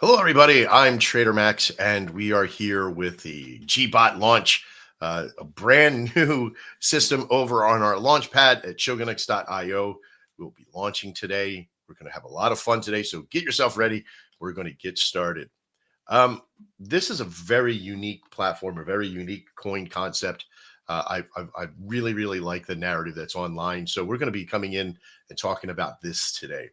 Hello, everybody. I'm Trader Max, and we are here with the Gbot launch, a brand new system over on our launch pad at shogunx.io. We'll be launching today. We're going to have a lot of fun today, so get yourself ready. We're going to get started. This is a very unique platform, a very unique coin concept. I really, really like the narrative that's online. So we're going to be coming in and talking about this today.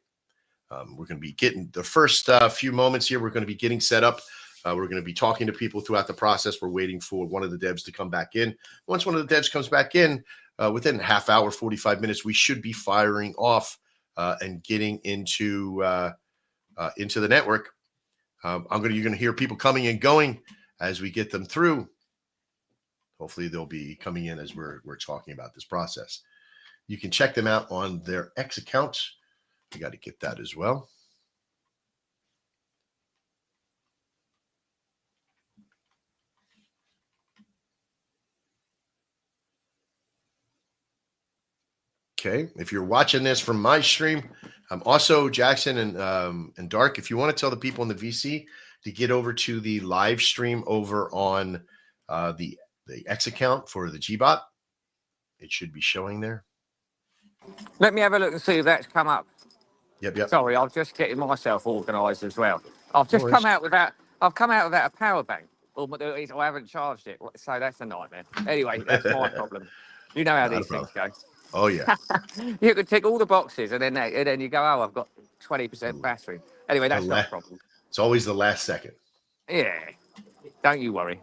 We're going to be getting the first few moments here. We're going to be getting set up. We're going to be talking to people throughout the process. We're waiting for one of the devs to come back in. Once one of the devs comes back in, within a half hour, 45 minutes, we should be firing off and getting into the network. You're going to hear people coming and going as we get them through. Hopefully, they'll be coming in as we're talking about this process. You can check them out on their X account. We got to get that as well. Okay, if you're watching this from my stream, I'm also Jackson and Dark. If you want to tell the people in the VC to get over to the live stream over on the X account for the Gbot, it should be showing there. Let me have a look and see if that's come up. Yep. Sorry, I'm just getting myself organised as well. I've just come out without a power bank. I haven't charged it, so that's a nightmare. Anyway, that's my problem. You know how these things go. Oh yeah. You could tick all the boxes and then you go, oh, I've got 20% battery. Anyway, that's not a problem. It's always the last second. Yeah, don't you worry.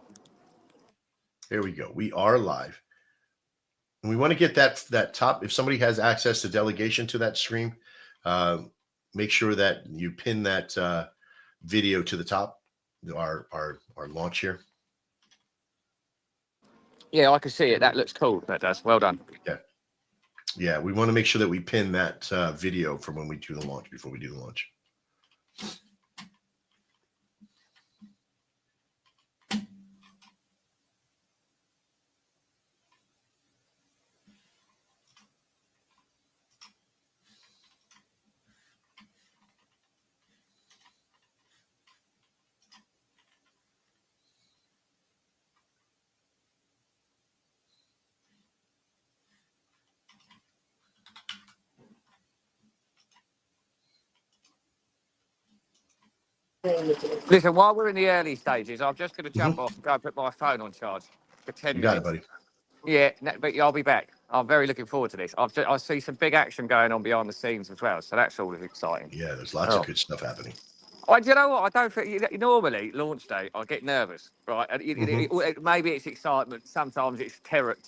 There we go. We are live. And we want to get that top. If somebody has access to delegation to that stream, make sure that you pin that video to the top. Our launch here. Yeah, I can see it. That looks cool. That does. Well done. Yeah. We want to make sure that we pin that video from when we do the launch before we do the launch. Listen, while we're in the early stages, I'm just going to jump off and go put my phone on charge for 10 minutes. You got it, buddy. Yeah, but I'll be back. I'm very looking forward to this. I see some big action going on behind the scenes as well, so that's always exciting. Yeah, there's lots of good stuff happening. Do you know what? I don't think normally launch day I get nervous, right? Maybe it's excitement, sometimes it's terror,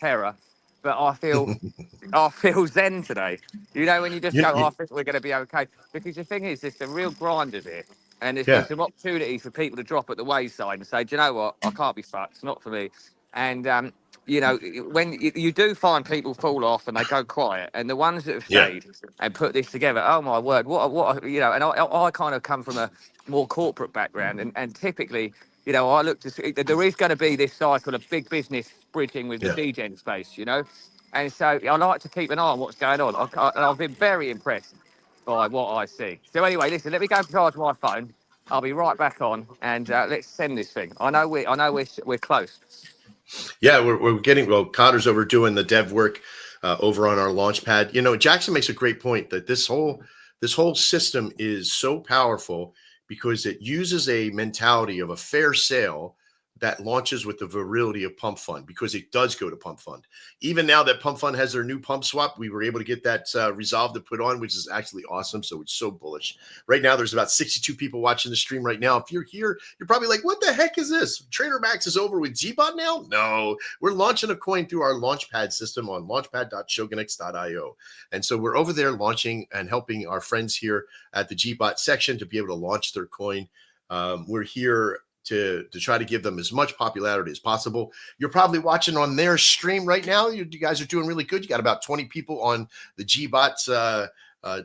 but I feel zen today. You know, when you just go, I think we're going to be okay. Because the thing is, there's some real grinders here, and there's some opportunities for people to drop at the wayside and say, do you know what? I can't be fucked. It's not for me. And you know, when you do find people fall off and they go quiet, and the ones that have stayed and put this together, oh my word, what you know, and I kind of come from a more corporate background, and typically, you know, I look to see that there is going to be this cycle of big business bridging with the degen space, you know, and so I like to keep an eye on what's going on. I've been very impressed by what I see. So anyway, listen, let me go charge my phone. I'll be right back on, and let's send this thing. I know we're close. Yeah, we're getting, Cotter's over doing the dev work over on our launch pad. You know, Jackson makes a great point that this whole system is so powerful because it uses a mentality of a fair sale that launches with the virility of Pump Fund, because it does go to Pump Fund. Even now that Pump Fund has their new pump swap, we were able to get that resolved to put on, which is actually awesome. So it's so bullish. Right now, there's about 62 people watching the stream right now. If you're here, you're probably like, what the heck is this? Trader Max is over with Gbot now? No, we're launching a coin through our launchpad system on launchpad.shogunx.io. And so we're over there launching and helping our friends here at the Gbot section to be able to launch their coin. We're here to try to give them as much popularity as possible. You're probably watching on their stream right now. You guys are doing really good. You got about 20 people on the Gbot's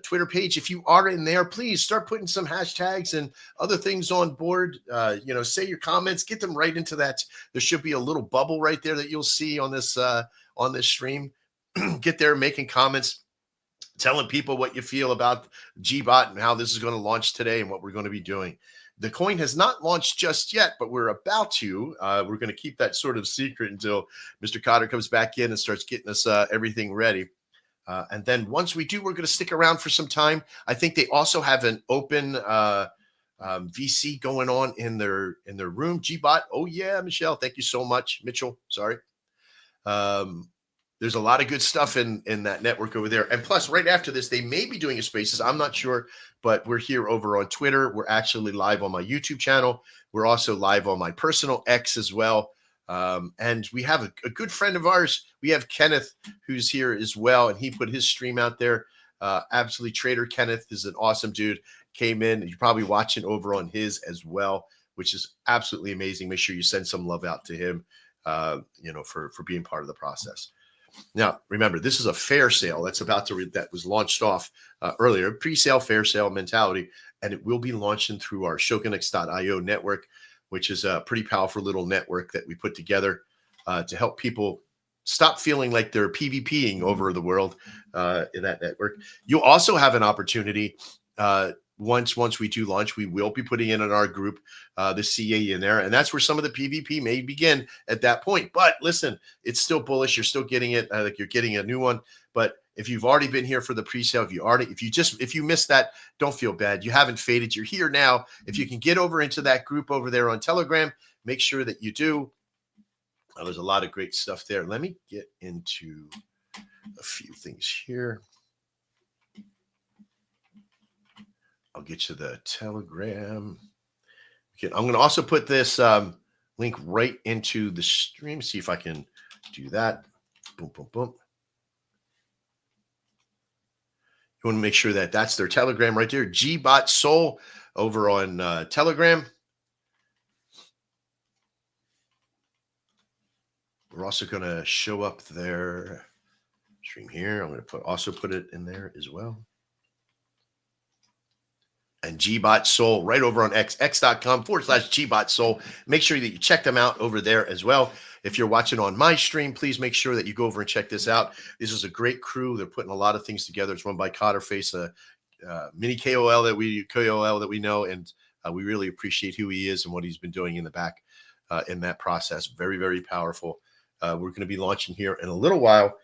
Twitter page. If you are in there, please start putting some hashtags and other things on board. Say your comments, get them right into that. There should be a little bubble right there that you'll see on this stream. Get there, making comments. telling people what you feel about Gbot and how this is going to launch today and what we're going to be doing. The coin has not launched just yet, but we're about to. We're going to keep that sort of secret until Mr. Cotter comes back in and starts getting us everything ready. And then once we do, we're going to stick around for some time. I think they also have an open VC going on in their room. Gbot. Oh yeah, Michelle. Thank you so much, Mitchell. Sorry. There's a lot of good stuff in that network over there. And plus, right after this, they may be doing a Spaces. I'm not sure, but we're here over on Twitter. We're actually live on my YouTube channel. We're also live on my personal X as well. And we have a good friend of ours. We have Kenneth, who's here as well, and he put his stream out there. Absolutely, Trader Kenneth is an awesome dude. Came in, and you're probably watching over on his as well, which is absolutely amazing. Make sure you send some love out to him, for being part of the process. Now, remember, this is a fair sale that's that was launched off earlier, pre-sale, fair sale mentality, and it will be launching through our Shogunix.io network, which is a pretty powerful little network that we put together to help people stop feeling like they're PvPing over the world in that network. You also have an opportunity once we do launch, we will be putting in our group the CA in there, and that's where some of the PvP may begin at that point. But listen, it's still bullish. You're still getting it like you're getting a new one. But if you've already been here for the pre-sale, if you missed that, don't feel bad. You haven't faded. You're here now. If you can get over into that group over there on Telegram, make sure that you do. There's a lot of great stuff there. Let me get into a few things here. I'll get you the Telegram. Okay, I'm going to also put this link right into the stream. See if I can do that. Boom, boom, boom. You want to make sure that that's their Telegram right there. Gbot Soul over on Telegram. We're also going to show up their stream here. I'm going to also put it in there as well. And Gbot Soul right over on x.com/Gbot Soul. Make sure that you check them out over there as well. If you're watching on my stream, please make sure that you go over and check this out. This is a great crew. They're putting a lot of things together. It's run by Cotterface, a mini KOL that we know, and we really appreciate who he is and what he's been doing in the back in that process. Very, very powerful. We're going to be launching here in a little while.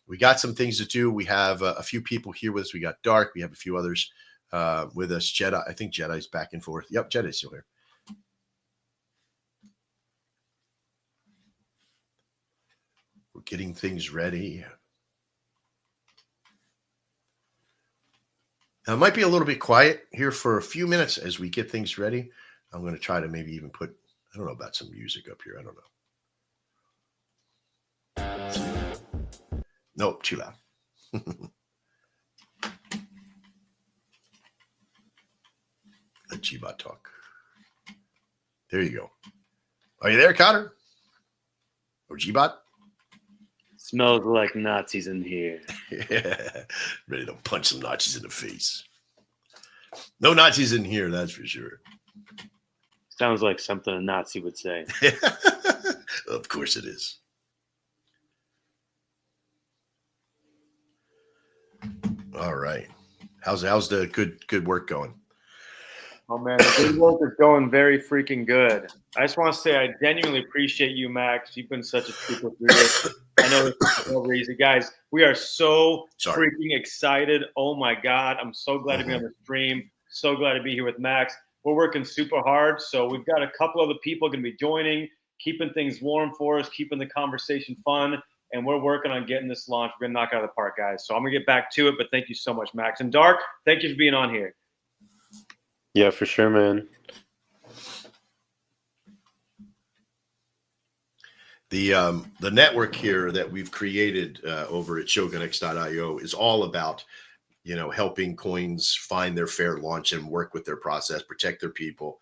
We got some things to do. We have a few people here with us. We got Dark. We have a few others with us. Jedi. I think Jedi's back and forth. Yep, Jedi's still here. We're getting things ready. Now, it might be a little bit quiet here for a few minutes as we get things ready. I'm going to try to maybe even put, I don't know about some music up here. I don't know. Nope, too loud. Let Gbot talk. There you go. Are you there, Cotter? Or Gbot? Smells like Nazis in here. Yeah. Ready to punch some Nazis in the face. No Nazis in here, that's for sure. Sounds like something a Nazi would say. Of course it is. All right. How's the good work going? Oh, man, the good work is going very freaking good. I just want to say I genuinely appreciate you, Max. You've been such a trooper through this. I know it's no easy. Guys, we are so freaking excited. Oh, my God. I'm so glad to be on the stream. So glad to be here with Max. We're working super hard. So we've got a couple other people going to be joining, keeping things warm for us, keeping the conversation fun. And we're working on getting this launch. We're going to knock it out of the park, guys. So I'm going to get back to it. But thank you so much, Max. And Dark, thank you for being on here. Yeah, for sure, man. The network here that we've created over at Shogunix.io is all about, helping coins find their fair launch and work with their process, protect their people.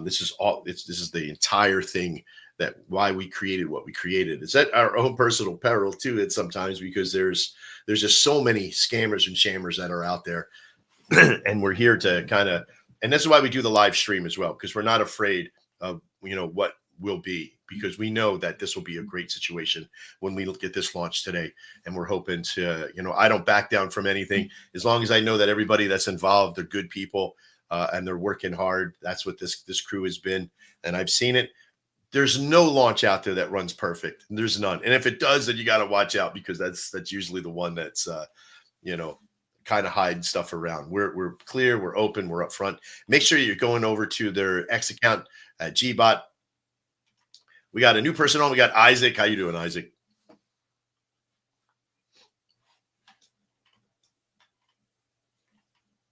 This is the entire thing that why we created what we created. It's at our own personal peril too. It's sometimes because there's just so many scammers and shammers that are out there, and we're here to kind of. And this is why we do the live stream as well, because we're not afraid of, what will be, because we know that this will be a great situation when we get this launched today. And we're hoping to, I don't back down from anything as long as I know that everybody that's involved, they're good people and they're working hard. That's what this crew has been. And I've seen it. There's no launch out there that runs perfect. There's none. And if it does, then you got to watch out, because that's usually the one that's, kind of hiding stuff around. We're clear, we're open, we're upfront. Make sure you're going over to their X account at Gbot. We got a new person on. We got Isaac. How you doing, Isaac?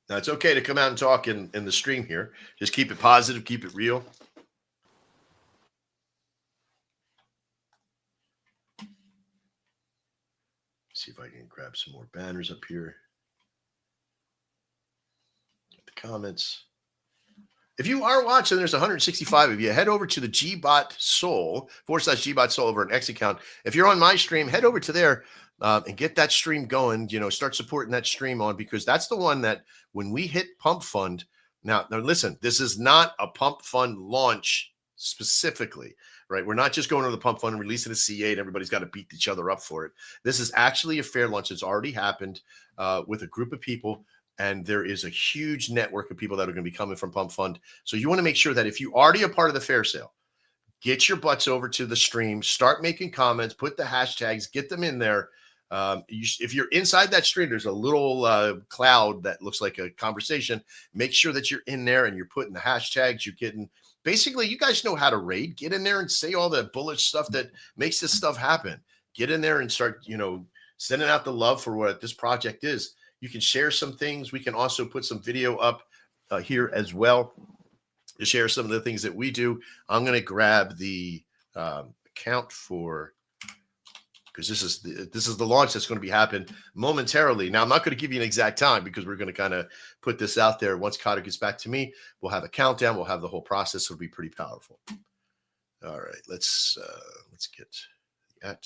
Now, it's okay to come out and talk in the stream here. Just keep it positive, keep it real. See if I can grab some more banners up here. Get the comments. If you are watching, there's 165 of you. Head over to the Gbot Soul /Gbot Soul over an X account. If you're on my stream, head over to there and get that stream going. Start supporting that stream on, because that's the one that when we hit Pump Fund. Now listen, this is not a Pump Fund launch specifically, right? We're not just going to the Pump Fund and releasing a C8. Everybody's got to beat each other up for it. This is actually a fair launch that's already happened with a group of people. And there is a huge network of people that are going to be coming from Pump Fund. So you want to make sure that if you already a part of the fair sale, get your butts over to the stream, start making comments, put the hashtags, get them in there. If you're inside that stream, there's a little cloud that looks like a conversation. Make sure that you're in there and you're putting the hashtags. You're getting, basically, you guys know how to raid. Get in there and say all the bullish stuff that makes this stuff happen. Get in there and start, sending out the love for what this project is. You can share some things. We can also put some video up here as well to share some of the things that we do. I'm going to grab the account for, because this is the launch that's going to be happening momentarily. Now, I'm not going to give you an exact time, because we're going to kind of put this out there. Once Cotter gets back to me, we'll have a countdown. We'll have the whole process. It'll be pretty powerful. All right, let's get that.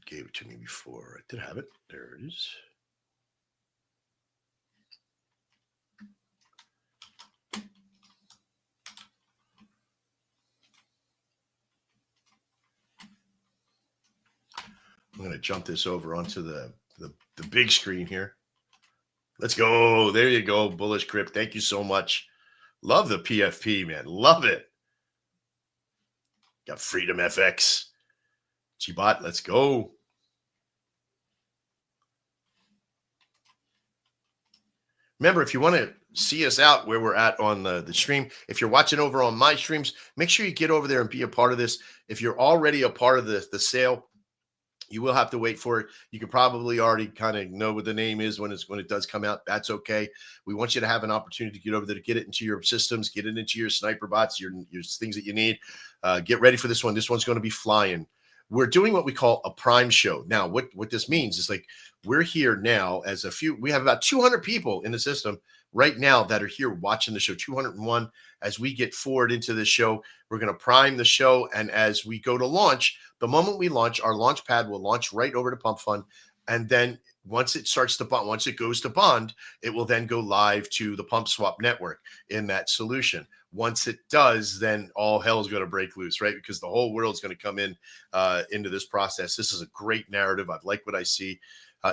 Gave it to me before. I did have it. There it is. I'm going to jump this over onto the big screen here. Let's go. There you go. Bullish Grip. Thank you so much. Love the PFP, man. Love it. Got Freedom FX. Gbot, let's go. Remember, if you want to see us out where we're at on the stream, if you're watching over on my streams, make sure you get over there and be a part of this. If you're already a part of the sale, you will have to wait for it. You can probably already kind of know what the name is when it does come out. That's okay. We want you to have an opportunity to get over there, to get it into your systems, get it into your sniper bots, your things that you need. Get ready for this one. This one's going to be flying. We're doing what we call a prime show. Now, what this means is, like, we're here now as we have about 200 people in the system right now that are here watching the show, 201. As we get forward into the show, we're going to prime the show. And as we go to launch, the moment we launch, our launch pad will launch right over to Pump Fund. And then once it starts to bond, once it goes to bond, it will then go live to the Pump Swap network in that solution. Once it does, then all hell is going to break loose, right? Because the whole world's going to come in into this process. This is a great narrative. I like what I see.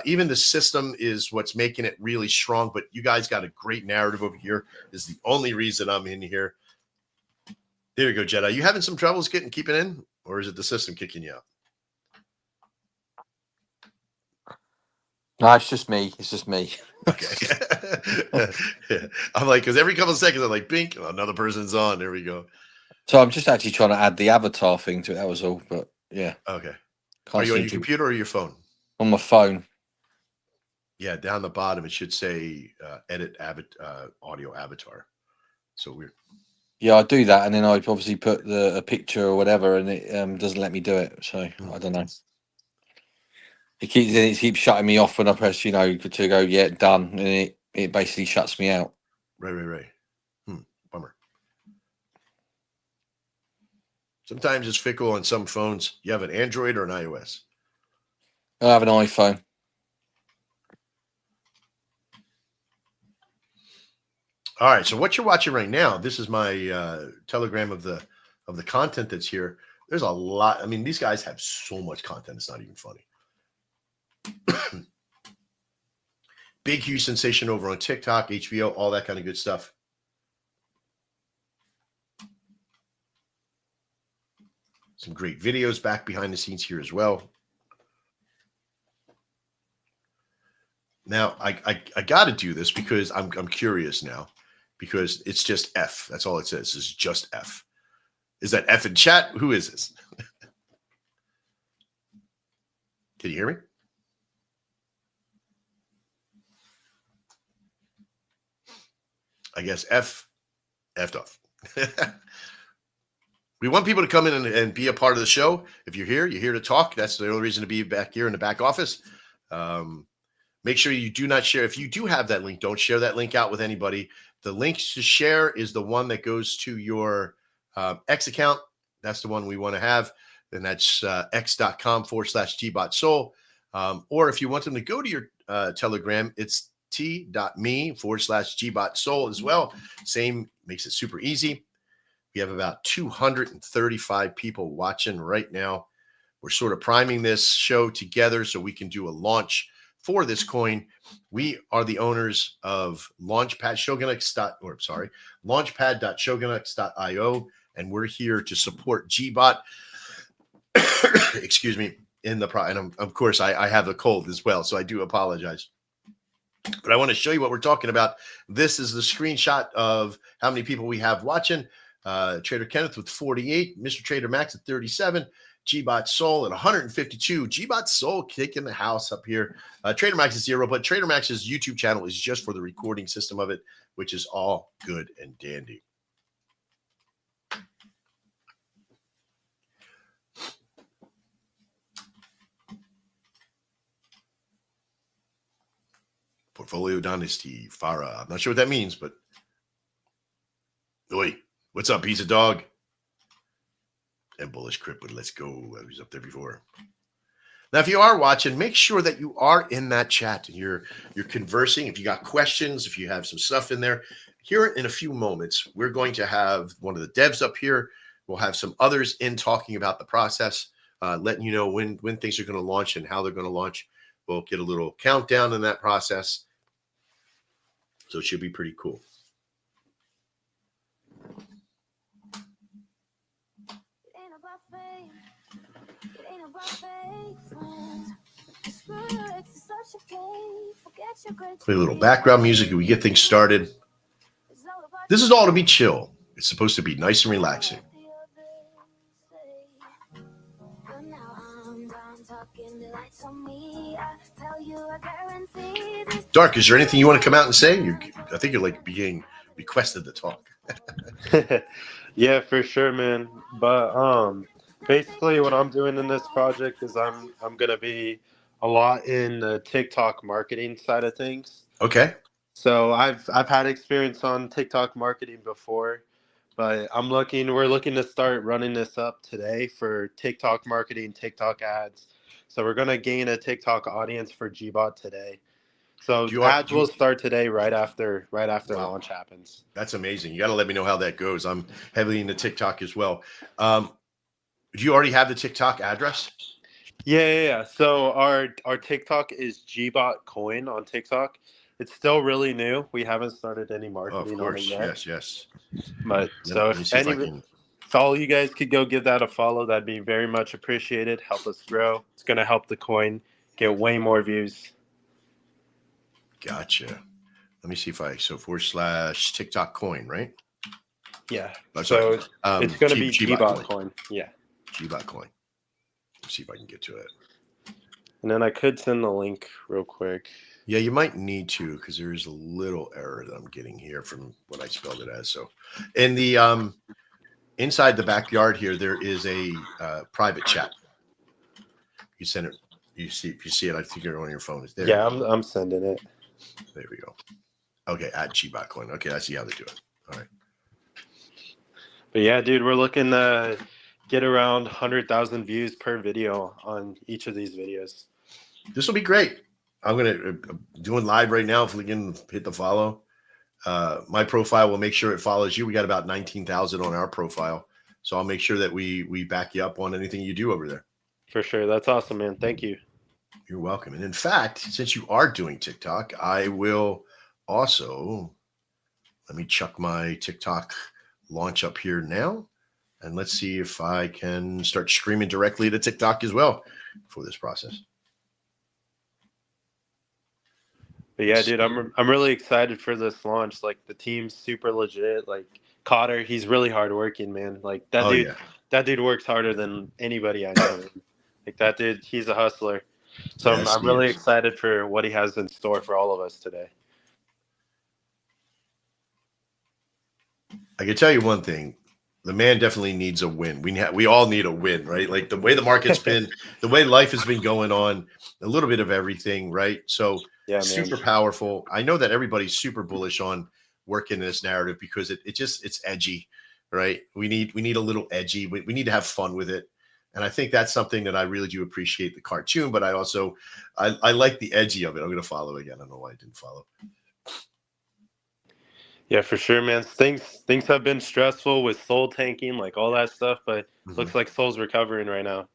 Even the system is what's making it really strong, but you guys got a great narrative over here. This is the only reason I'm in here. There you go, Jedi. You having some troubles keeping in, or is it the system kicking you out? No, it's just me. It's just me. Okay. I'm like, because every couple of seconds, I'm like, bink, another person's on. There we go. So I'm just actually trying to add the avatar thing to it. That was all. But yeah. Okay. Can't Are you on seem your to- computer or your phone? On my phone. Yeah, down the bottom, it should say edit audio avatar. So weird. Yeah, I do that, and then I obviously put a picture or whatever, and it doesn't let me do it. So I don't know. It keeps shutting me off when I press, to go, yeah, done, and it basically shuts me out. Right. Bummer. Sometimes it's fickle on some phones. You have an Android or an iOS? I have an iPhone. All right. So what you're watching right now, this is my telegram of the content that's here. There's a lot. I mean, these guys have so much content. It's not even funny. Big, huge sensation over on TikTok, HBO, all that kind of good stuff. Some great videos back behind the scenes here as well. Now, I got to do this because I'm curious now, because it's just F. That's all it says. It's just F. Is that F in chat? Who is this? Can you hear me? I guess F'd off. We want people to come in and be a part of the show. If you're here to talk. That's the only reason to be back here in the back office. Make sure you do not share. If you do have that link, don't share that link out with anybody. The link to share is the one that goes to your X account. That's the one we want to have. And that's x.com/GBotSoul. Or if you want them to go to your Telegram, it's t.me/GBotSoul as well. Same, makes it super easy. We have about 235 people watching right now. We're sort of priming this show together so we can do a launch for this coin. We are the owners of launchpad.shogunux.io, and we're here to support Gbot. Excuse me. And of course, I have a cold as well, so I do apologize. But I want to show you what we're talking about. This is the screenshot of how many people we have watching. Trader Kenneth with 48, Mr. Trader Max at 37, Gbot Soul at 152. Gbot Soul kicking the house up here. Trader Max is 0, but Trader Max's YouTube channel is just for the recording system of it, which is all good and dandy. Portfolio Dynasty, Farah. I'm not sure what that means, but oi, what's up? He's a dog. And Bullish Cripwood, let's go. I was up there before. Now, if you are watching, make sure that you are in that chat and you're conversing. If you got questions, if you have some stuff in there, here in a few moments, we're going to have one of the devs up here. We'll have some others in talking about the process, letting you know when things are going to launch and how they're going to launch. We'll get a little countdown in that process. So it should be pretty cool. Play a little background music and we get things started. This is all to be chill. It's supposed to be nice and relaxing. Dark, is there anything you want to come out and say? I think you're like being requested to talk. Yeah, for sure, man. But basically what I'm doing in this project is I'm gonna be a lot in the TikTok marketing side of things. Okay. So I've had experience on TikTok marketing before, but we're looking to start running this up today for TikTok marketing, TikTok ads. So we're gonna gain a TikTok audience for Gbot today. So ads will start today right after Wow. launch happens. That's amazing. You got to let me know how that goes. I'm heavily into TikTok as well. Do you already have the TikTok address? Yeah. So our TikTok is Gbot Coin on TikTok. It's still really new. We haven't started any marketing on it yet. Yes. But so if all you guys could go give that a follow, that'd be very much appreciated. Help us grow. It's gonna help the coin get way more views. Gotcha. Let me see if / TikTok coin, right? Yeah. Oh, so it's going to be Gbot coin. Yeah. Gbot coin. Let's see if I can get to it. And then I could send the link real quick. Yeah, you might need to because there's a little error that I'm getting here from what I spelled it as. So in the inside the backyard here, there is a private chat. You send it. You see it. I think you're on your phone. It's there. Yeah, I'm sending it. There we go. Okay, at Gbot coin. Okay, I see how they do it. All right. But yeah, dude, we're looking to get around 100,000 views per video on each of these videos. This will be great. I'm doing live right now. If we can hit the follow, My profile will make sure it follows you. We got about 19,000 on our profile. So I'll make sure that we back you up on anything you do over there. For sure. That's awesome, man. Thank you. You're welcome. And in fact, since you are doing TikTok, I will also, let me chuck my TikTok launch up here now. And let's see if I can start streaming directly to TikTok as well for this process. But yeah, dude, I'm really excited for this launch. Like the team's super legit. Like Cotter, he's really hardworking, man. Like that dude, that dude works harder than anybody I know. Like that dude, he's a hustler. So Yes, I'm really excited for what he has in store for all of us today. I can tell you one thing. The man definitely needs a win. We all need a win, right? Like the way the market's been, the way life has been going on, a little bit of everything, right? So yeah, super powerful. I know that everybody's super bullish on working this narrative because it's edgy, right? We need a little edgy. We need to have fun with it. And I think that's something that I really do appreciate the cartoon, but I also I like the edgy of it. I'm going to follow again. I don't know why I didn't follow. Yeah, for sure, man. Things have been stressful with Soul tanking, like all that stuff, but looks like Soul's recovering right now.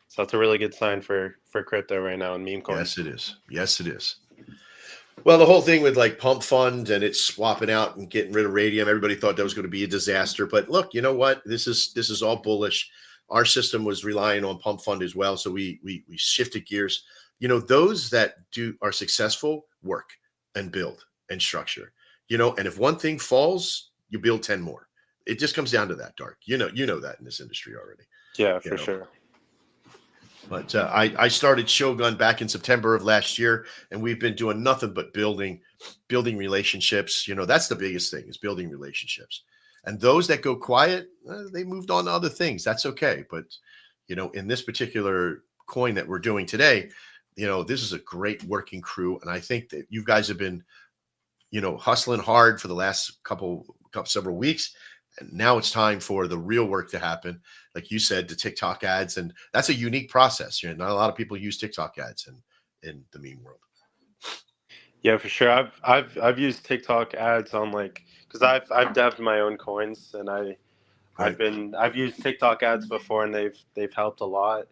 So that's a really good sign for crypto right now and meme coins. Yes, it is. Yes, it is. Well, the whole thing with like pump fund and it's swapping out and getting rid of radium, everybody thought that was going to be a disaster. But look, you know what? This is all bullish. Our system was relying on pump fund as well, so we shifted gears. You know, those that are successful work and build and structure. You know, and if one thing falls, you build 10 more. It just comes down to that, Dark. You know that in this industry already. Yeah, for sure. But I started Shogun back in September of last year, and we've been doing nothing but building relationships. You know, that's the biggest thing is building relationships. And those that go quiet, they moved on to other things. That's okay. But, you know, in this particular coin that we're doing today, you know, this is a great working crew. And I think that you guys have been, you know, hustling hard for the last several weeks. And now it's time for the real work to happen. Like you said, the TikTok ads. And that's a unique process. You know, not a lot of people use TikTok ads in the meme world. Yeah, for sure. I've used TikTok ads on because I've dabbed my own coins and I've used TikTok ads before and they've helped a lot.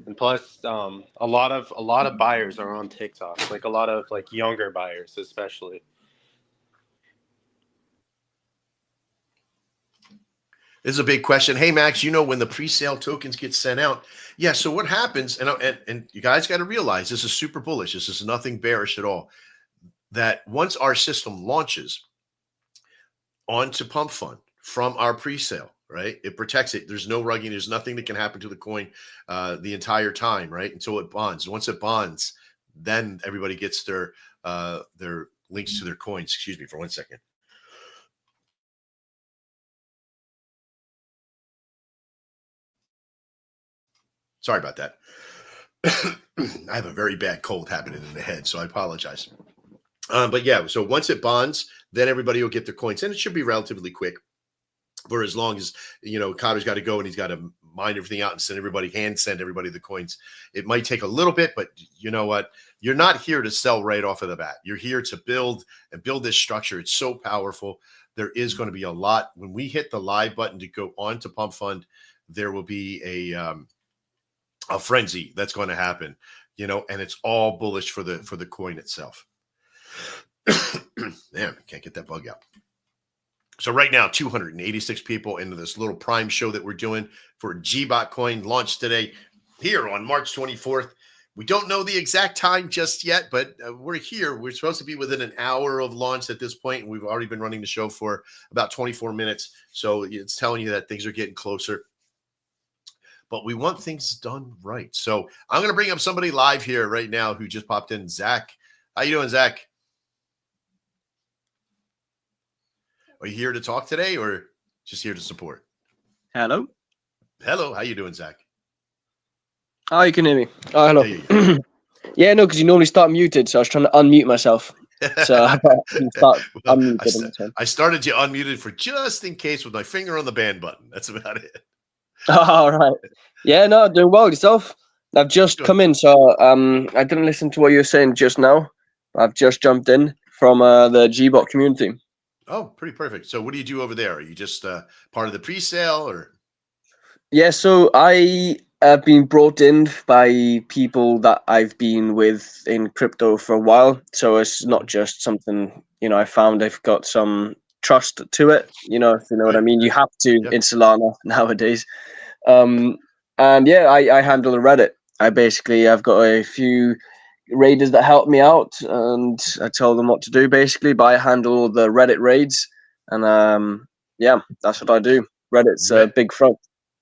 And plus a lot of buyers are on TikTok, like a lot of younger buyers especially. This is a big question. Hey, Max, you know when the pre-sale tokens get sent out? Yeah, so what happens, and you guys got to realize this is super bullish. This is nothing bearish at all. That once our system launches onto Pump Fund from our pre-sale, right, it protects it. There's no rugging. There's nothing that can happen to the coin the entire time, right, until it bonds. Once it bonds, then everybody gets their links to their coins. Excuse me for 1 second. Sorry about that. I have a very bad cold happening in the head, so I apologize. But yeah, so once it bonds, then everybody will get their coins, and it should be relatively quick. For as long as, you know, Cotter's got to go and he's got to mine everything out and send everybody the coins. It might take a little bit, but you know what? You're not here to sell right off of the bat. You're here to build this structure. It's so powerful. There is going to be a lot. When we hit the live button to go on to Pump Fund, there will be a frenzy that's going to happen, you know, and it's all bullish for the coin itself. Damn, can't get that bug out. So right now, 286 people into this little prime show that we're doing for Gbot coin launched today here on March 24th. We don't know the exact time just yet, but we're here. We're supposed to be within an hour of launch at this point, and we've already been running the show for about 24 minutes. So it's telling you that things are getting closer. But we want things done right. So I'm going to bring up somebody live here right now who just popped in. Zach. How you doing, Zach? Are you here to talk today or just here to support? Hello. Hello. How you doing, Zach? Oh, you can hear me. Oh, hello. Yeah, yeah, no, because you normally start muted, so I was trying to unmute myself. So I can start unmuted. I started you unmuted for just in case with my finger on the ban button. That's about it. All right. Yeah, no, doing well yourself. I've just come in, so I didn't listen to what you were saying just now. I've just jumped in from the Gbot community. Oh, pretty perfect. So what do you do over there? Are you just part of the pre-sale or? Yeah, so I have been brought in by people that I've been with in crypto for a while. So it's not just something, I found. I've got some trust to it, if you know what I Good, mean. You good. have to Yeah. in Solana nowadays. Um, and yeah, I handle the Reddit. I've got a few raiders that help me out, and I tell them what to do basically. But I handle the Reddit raids, and yeah, that's what I do. Reddit's a Red, big front.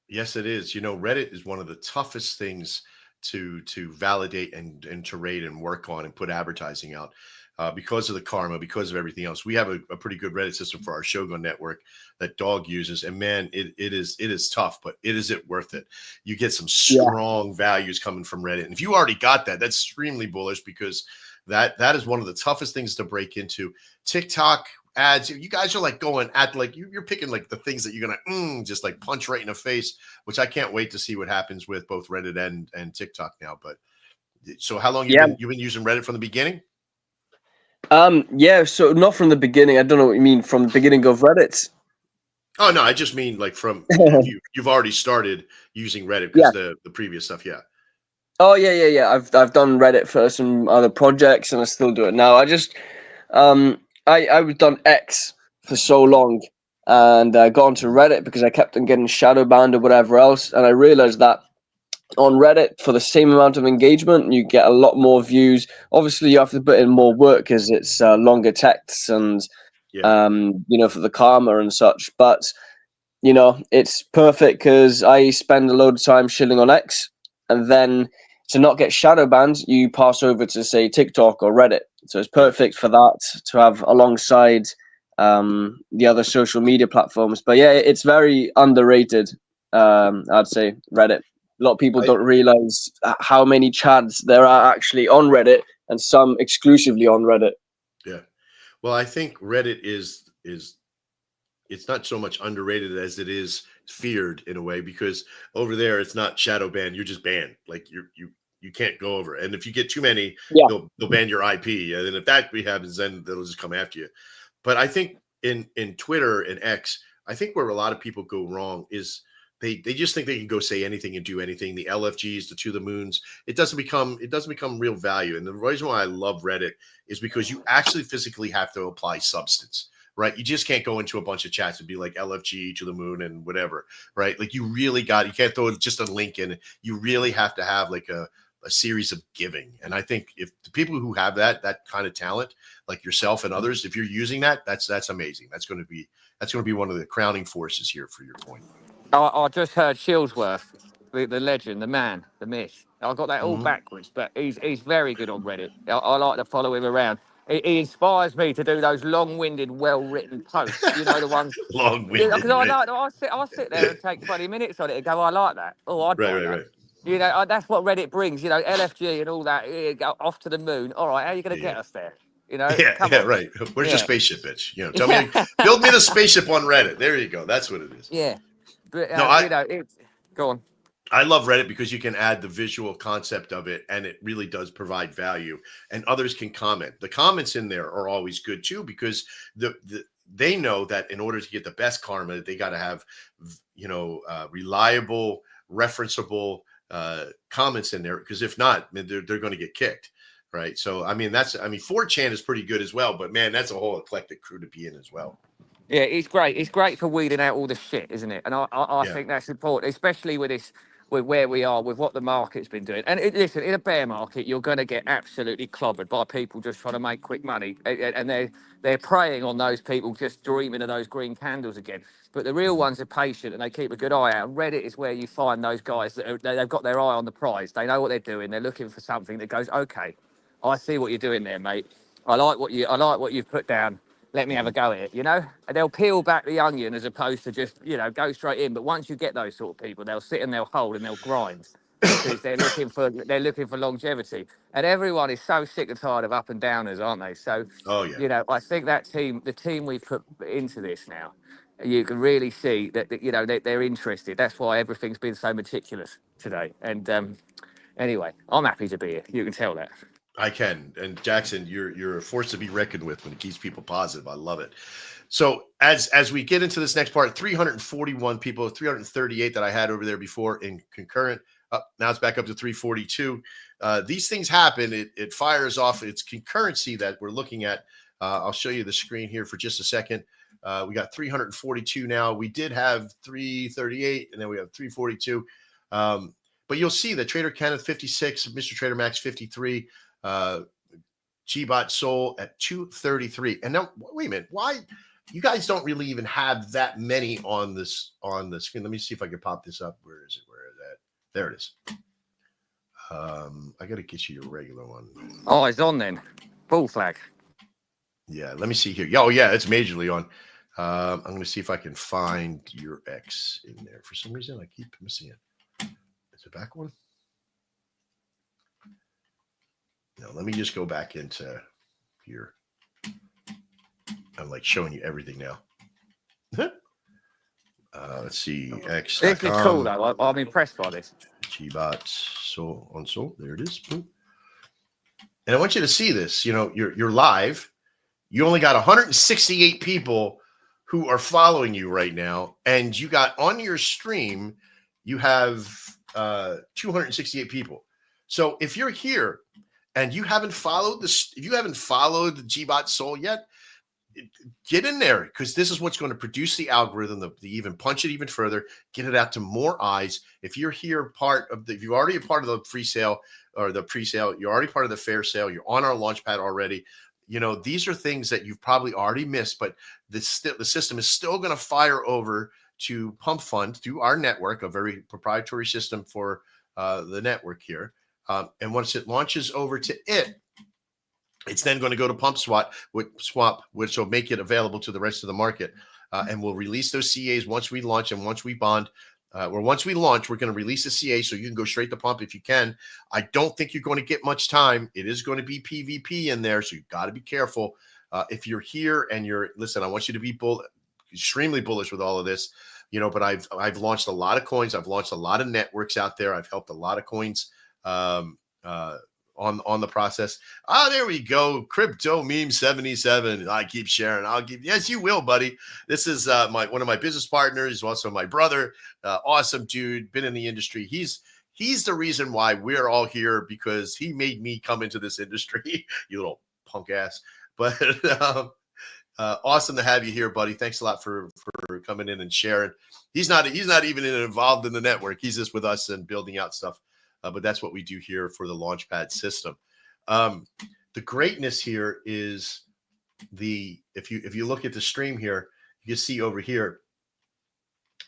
yes, it is. Reddit is one of the toughest things to validate and to rate and work on and put advertising out because of the karma, because of everything else. We have a pretty good Reddit system for our Shogun network that Dog uses, and man, it is tough, but is it worth it? You get some Yeah. strong values coming from Reddit, and if you already got that, that's extremely bullish because that is one of the toughest things to break into. TikTok ads, you guys are like going at like you're picking like the things that you're gonna just like punch right in the face, which I can't wait to see what happens with both Reddit and TikTok now. But so how long Yeah. you've been using Reddit from the beginning? Yeah, so not from the beginning. I don't know what you mean from the beginning of Reddit. Oh no, I just mean like from if you've already started using Reddit Yeah. because the previous stuff, yeah. Oh yeah. I've done Reddit for some other projects and I still do it now. I've done X for so long and I got onto Reddit because I kept on getting shadow banned or whatever else, and I realized that on Reddit for the same amount of engagement you get a lot more views. Obviously you have to put in more work because it's longer texts and Yeah. for the karma and such, but it's perfect because I spend a load of time shilling on X, and then to not get shadow banned, you pass over to say TikTok or Reddit. So it's Yeah. perfect for that to have alongside the other social media platforms. But yeah, it's very underrated. I'd say Reddit. A lot of people I don't realize how many chads there are actually on Reddit, and some exclusively on Reddit. yeah. Well, I think Reddit is it's not so much underrated as it is feared in a way because over there it's not shadow banned, you're just banned. Like you can't go over. And if you get too many, Yeah, they'll ban your IP. And then if that happens, then they'll just come after you. But I think in Twitter and X, I think where a lot of people go wrong is they just think they can go say anything and do anything. The LFGs, the to the moons, it doesn't become real value. And the reason why I love Reddit is because you actually physically have to apply substance, right? You just can't go into a bunch of chats and be like LFG to the moon and whatever, right? Like you can't throw just a link in. You really have to have like a series of giving. And I think if the people who have that kind of talent, like yourself and others, if you're using that, that's amazing. That's going to be one of the crowning forces here for your point. I just heard Shilsworth, the legend, the man, the myth. I got that all Mhm. backwards, but he's very good on Reddit. I like to follow him around. He inspires me to do those long-winded, well-written posts. You know the ones. Yeah, Long-winded, because right? I sit there and take 20 minutes on it and go, I like that. Oh, I'd Right, buy right, that. right. That's what Reddit brings. LFG and all that. Yeah, go off to the moon. All right, how are you going to Yeah, get us there? yeah, Come yeah, on. right. Where's your Yeah. spaceship, bitch? Tell me, Yeah. build me the spaceship on Reddit. There you go. That's what it is. Yeah. But, No, I it's. Go on. I love Reddit because you can add the visual concept of it and it really does provide value and others can comment. The comments in there are always good too because they know that in order to get the best karma, they got to have, reliable, referenceable comments in there because if not, they're going to get kicked. Right. So, 4chan is pretty good as well, but man, that's a whole eclectic crew to be in as well. Yeah, it's great. It's great for weeding out all the shit, isn't it? And I Yeah. think that's important, especially with this, with where we are, with what the market's been doing. And listen, in a bear market, you're going to get absolutely clobbered by people just trying to make quick money, and they're preying on those people just dreaming of those green candles again. But the real ones are patient and they keep a good eye out. And Reddit is where you find those guys they've got their eye on the prize. They know what they're doing. They're looking for something that goes, okay, I see what you're doing there, mate. I like what you've put down. Let me have a go at it, And they'll peel back the onion as opposed to just, go straight in. But once you get those sort of people, they'll sit and they'll hold and they'll grind because they're looking for longevity. And everyone is so sick and tired of up and downers, aren't they? So, Oh yeah. I think the team we've put into this now, you can really see that they're interested. That's why everything's been so meticulous today. And anyway, I'm happy to be here. You can tell that. I can. And Jackson, you're a force to be reckoned with when it keeps people positive. I love it. So as we get into this next part, 341 people, 338 that I had over there before in concurrent. Now it's back up to 342. These things happen. It fires off. It's concurrency that we're looking at. I'll show you the screen here for just a second. We got 342 now. We did have 338, and then we have 342. But you'll see that Trader Kenneth 56, Mr. Trader Max 53, Gbot Soul at 233. And now, wait a minute, why? You guys don't really even have that many on the screen. Let me see if I can pop this up. Where is it? Where is that? There it is. I got to get you your regular one. Oh, it's on then. Bull flag. Yeah, let me see here. Oh, yeah, it's majorly on. I'm going to see if I can find your X in there. For some reason, I keep missing it. Is it back one? No, let me just go back into here. I'm like showing you everything now. Let's see. X. This is cool, though. I'm impressed by this. Gbot Soul on Soul. There it is. Boom. And I want you to see this. You know, you're live. You only got 168 people who are following you right now, and you got on your stream, you have 268 people. So if you're here and you haven't followed this, if you haven't followed the Gbot Soul yet, get in there, because this is what's going to produce the algorithm, the even punch it even further, get it out to more eyes. If you're here, if you're already a part of the free sale or the pre-sale, you're already part of the fair sale, you're on our launch pad already. You know, these are things that you've probably already missed, but the system is still going to fire over to Pump Fund through our network, a very proprietary system for the network here. And once it launches over to it, it's then going to go to Pump Swap, which will make it available to the rest of the market. And we'll release those CAs once we launch and once we bond. Once we launch, we're going to release the CA so you can go straight to Pump if you can. I don't think you're going to get much time. It is going to be PvP in there, so you've got to be careful. If you're here and listen, I want you to be extremely bullish with all of this. You know, but I've launched a lot of coins. I've launched a lot of networks out there. I've helped a lot of coins on the process. There we go. Crypto Meme 77. I keep sharing. Yes, you will, buddy. This is one of my business partners. He's also my brother. Awesome dude. Been in the industry. He's the reason why we're all here, because he made me come into this industry. You little punk ass. But awesome to have you here, buddy. Thanks a lot for coming in and sharing. He's not even involved in the network. He's just with us and building out stuff. But that's what we do here for the Launchpad system. The greatness here is if you look at the stream here, you can see over here,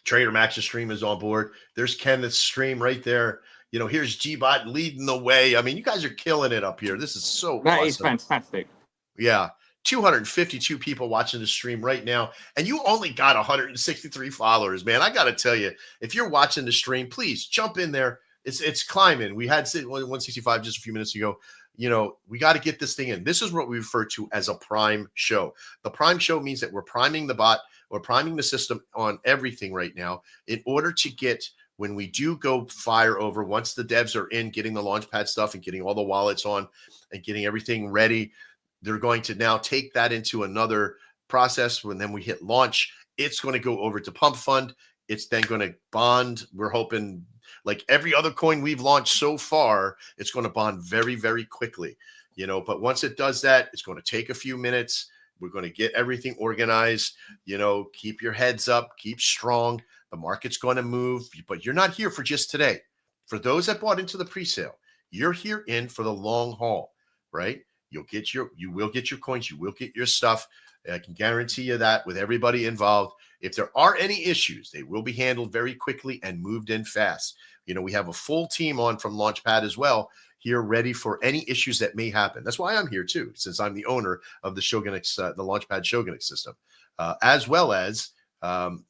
Trader Max's stream is on board. There's Kenneth's stream right there. You know, here's Gbot leading the way. I mean, you guys are killing it up here. This is so awesome. That is fantastic. Yeah. 252 people watching the stream right now, and you only got 163 followers, man. I got to tell you, if you're watching the stream, please jump in there. It's climbing. We had 165 just a few minutes ago. You know, we got to get this thing in. This is what we refer to as a prime show. The prime show means that we're priming the bot, we're priming the system on everything right now in order to get, when we do go fire over, once the devs are in, getting the Launchpad stuff and getting all the wallets on and getting everything ready, they're going to now take that into another process. When then we hit launch, it's going to go over to Pump Fund. It's then going to bond. We're hoping, like every other coin we've launched so far, it's going to bond very, very quickly, you know. But once it does that, it's going to take a few minutes. We're going to get everything organized. You know, keep your heads up, keep strong. The market's going to move, but you're not here for just today. For those that bought into the pre-sale, you're here in for the long haul, right? You will get your coins, you will get your stuff. I can guarantee you that with everybody involved. If there are any issues, they will be handled very quickly and moved in fast. You know, we have a full team on from Launchpad as well here, ready for any issues that may happen. That's why I'm here too, since I'm the owner of the Shogunix, the Launchpad Shogunix system, as well as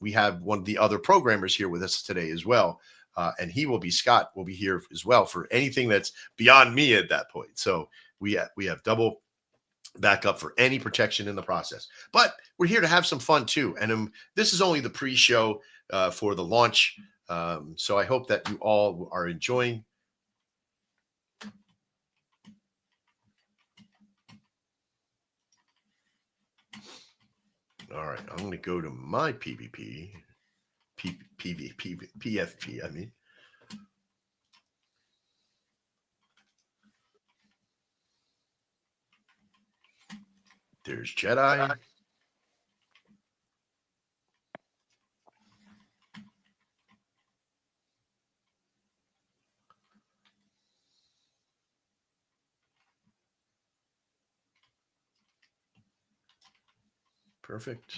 we have one of the other programmers here with us today as well. And Scott will be here as well for anything that's beyond me at that point. So we have double backup for any protection in the process. But we're here to have some fun too. And this is only the pre-show for the launch. So I hope that you all are enjoying. All right, I'm going to go to my PvP, PFP. I mean, there's Jedi. Perfect.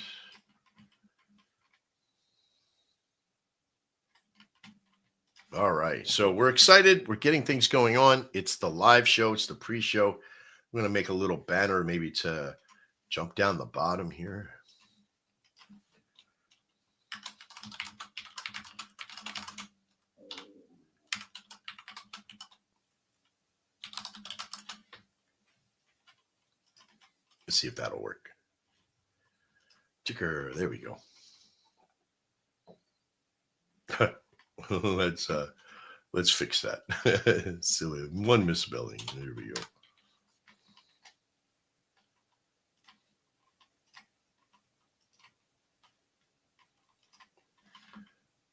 All right. So we're excited. We're getting things going on. It's the live show. It's the pre-show. I'm going to make a little banner maybe to jump down the bottom here. Let's see if that'll work. Ticker. There we go. Let's fix that. Silly. One misspelling. There we go.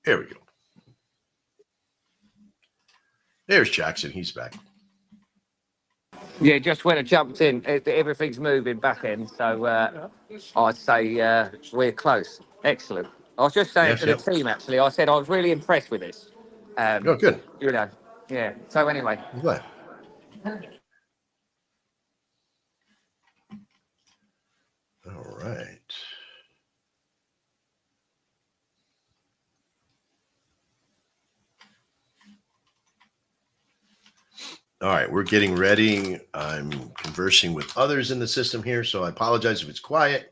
There we go. There's Jackson. He's back. Yeah, just when I jumped in, everything's moving back in. So I'd say we're close. Excellent. I was just saying Yes, to the yep. team, actually, I said I was really impressed with this. Oh, good. You know, yeah. So anyway, I'm glad. All right. All right, we're getting ready. I'm conversing with others in the system here, so I apologize if it's quiet.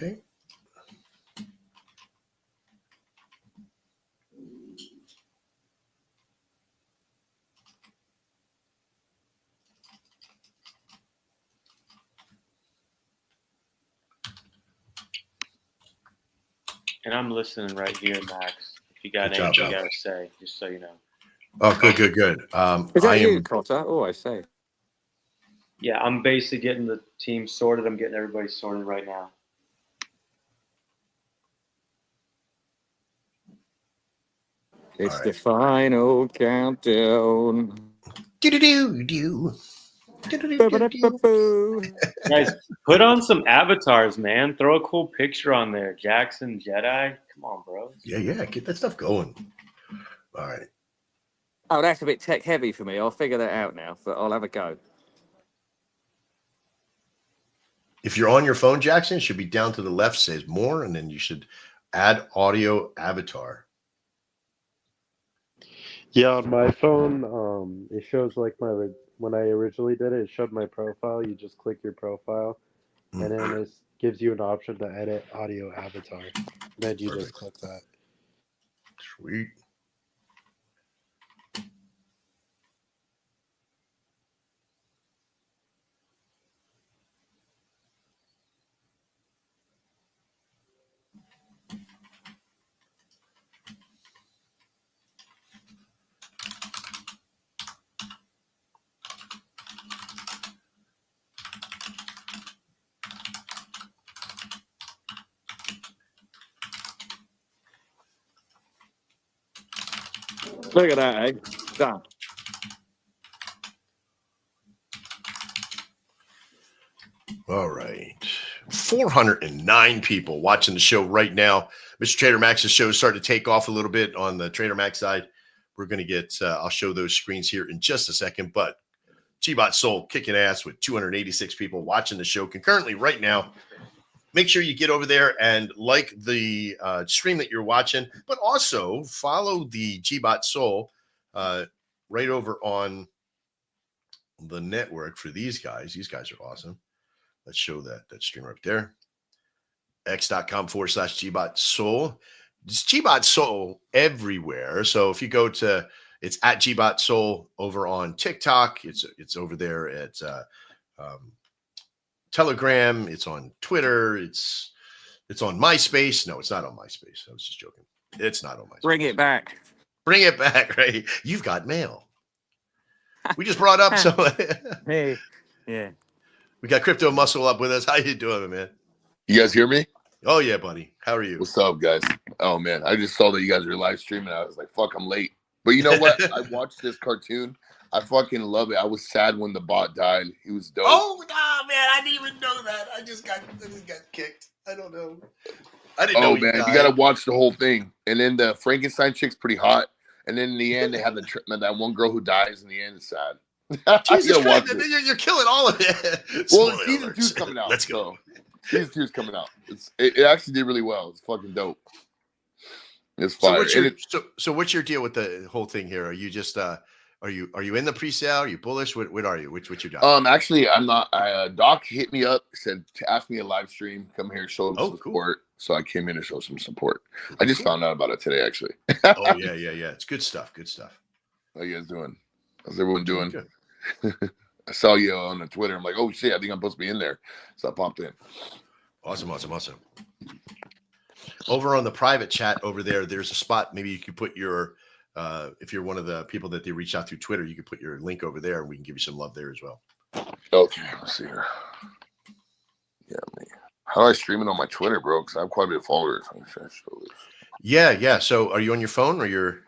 Okay. And I'm listening right here, Max. If you got Good job, anything you Bob. got to say, just so you know. Oh, good. is I that you, am. Cotter? Oh, I see. Yeah, I'm basically getting the team sorted. I'm getting everybody sorted right now. It's All the right. final countdown. Do-do-do-do. Ba-ba-da-ba-boo. Guys, put on some avatars, man. Throw a cool picture on there. Jackson, Jedi. Come on, bro. Yeah. Get that stuff going. All right. Oh, that's a bit tech heavy for me. I'll figure that out now, but I'll have a go. If you're on your phone, Jackson, it should be down to the left, says more, and then you should add audio avatar. Yeah, on my phone, it shows like when I originally did it, it showed my profile. You just click your profile, and then it gives you an option to edit audio avatar. And then you just click that. Sweet. Look at that, eh? Done. All right. 409 people watching the show right now. Mr. Trader Max's show is starting to take off a little bit on the Trader Max side. We're going to get, I'll show those screens here in just a second, but Gbot Soul kicking ass with 286 people watching the show concurrently right now. Make sure you get over there and like the stream that you're watching, but also follow the Gbot Soul right over on the network for these guys. These guys are awesome. Let's show that stream right there. X.com/Gbot Soul. it's Gbot Soul everywhere. So if you go to, it's at Gbot Soul over on TikTok. It's over there at Telegram. It's on Twitter. It's on MySpace. No, it's not on MySpace. I was just joking. It's not on MySpace. Bring it back. Bring it back, right? You've got mail. We just brought up so Hey, yeah. we got Crypto Muscle up with us. How you doing, man? You guys hear me? Oh yeah, buddy. How are you? What's up, guys? Oh man, I just saw that you guys were live streaming. I was like, "Fuck, I'm late." But you know what? I watched this cartoon. I fucking love it. I was sad when the bot died. He was dope. Oh no, man! I didn't even know that. I just got kicked. I don't know. I didn't know. Oh man, you gotta watch the whole thing. And then the Frankenstein chick's pretty hot. And then in the end, they have that one girl who dies. In the end, it's sad. Jesus Christ, you're killing all of it. Well, season 2's coming out. Let's go. Season 2's coming out. It actually did really well. It's fucking dope. It's fire. So what's your deal with the whole thing here? Are you just are you in the pre-sale? Are you bullish? What are you? What's your job? Actually, I'm not. Doc hit me up, said to ask me a live stream, come here, show some support. Cool. So I came in to show some support. I just found out about it today, actually. Oh yeah. It's good stuff. Good stuff. How you guys doing? How's everyone doing? Good. I saw you on the Twitter. I'm like, oh shit, I think I'm supposed to be in there. So I popped in. Awesome. Over on the private chat over there, there's a spot. Maybe you could put your, if you're one of the people that they reach out through Twitter, you could put your link over there and we can give you some love there as well. Okay, let's see here. Yeah, how do I stream it on my Twitter, bro? Because I have quite a bit of followers. Yeah. So are you on your phone or you're?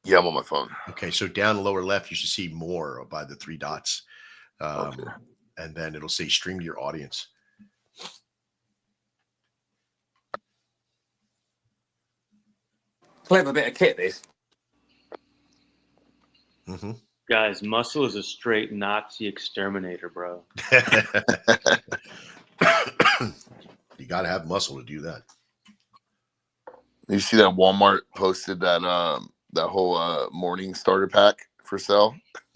Yeah, I'm on my phone. Okay, so down lower left, you should see more by the 3 dots. Okay. And then it'll say stream to your audience. Clever bit of kit, this. Mm-hmm. Guys, Muscle is a straight Nazi exterminator, bro. You got to have muscle to do that. You see that Walmart posted that that whole morning starter pack for sale?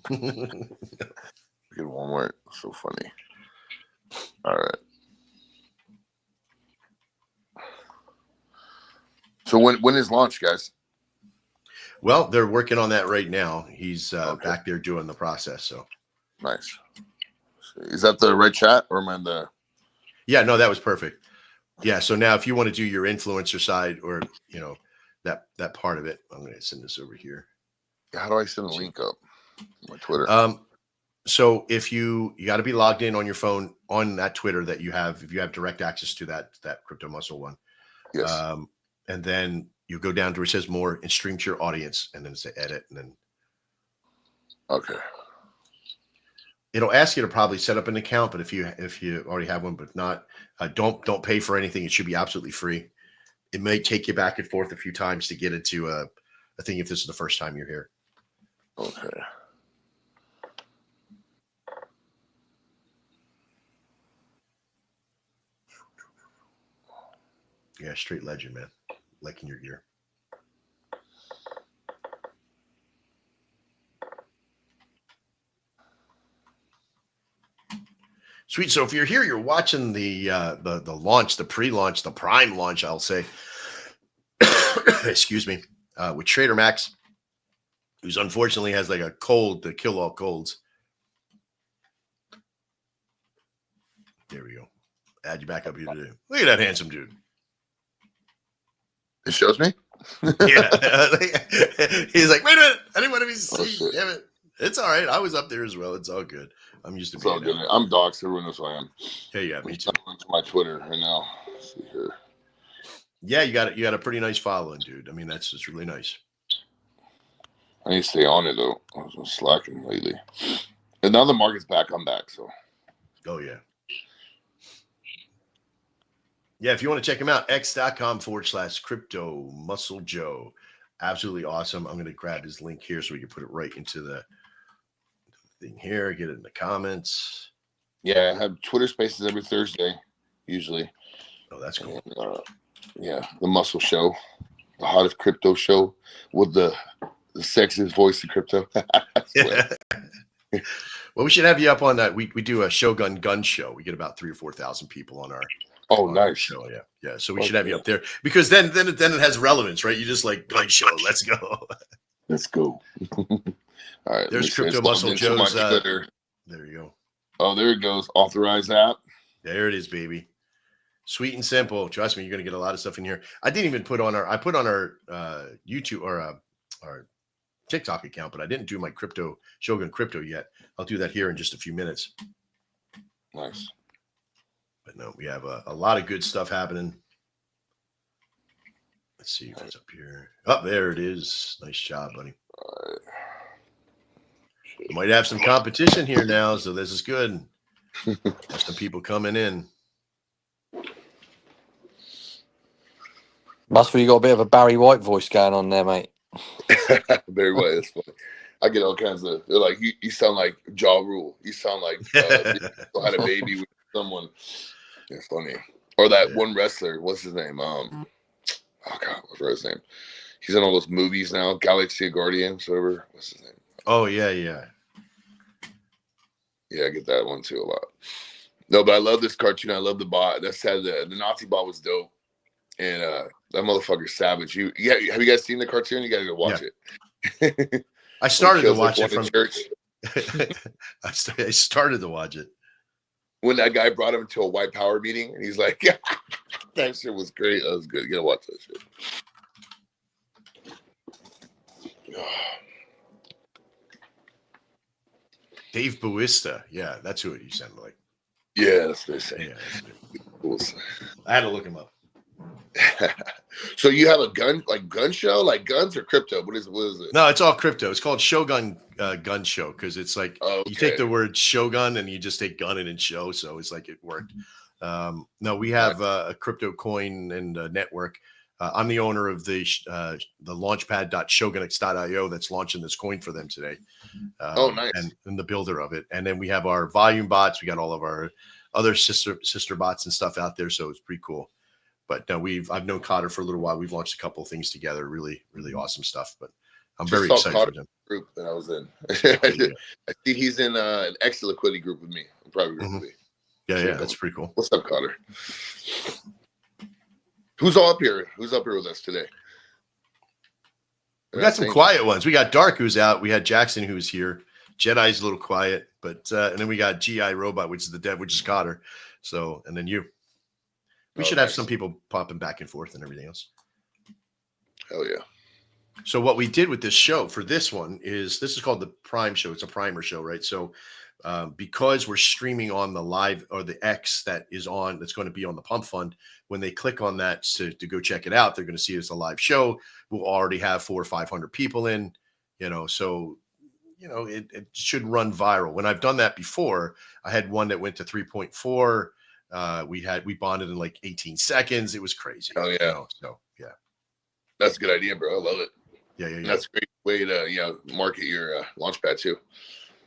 Look at Walmart. So funny. All right. So when is launch, guys? Well, they're working on that right now. He's back there doing the process. So nice. Is that the red chat or am I in the? Yeah, no, that was perfect. Yeah. So now if you want to do your influencer side or, that part of it, I'm going to send this over here. How do I send the link up? My Twitter. So if you got to be logged in on your phone on that Twitter that you have, if you have direct access to that Crypto Muscle one. Yes. And then you go down to where it says more and stream to your audience and then say edit and then. Okay. It'll ask you to probably set up an account, but if you already have one, but not, don't pay for anything. It should be absolutely free. It may take you back and forth a few times to get into a thing if this is the first time you're here. Okay. Yeah, straight legend, man. Liking your gear. Sweet. So if you're here, you're watching the launch, the pre-launch, the prime launch, I'll say. Excuse me, with Trader Max, who's unfortunately has like a cold to kill all colds. There we go. Add you back up here today. Look at that handsome dude. It shows me. Yeah. He's like, wait a minute. I didn't want to be seen. Damn it. It's all right. I was up there as well. It's all good. I'm used to being good. I'm doxxed. Everyone knows who I am. Hey, yeah, me too. I'm to my Twitter right now. Let's see here. Yeah, you got a pretty nice following, dude. I mean, that's just really nice. I need to stay on it though. I was slacking lately. And now the market's back, I'm back. So. Oh yeah. Yeah, if you want to check him out, x.com/Crypto Muscle Joe. Absolutely awesome. I'm going to grab his link here so we can put it right into the thing here. Get it in the comments. Yeah, I have Twitter Spaces every Thursday, usually. Oh, that's cool. And, yeah, the Muscle Show, the hottest crypto show with the sexiest voice of crypto. Well, we should have you up on that. We do a Shogun Gun show. We get about 3,000 or 4,000 people on our. Oh, on our nice. show. Yeah. So we Oh, should have you cool. up there because then it has relevance, right? You just like gun show. Let's go. Let's go. All right. let me There's see. Crypto It's logged Muscle into my Joe's. Twitter. There you go. Oh, there it goes. Authorized app. There it is, baby. Sweet and simple. Trust me, you're going to get a lot of stuff in here. I didn't even put on our YouTube or our TikTok account, but I didn't do my Shogun crypto yet. I'll do that here in just a few minutes. Nice. But no, we have a lot of good stuff happening. Let's see what's up here. Oh, there it is. Nice job, buddy. Might have some competition here now, so this is good. Have some people coming in. Must be you got a bit of a Barry White voice going on there, mate. Very well. That's funny. I get all kinds of. They're like, you sound like Ja Rule. You sound like had a baby with someone. It's funny. Or that one wrestler. What's his name? Oh God, what's his name? He's in all those movies now. Galaxy of Guardians. Whatever. What's his name? Oh yeah. Yeah, I get that one too a lot. No, but I love this cartoon. I love the bot. That said, the Nazi bot was dope. And that motherfucker's savage. Have you guys seen the cartoon? You gotta go watch it. I started to watch it from from church. I started to watch it. When that guy brought him to a white power meeting, and he's like, that shit was great. That was good. You gotta watch that shit. Dave Buista. Yeah, that's who you sound like. Yeah, that's what they say. Yeah, I had to look him up. So you have a gun show, like guns or crypto? What is it? No, it's all crypto. It's called Shogun Gun Show because it's like you take the word Shogun and you just take gun and show. So it's like it worked. No, we have a crypto coin and network. I'm the owner of the launchpad.shogunx.io that's launching this coin for them today. Nice. And the builder of it. And then we have our volume bots. We got all of our other sister bots and stuff out there. So it's pretty cool. But no, I've known Cotter for a little while. We've launched a couple of things together. Really, really awesome stuff. But I'm very excited for them. Group that I was in. I see he's in an extra liquidity group with me. Private group with me. Yeah, that's pretty cool. What's up, Cotter? Who's all up here? Who's up here with us today? We got some quiet ones. We got Dark, who's out. We had Jackson, who's here. Jedi's a little quiet, but and then we got GI Robot, which is the dev, which is Cotter. So, and then you. We should have some people popping back and forth and everything else. Hell yeah. So what we did with this show for this one is this is called the Prime Show. It's a primer show, right? So because we're streaming on the live or the X that's going to be on the Pump Fund, when they click on that to go check it out, they're going to see it's a live show. We'll already have 400 or 500 people in, so it should run viral. When I've done that before, I had one that went to 3.4. We bonded in like 18 seconds. It was crazy. Oh yeah. So yeah, that's a good idea, bro. I love it. Yeah. That's a great way to market your Launchpad too.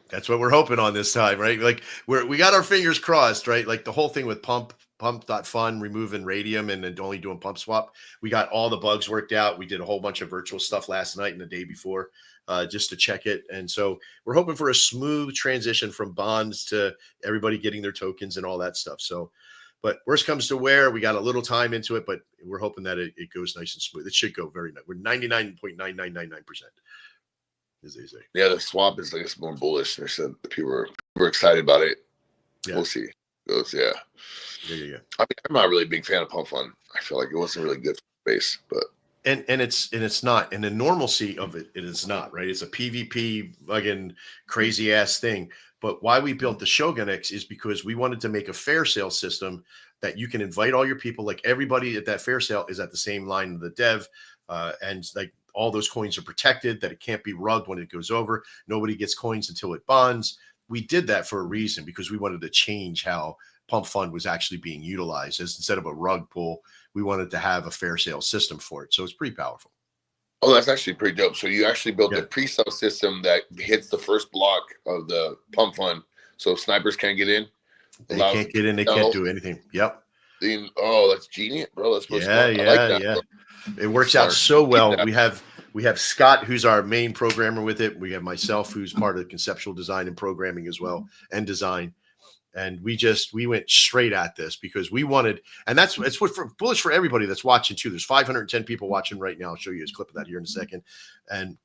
That's what we're hoping on this time, right? Like we got our fingers crossed, right? Like the whole thing with pump.fun, removing radium and then only doing pump swap. We got all the bugs worked out. We did a whole bunch of virtual stuff last night and the day before just to check it. And so we're hoping for a smooth transition from bonds to everybody getting their tokens and all that stuff. So, but worst comes to where we got a little time into it, but we're hoping that it goes nice and smooth. It should go very nice. We're 99.9999%. As they say. Yeah, the swap is like more bullish. They said the people were excited about it. Yeah. We'll see. Yeah. I mean, I'm not really a big fan of Pump Fun. I feel like it wasn't really good for space, but and it's not. And the normalcy of it is not, right? It's a PvP fucking crazy ass thing. But why we built the Shogun X is because we wanted to make a fair sale system that you can invite all your people. Like everybody at that fair sale is at the same line of the dev, and like all those coins are protected, that it can't be rugged when it goes over. Nobody gets coins until it bonds. We did that for a reason because we wanted to change how Pump Fund was actually being utilized. As instead of a rug pull, we wanted to have a fair sale system for it. So it's pretty powerful. Oh, that's actually pretty dope. So you actually built a pre-sale system that hits the first block of the Pump Fund. So snipers can't get in. They can't get in. They can't do anything. Yep. That's genius, bro. That's yeah. Bro. It works out so well. We have Scott, who's our main programmer with it. We have myself, who's part of the conceptual design and programming as well, and design. And we went straight at this because we wanted, and it's bullish for everybody that's watching too. There's 510 people watching right now. I'll show you a clip of that here in a second. And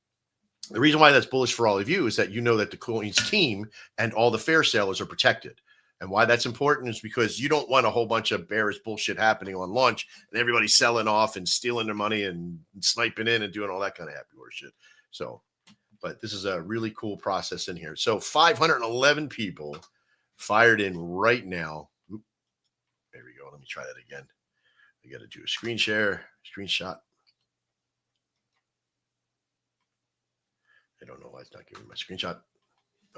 the reason why that's bullish for all of you is that you know that the Coins team and all the fair sellers are protected. And why that's important is because you don't want a whole bunch of bearish bullshit happening on launch and everybody selling off and stealing their money and sniping in and doing all that kind of happy horse shit. So, but this is a really cool process in here. So 511 people fired in right now. Oop, there we go. Let me try that again. I got to do a screenshot. I don't know why it's not giving me my screenshot.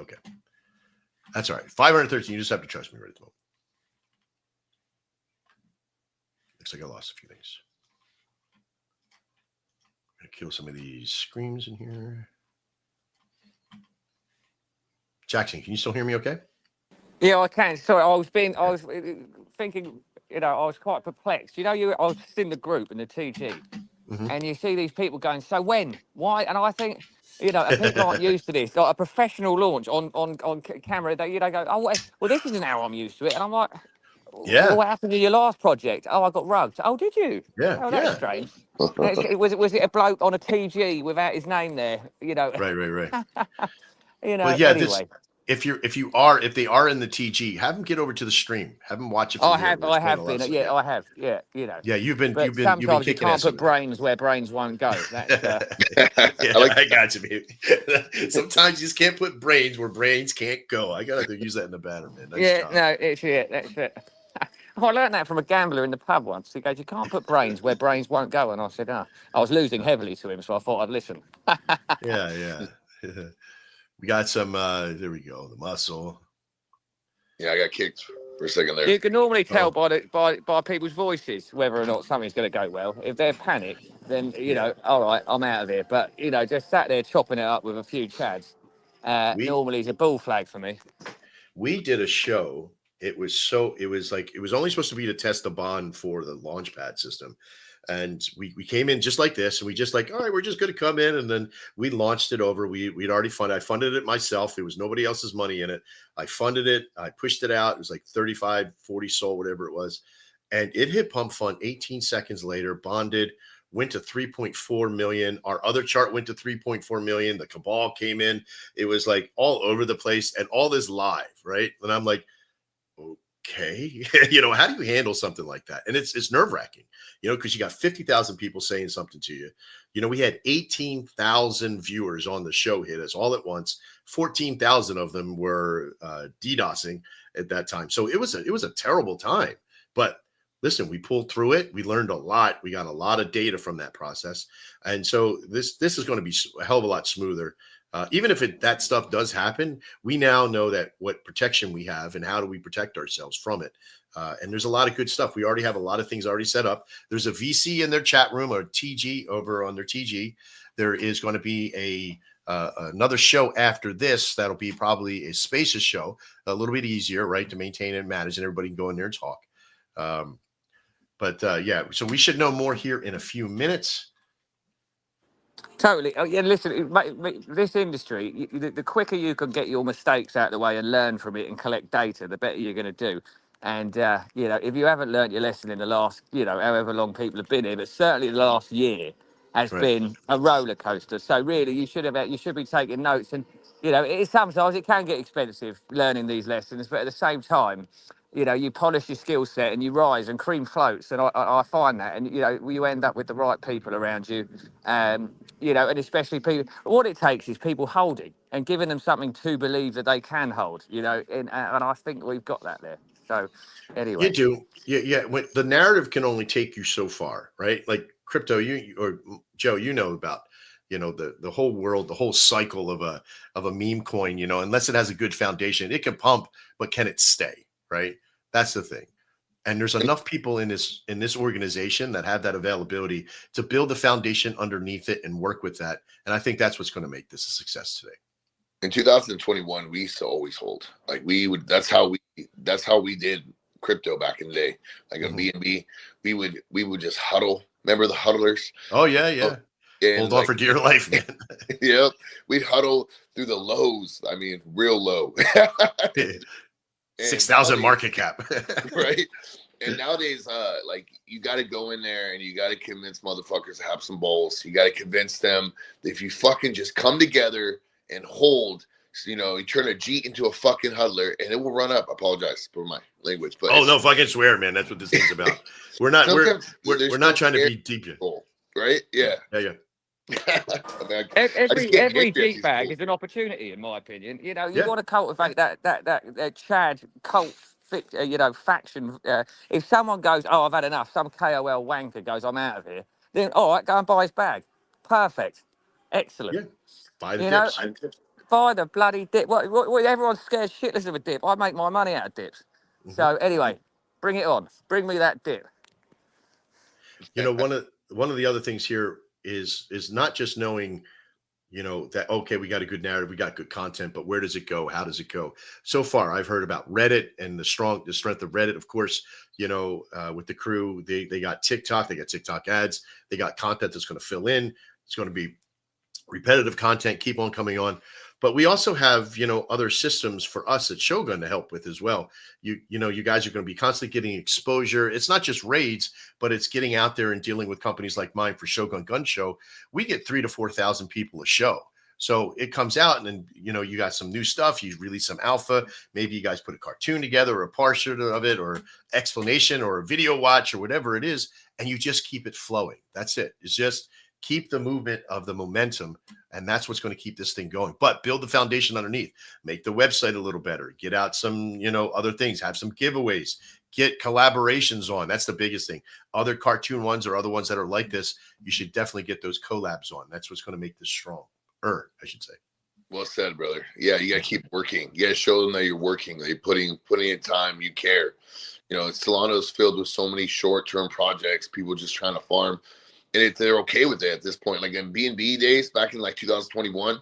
Okay. That's all right. 513. You just have to trust me right at the moment. Looks like I lost a few things. I'm going to kill some of these screens in here. Jackson, can you still hear me okay? Yeah, I can. Sorry, I was thinking, I was quite perplexed. I was in the group in the TG, and you see these people going, so when? Why? And I think, and people aren't used to this. Like a professional launch on camera, they go, oh, well, this isn't how I'm used to it. And I'm like, yeah. Well, what happened in your last project? Oh, I got rugged. Oh, did you? Yeah. Oh, that's strange. Was it a bloke on a TG without his name there? Right. Well, yeah, anyway. If they are in the TG, have them get over to the stream. Have them watch it. From I have been. Yeah, I have. Yeah, Yeah, you've been sometimes you kicking can't ass put over brains where brains won't go. That's I got you, baby. Sometimes you just can't put brains where brains can't go. I gotta use that in the banner, man. Nice job. No, it's it. That's it. Oh, I learned that from a gambler in the pub once. He goes, "You can't put brains where brains won't go." And I said, "Ah." I was losing heavily to him, so I thought I'd listen. Yeah. We got some. There we go. The muscle. Yeah, I got kicked for a second there. You can normally tell by people's voices whether or not something's going to go well. If they're panicked, then all right, I'm out of here. But just sat there chopping it up with a few chads. Normally, is a bull flag for me. We did a show. It was only supposed to be to test the bond for the Launchpad system. And we came in just like this, and we just like, all right, we're just going to come in, and then we launched it over. We'd already funded. I funded it myself. There was nobody else's money in it. I funded it. I pushed it out. It was like 35, 40 sold, whatever it was. And it hit pump fund 18 seconds later, bonded, went to 3.4 million. Our other chart went to 3.4 million. The cabal came in. It was like all over the place, and all this live, right? And I'm like, okay, how do you handle something like that? And it's nerve-wracking, because you got 50,000 people saying something to you. We had 18,000 viewers on the show hit us all at once. 14,000 of them were DDoSing at that time. So it was a terrible time. But listen, we pulled through it. We learned a lot. We got a lot of data from that process. And so this is going to be a hell of a lot smoother. Even if that stuff does happen, we now know that what protection we have and how do we protect ourselves from it. And there's a lot of good stuff. We already have a lot of things already set up. There's a VC in their chat room, or TG over on their TG. There is going to be another show after this. That'll be probably a Spaces show, a little bit easier, right, to maintain and manage, and everybody can go in there and talk. So we should know more here in a few minutes. Totally. Yeah, listen, this industry, the quicker you can get your mistakes out of the way and learn from it and collect data, the better you're going to do. And, if you haven't learned your lesson in the last, however long people have been here, but certainly the last year has been a roller coaster. So really, you should be taking notes. And, sometimes it can get expensive learning these lessons, but at the same time, you polish your skill set and you rise and cream floats. And I find that, and, you end up with the right people around you. And especially people, what it takes is people holding and giving them something to believe that they can hold, and I think we've got that there. So anyway. You do. Yeah. When the narrative can only take you so far, right? Like crypto, you or Joe, about, the whole world, the whole cycle of a meme coin, unless it has a good foundation, it can pump, but can it stay? Right. That's the thing. And there's enough people in this organization that have that availability to build the foundation underneath it and work with that. And I think that's what's going to make this a success today. In 2021, we used to always hold. Like that's how we did crypto back in the day. Like on BNB, we would just huddle. Remember the huddlers? Oh yeah. Hold on for dear life, man. Yep. We'd huddle through the lows. I mean, real low. And 6,000 nowadays- market cap. right? And nowadays, like you got to go in there and you got to convince motherfuckers to have some balls. You got to convince them that if you fucking just come together and hold, you know, you turn a Jeet into a fucking huddler and it will run up. I apologize for my language, but Oh no, fucking swear, man. That's what this thing's about. We're not we're not trying to be deep. Right? Yeah. Yeah. I mean, I Every just get every angry at Jeep these bag fools. is an opportunity, in my opinion. You know, you Yeah. got to cultivate that Chad cult, faction. If someone goes, "Oh, I've had enough," some KOL wanker goes, "I'm out of here," then all right, go and buy his bag. Perfect, excellent. Yeah. Buy the You dips. know, buy the bloody dip. What, everyone's scared shitless of a dip. I make my money out of dips. So anyway, bring it on. Bring me that dip. You know, one of the other things here is not just knowing, you know, that okay, we got a good narrative, we got good content, but where does it go? How does it go? So far, I've heard about Reddit and the strength of Reddit. Of course, you know, with the crew, they got TikTok, they got TikTok ads, they got content that's going to fill in. It's going to be repetitive content, keep on coming on. But we also have, you know, other systems for us at Shogun to help with as well. You know, you guys are going to be constantly getting exposure. It's not just raids, but it's getting out there and dealing with companies like mine for Shogun Gun Show. We get 3,000 to 4,000 people a show. So it comes out and then, you know, you got some new stuff. You release some alpha. Maybe you guys put a cartoon together or a portion of it or explanation or a video watch or whatever it is. And you just keep it flowing. That's it. It's just keep the movement of the momentum. And that's what's going to keep this thing going. But build the foundation underneath. Make the website a little better. Get out some, you know, other things. Have some giveaways. Get collaborations on. That's the biggest thing. Other cartoon ones or other ones that are like this, you should definitely get those collabs on. That's what's going to make this strong. I should say. Well said, brother. Yeah, you got to keep working. You got to show them that you're working. That you're putting in time. You care. You know, Solano's filled with so many short-term projects. People just trying to farm. And they're okay with it at this point. Like in B&B days, back in like 2021,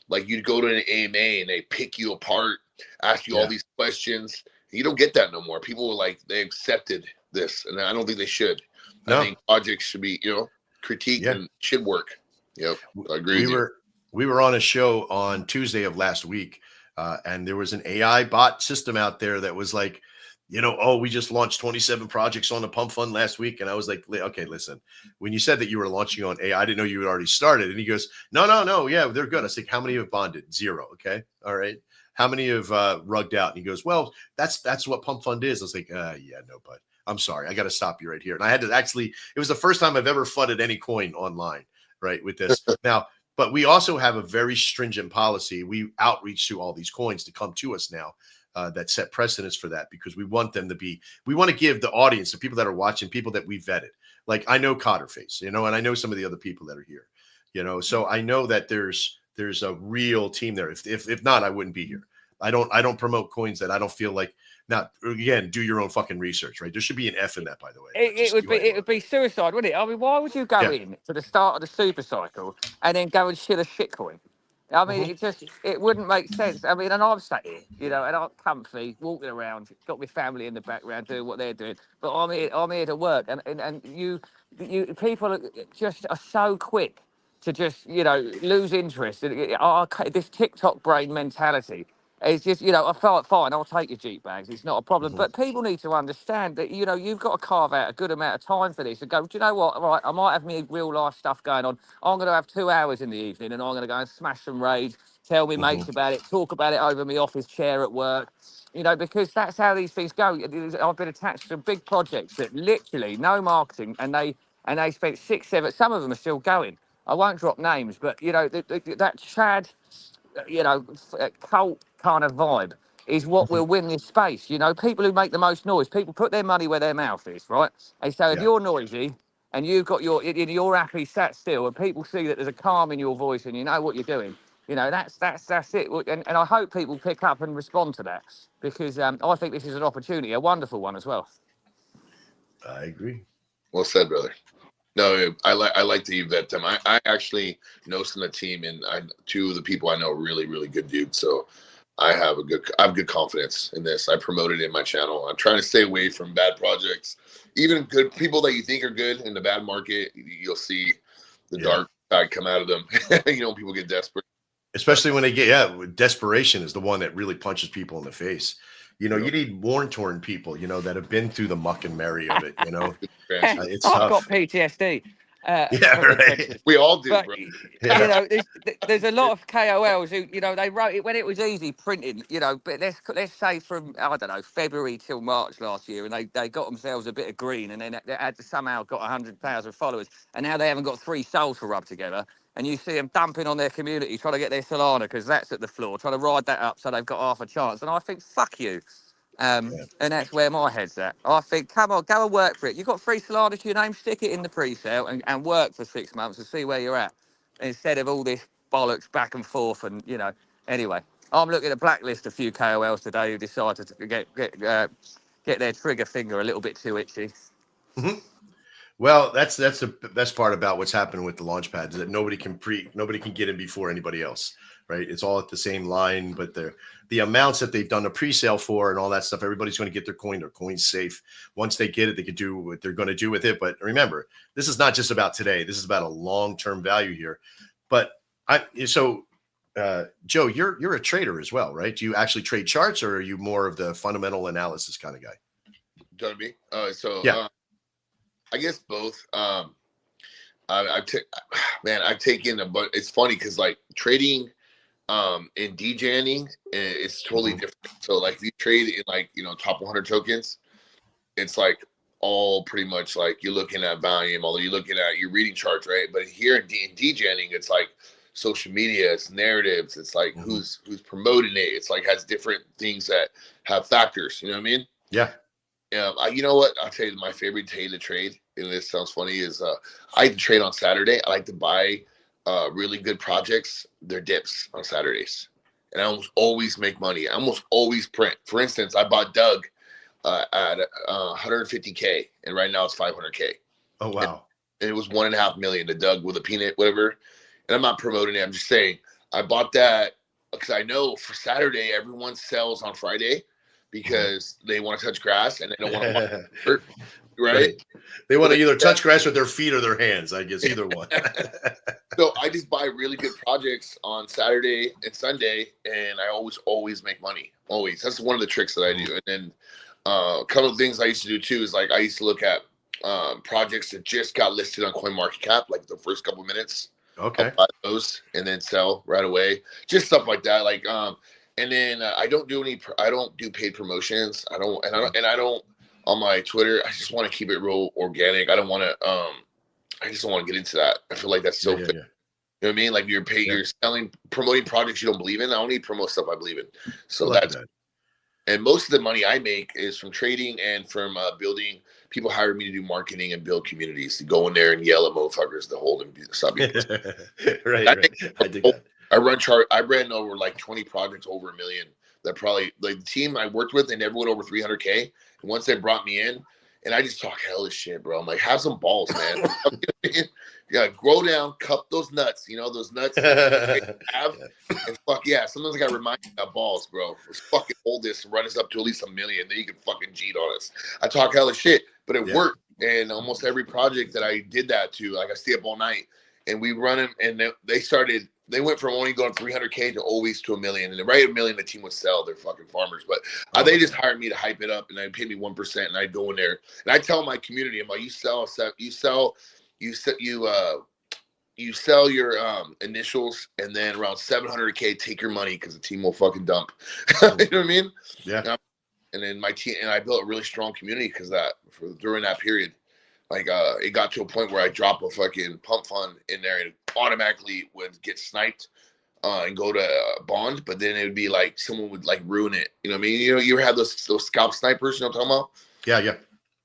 like you'd go to an AMA and they pick you apart, ask you all these questions. You don't get that no more. People were like, they accepted this, and I don't think they should. No. I think projects should be, you know, critiqued and should work. Yep, I agree with you. We were on a show on Tuesday of last week, and there was an AI bot system out there that was like, you know, oh, we just launched 27 projects on the Pump Fund last week. And I was like, okay, listen, when you said that you were launching on AI, I didn't know you had already started. And he goes, no. Yeah, they're good. I was like, how many have bonded? 0. Okay. All right. How many have rugged out? And he goes, well, that's what Pump Fund is. I was like, yeah, no, but I'm sorry. I got to stop you right here. And I had to it was the first time I've ever flooded any coin online, right, with this. Now, but we also have a very stringent policy. We outreach to all these coins to come to us now. That set precedence for that because we want them to we want to give the audience, the people that are watching, people that we vetted. Like I know Cotterface, you know, and I know some of the other people that are here, you know, so I know that there's a real team there. If not, I wouldn't be here. I don't promote coins that I don't feel like. Now, again, do your own fucking research, right? There should be an F in that, by the way. It would be suicide, wouldn't it? I mean, why would you go in to the start of the super cycle and then go and shit a shitcoin? I mean, it wouldn't make sense. I mean, and I'm sat here, you know, and I'm comfy, walking around, got my family in the background doing what they're doing, but I'm here to work. And you people are so quick to just, you know, lose interest. This TikTok brain mentality. It's just, you know, I felt fine. I'll take your Jeep bags. It's not a problem. But people need to understand that, you know, you've got to carve out a good amount of time for this and go, do you know what? Right, I might have me real life stuff going on. I'm going to have 2 hours in the evening and I'm going to go and smash some raids, tell me mates about it, talk about it over my office chair at work, you know, because that's how these things go. I've been attached to big projects that literally no marketing and they spent 6, 7, some of them are still going. I won't drop names, but, you know, that Chad, you know, cult kind of vibe is what will win this space. You know, people who make the most noise, people put their money where their mouth is, right? And so if you're noisy and you've got you're happy sat still and people see that there's a calm in your voice and you know what you're doing, you know, that's it. And I hope people pick up and respond to that because I think this is an opportunity, a wonderful one as well. I agree. Well said, brother. No, I like to vet them. I actually know some of the team, and 2 of the people I know are really, really good dudes. So I have good confidence in this. I promote it in my channel. I'm trying to stay away from bad projects, even good people that you think are good in the bad market. You'll see the dark side come out of them. You know, people get desperate, especially when they get desperation is the one that really punches people in the face. You know, you need worn-torn people, you know, that have been through the muck and merry of it, you know. It's I've tough. got PTSD. Yeah, from the right. trenches. We all do, But bro. Yeah. you know, there's a lot of KOLs who, you know, they wrote it when it was easy printing, you know. But let's say from, I don't know, February till March last year, and they got themselves a bit of green, and then they had somehow got 100,000 followers, and now they haven't got 3 souls to rub together. And you see them dumping on their community, trying to get their Solana because that's at the floor, trying to ride that up so they've got half a chance. And I think, fuck you. And that's where my head's at. I think, come on, go and work for it. You've got 3 Solana to your name, stick it in the pre-sale and work for 6 months and see where you're at. Instead of all this bollocks back and forth. And, you know, anyway, I'm looking to blacklist a few KOLs today who decided to get their trigger finger a little bit too itchy. Mm-hmm. Well, that's the best part about what's happening with the Launchpad is that nobody can get in before anybody else, right? It's all at the same line, but the amounts that they've done a pre-sale for and all that stuff, everybody's going to get their coin. Their coin's safe. Once they get it, they can do what they're going to do with it. But remember, this is not just about today. This is about a long-term value here. But Joe, you're a trader as well, right? Do you actually trade charts, or are you more of the fundamental analysis kind of guy? Do you know what I mean? Yeah. I guess both. I've taken but it's funny because like trading in DJing it's totally different. So like if you trade in like, you know, top 100 tokens, it's like all pretty much like you're looking at volume, although you're looking at your reading charts, right? But here in DJing, it's like social media, it's narratives, it's like who's promoting it. It's like has different things that have factors. You know what I mean? Yeah. You know what? I'll tell you my favorite day to trade, and this sounds funny, is I trade on Saturday. I like to buy really good projects, their dips on Saturdays. And I almost always make money. I almost always print. For instance, I bought Doug at 150K, and right now it's 500K. Oh, wow. And it was 1.5 million to Doug with a peanut, whatever. And I'm not promoting it. I'm just saying I bought that because I know for Saturday, everyone sells on Friday because they want to touch grass and they don't want to hurt, right? They want to either touch grass with their feet or their hands, I guess, either one. So I just buy really good projects on Saturday and Sunday, and I always make money. Always. That's one of the tricks that I do. And then a couple of things I used to do too is like I used to look at projects that just got listed on CoinMarketCap, like the first couple minutes. Okay. I'll buy those and then sell right away. Just stuff like that. Like and then I don't do paid promotions. I don't on my Twitter. I just want to keep it real organic. I don't want to I just don't want to get into that. I feel like that's so fake. You know what I mean? Like you're promoting projects you don't believe in. I only promote stuff I believe in. So that's that. And most of the money I make is from trading and from building. People hire me to do marketing and build communities, to go in there and yell at motherfuckers to hold and stop you. Right. I dig that. I ran over like 20 projects over $1 million. That probably like the team I worked with, they never went over 300K. And once they brought me in, and I just talk hellish shit, bro. I'm like, have some balls, man. Yeah, grow down, cup those nuts. You know those nuts that you have, and fuck yeah. Sometimes I gotta remind you about balls, bro. Let's fucking hold this and run us up to at least $1 million. Then you can fucking cheat on us. I talk hella shit, but it worked. And almost every project that I did that to, like I stay up all night, and we run them, and they went from only going 300K to always to $1 million. And then right at $1 million, the team would sell. They're fucking farmers. But they just hired me to hype it up, and they paid me 1%. And I go in there and I tell my community, I'm like, you sell your initials, and then around 700K, take your money because the team will fucking dump. You know what I mean? Yeah. And then my team, and I built a really strong community because during that period. Like it got to a point where I drop a fucking pump fund in there and automatically would get sniped and go to bond, but then it would be like someone would like ruin it. You know what I mean? You know, you ever have those scalp snipers, you know what I'm talking about? Yeah.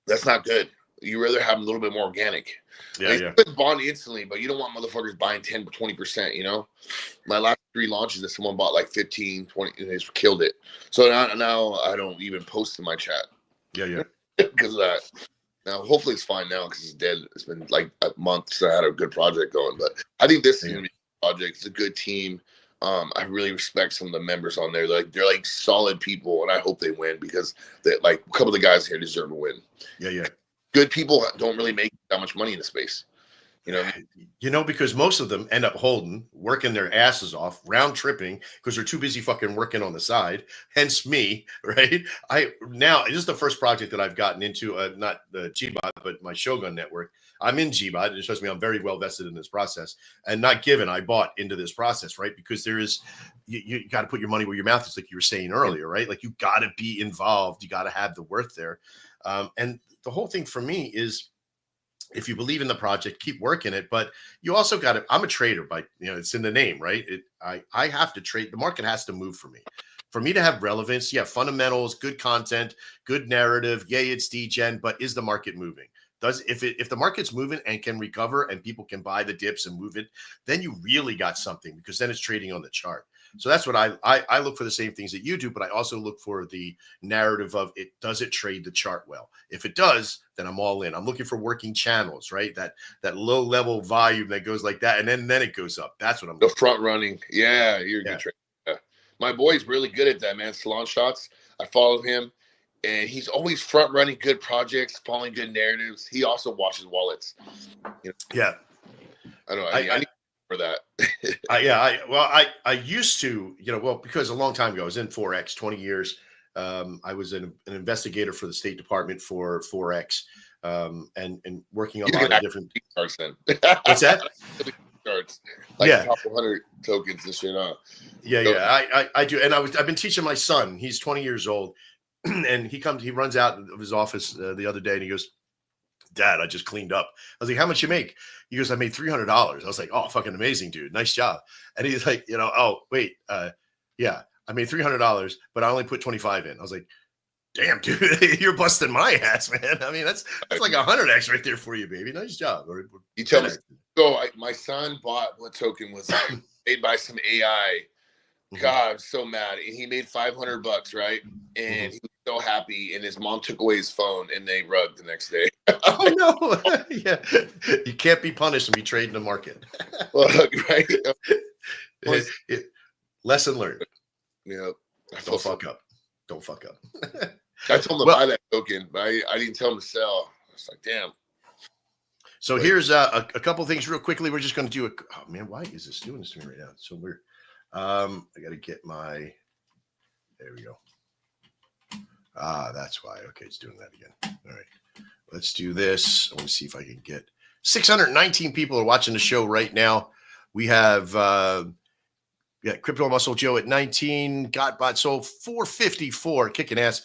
That's not good. You rather have them a little bit more organic. You could bond instantly, but you don't want motherfuckers buying 10 to 20%, you know? My last 3 launches that someone bought like 15, 20, and they just killed it. So now I don't even post in my chat. Yeah. Because of that. Now, hopefully it's fine now because it's dead. It's been like a month since I had a good project going. But I think this is going to be a project. It's a good team. I really respect some of the members on there. They're like solid people, and I hope they win because like a couple of the guys here deserve to win. Yeah. Good people don't really make that much money in the space. You know what I mean? You know, because most of them end up holding, working their asses off, round tripping because they're too busy fucking working on the side. Hence me, right? This is the first project that I've gotten into, not the Gbot, but my Shogun network. I'm in Gbot. It shows me I'm very well vested in this process, and not given. I bought into this process, right? Because there is, you got to put your money where your mouth is, like you were saying earlier, right? Like you got to be involved. You got to have the worth there, and the whole thing for me is, if you believe in the project, keep working it. But you also got to, I'm a trader by, it's in the name, right? I have to trade. The market has to move for me to have relevance. Yeah. Fundamentals, good content, good narrative. Yay, it's degen, but is the market moving? If the market's moving and can recover and people can buy the dips and move it, then you really got something, because then it's trading on the chart. So that's what I look for, the same things that you do, but I also look for the narrative of it. Does it trade the chart well? If it does, then I'm all in. I'm looking for working channels, right? That low level volume that goes like that, and then it goes up. That's what I'm The looking front running. Yeah, you're a good trader. Yeah. My boy's really good at that, man. Salon Shots. I follow him, and he's always front running good projects, following good narratives. He also watches wallets. Yeah. I don't know. I need for that. I used to, because a long time ago I was in Forex, 20 years. I was an investigator for the State Department for Forex, and working a lot of different charts. Then what's that? Charts, like a couple hundred tokens and shit. I do, and I've been teaching my son. He's 20 years old, and he runs out of his office the other day, and he goes, "Dad, I just cleaned up." I was like, "How much you make?" He goes, "I made $300." I was like, "Oh, fucking amazing, dude. Nice job." And he's like, "Oh, wait, yeah, I made $300, but I only put 25 in." I was like, "Damn, dude, you're busting my ass, man. I mean, that's like 100x right there for you, baby. Nice job." Or you tell me. So my son bought what token was made by some AI. God, I'm so mad. And he made $500, right? And he was so happy. And his mom took away his phone, and they rugged the next day. Oh no! Yeah, you can't be punished and be trading the market. Look, right? Lesson learned. Yeah. Don't fuck up. Don't fuck up. I told him to buy that token, but I didn't tell him to sell. I was like, damn. So here's a couple of things real quickly. We're just going to do oh man, why is this doing this to me right now? It's so weird. I got to get there we go. That's why. Okay, it's doing that again. All right, let's do this. I want to see if I can get 619 people are watching the show right now. We have Crypto Muscle Joe at 19, Gbot Soul 454, kicking ass.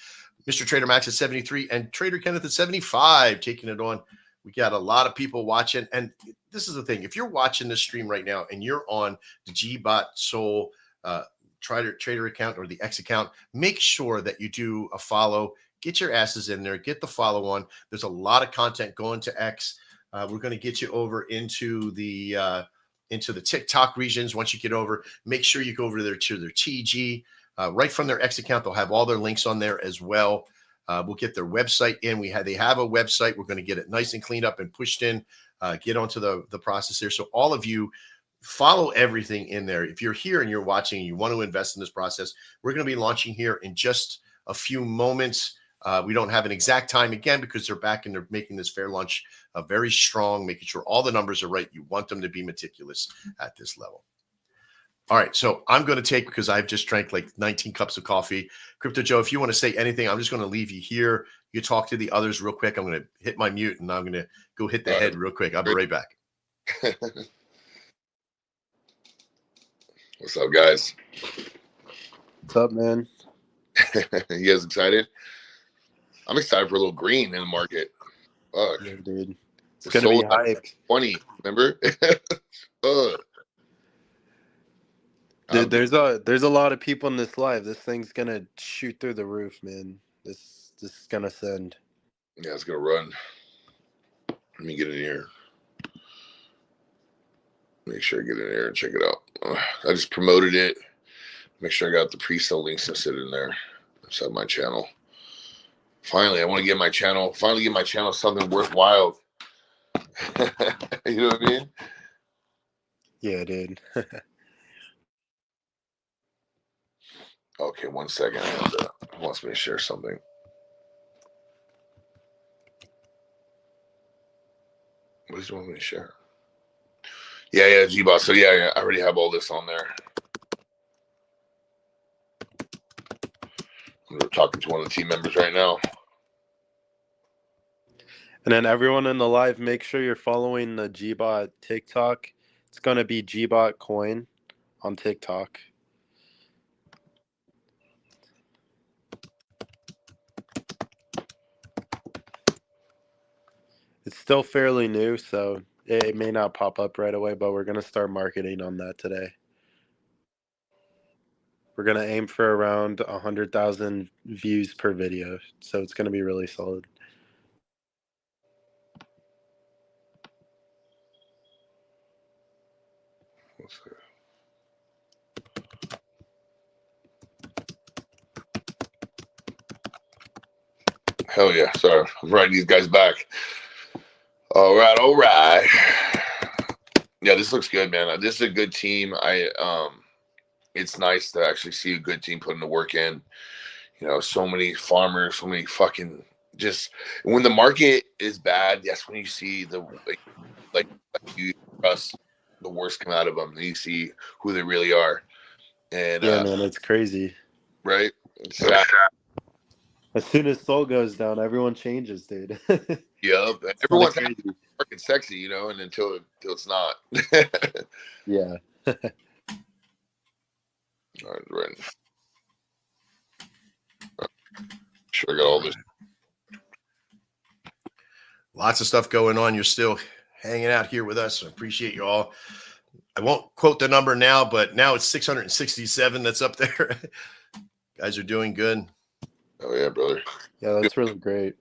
Mr. Trader Max at 73, and Trader Kenneth at 75, taking it on. We got a lot of people watching, and this is the thing. If you're watching this stream right now and you're on the Gbot Soul Trader account or the X account, make sure that you do a follow. Get your asses in there. Get the follow on. There's a lot of content going to X. We're going to get you over into the TikTok regions. Once you get over, make sure you go over there to their TG. Right from their X account, they'll have all their links on there as well. We'll get their website in. They have a website. We're going to get it nice and cleaned up and pushed in. Get onto the process there. So all of you follow everything in there. If you're here and you're watching and you want to invest in this process, we're going to be launching here in just a few moments. We don't have an exact time again because they're back and they're making this fair launch very strong, making sure all the numbers are right. You want them to be meticulous at this level. All right, so I'm going to take, because I've just drank like 19 cups of coffee. Crypto Joe, if you want to say anything, I'm just going to leave you here. You talk to the others real quick. I'm going to hit my mute, and I'm going to go hit the head real quick. I'll be right back. What's up, guys? What's up, man? You guys excited? I'm excited for a little green in the market. Fuck. Yeah, dude. It's going to be hype. 20, remember? Dude, there's a lot of people in this live. This thing's gonna shoot through the roof, man. This is gonna send. Yeah, it's gonna run. Let me get in here. Make sure I get in there and check it out. I just promoted it. Make sure I got the pre-sale links and sit in there inside my channel. Finally, I want to get my channel. Finally, get my channel something worthwhile. You know what I mean? Yeah, dude. Okay, 1 second. He wants me to share something. What does he want me to share? Yeah, Gbot. So yeah, I already have all this on there. We're talking to one of the team members right now. And then everyone in the live, make sure you're following the Gbot TikTok. It's going to be Gbot Coin on TikTok. It's still fairly new, so it may not pop up right away, but we're going to start marketing on that today. We're going to aim for around 100,000 views per video, so it's going to be really solid. Hell yeah. Sorry, I'm writing these guys back. All right. Yeah, this looks good, man. This is a good team. It's nice to actually see a good team putting the work in. You know, so many farmers, so many fucking just when the market is bad, that's when you see the like you trust the worst come out of them. And you see who they really are. And yeah, man, it's crazy. Right? It's sad. As soon as Sol goes down, everyone changes, dude. Yeah, everyone's fucking sexy, you know, and until it's not. Yeah. All right. Sure, I got all this. Lots of stuff going on. You're still hanging out here with us. I appreciate you all. I won't quote the number now, but now it's 667 that's up there. Guys are doing good. Oh yeah, brother. Yeah, that's really great.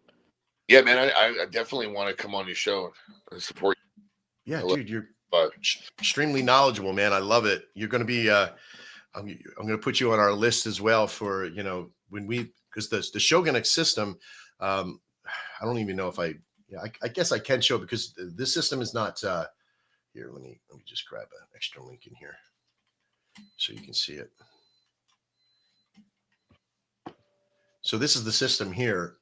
Yeah, man, I definitely want to come on your show and support you. Yeah, dude, you're extremely knowledgeable, man. I love it. You're going to be I'm going to put you on our list as well for, you know, when we, because the Shogun system, I don't even know if I guess I can show because this system is not here. Let me just grab an extra link in here so you can see it. So this is the system here.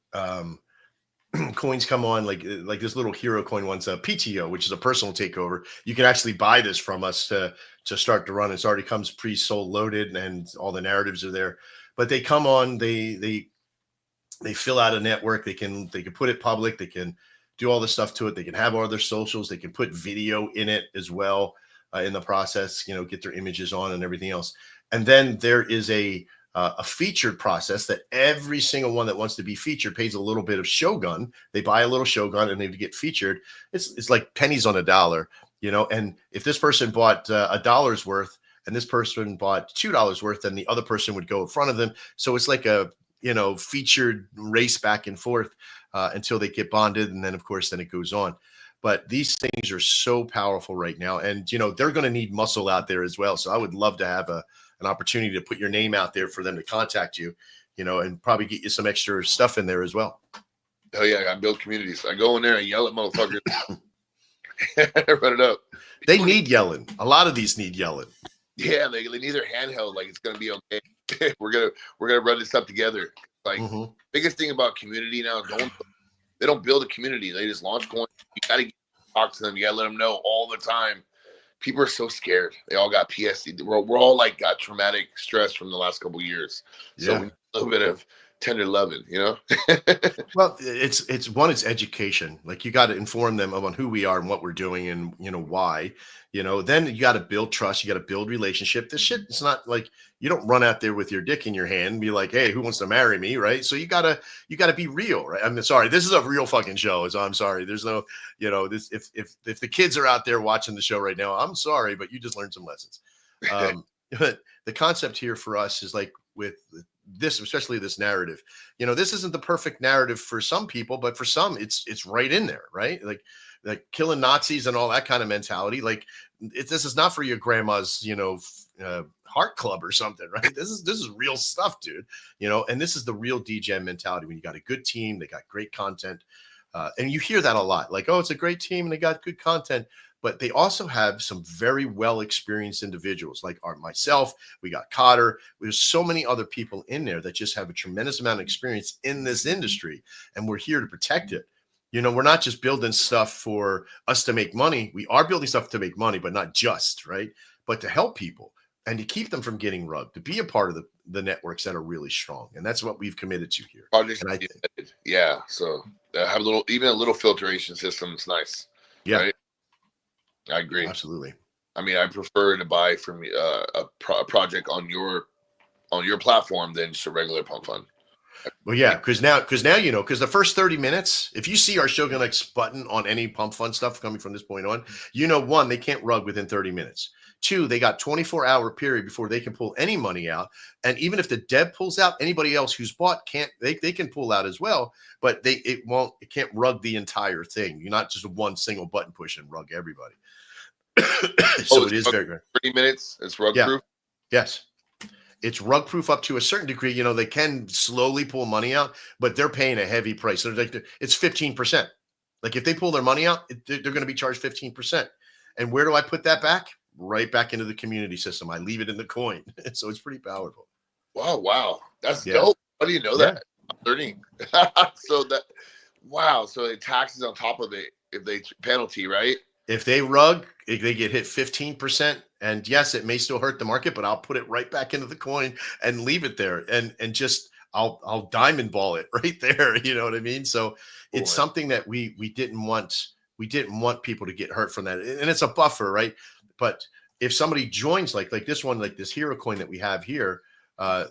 Coins come on like this little hero coin one's a PTO, which is a personal takeover. You can actually buy this from us to start to run. It already comes pre-sold loaded and all the narratives are there. But they come on, they fill out a network. They can put it public. They can do all the stuff to it. They can have all their socials. They can put video in it as well in the process, you know, get their images on and everything else. And then there is a featured process that every single one that wants to be featured pays a little bit of Shogun. They buy a little Shogun and they get featured. It's like pennies on a dollar, you know. And if this person bought $1 worth and this person bought $2 worth, then the other person would go in front of them. So it's like a, you know, featured race back and forth until they get bonded. And then, of course, then it goes on. But these things are so powerful right now. And, you know, they're going to need muscle out there as well. So I would love to have an opportunity to put your name out there for them to contact you, you know, and probably get you some extra stuff in there as well. Oh yeah, I build communities. I go in there and yell at motherfuckers. Run it up. They need yelling. A lot of these need yelling. Yeah, they need their handheld. Like it's gonna be okay. we're gonna run this up together. Like biggest thing about community now, they don't build a community. They just launch coins. You gotta talk to them. You gotta let them know all the time. People are so scared. They all got PTSD. We're all like got traumatic stress from the last couple of years. So we need a little bit of tender loving, you know? Well, it's education. Like you got to inform them about who we are and what we're doing and, you know, why, you know, then you got to build trust. You got to build relationship. This shit, it's not like you don't run out there with your dick in your hand and be like, hey, who wants to marry me? Right. So you gotta be real. Right. I'm sorry. This is a real fucking show. So I'm sorry. There's no, you know, this, if the kids are out there watching the show right now, I'm sorry, but you just learned some lessons. But the concept here for us is like with this, especially this narrative, you know, this isn't the perfect narrative for some people, but for some it's right in there, right? Like killing Nazis and all that kind of mentality. Like this is not for your grandma's, you know, heart club or something, right? This is real stuff, dude. You know, and this is the real DGen mentality when you got a good team, they got great content. And you hear that a lot, like, oh, it's a great team and they got good content. But they also have some very well-experienced individuals like myself. We got Cotter. There's so many other people in there that just have a tremendous amount of experience in this industry, and we're here to protect it. we're not just building stuff for us to make money. We are building stuff to make money, but not just, right? But to help people and to keep them from getting rugged, to be a part of the networks that are really strong. And that's what we've committed to here. Yeah. So have even a little filtration system. It's nice. Yeah. Right? I agree. Absolutely. I mean, I prefer to buy from a project on your platform than just a regular pump fund. Well, yeah, because now, because the first 30 minutes, if you see our Shogun X button on any pump fund stuff coming from this point on, one, they can't rug within 30 minutes. Two, they got 24-hour period before they can pull any money out. And even if the dev pulls out, anybody else who's bought can't, they can pull out as well, but it can't rug the entire thing. You're not just one single button push and rug everybody. So it is very good. 30 minutes, it's rug proof? Yes. It's rug proof up to a certain degree. They can slowly pull money out, but they're paying a heavy price. So it's 15%. Like if they pull their money out, they're going to be charged 15%. And where do I put that back? Right back into the community system. I leave it in the coin. So it's pretty powerful. Wow. That's dope. How do you know that? I'm learning. So the taxes on top of it, if they penalty, right? If they rug, they get hit 15%. And yes, it may still hurt the market, but I'll put it right back into the coin and leave it there. And just I'll diamond ball it right there. You know what I mean? So it's something that we didn't want. We didn't want people to get hurt from that. And it's a buffer, right? But if somebody joins like this one, like this hero coin that we have here,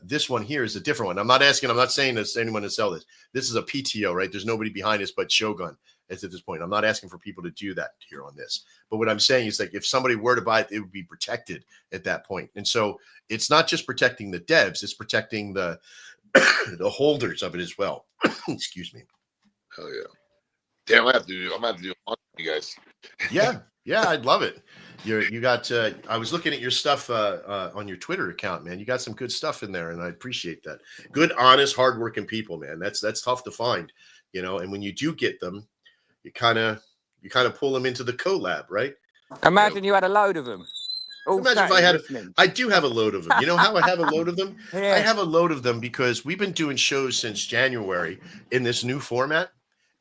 this one here is a different one. I'm not saying there's anyone to sell this. This is a PTO, right? There's nobody behind us but Shogun at this point. I'm not asking for people to do that here on this. But what I'm saying is like if somebody were to buy it, it would be protected at that point. And so it's not just protecting the devs, it's protecting the the holders of it as well. Excuse me. Hell yeah. Damn, I'm gonna have to do one for you guys. Yeah, I'd love it. You got I was looking at your stuff on your Twitter account, man. You got some good stuff in there, and I appreciate that. Good, honest, hardworking people, man. That's tough to find, and when you do get them, you kind of pull them into the collab, right? Imagine you had a load of them. Imagine if I do have a load of them. You know how I have a load of them? Yeah. I have a load of them because we've been doing shows since January in this new format,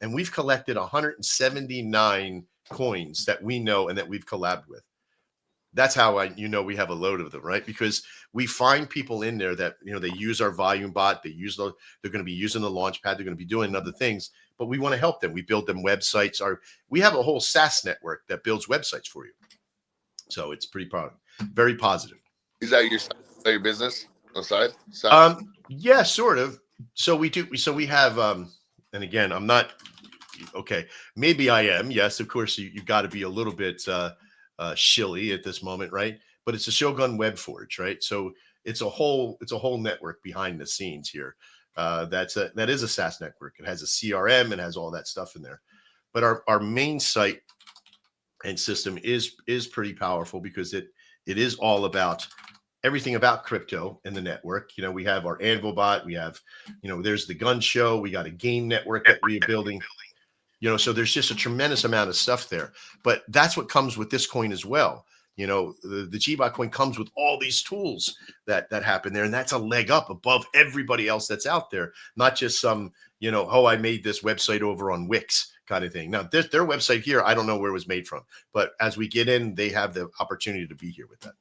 and we've collected 179 coins that we know and that we've collabed with. That's how we have a load of them, right? Because we find people in there that they use our volume bot, they're going to be using the launch pad, they're going to be doing other things, but we want to help them. We build them websites. We have a whole SaaS network that builds websites for you. So it's very positive. Is that your business on the side? Yeah, sort of. So we do. So we have, and again, I'm not, okay, maybe I am. Yes, of course, you got to be a little bit shilly at this moment, right? But it's a Shogun Web Forge, right? So it's a whole network behind the scenes here. That is a SaaS network. It has a CRM and has all that stuff in there. But our main site and system is pretty powerful because it is all about everything about crypto in the network. We have our Anvil bot, we have, there's the gun show, we got a game network that we're building, so there's just a tremendous amount of stuff there. But that's what comes with this coin as well. The Gbot coin comes with all these tools that happen there, and that's a leg up above everybody else that's out there, not just some, I made this website over on Wix kind of thing. Now, their website here, I don't know where it was made from, but as we get in, they have the opportunity to be here with that.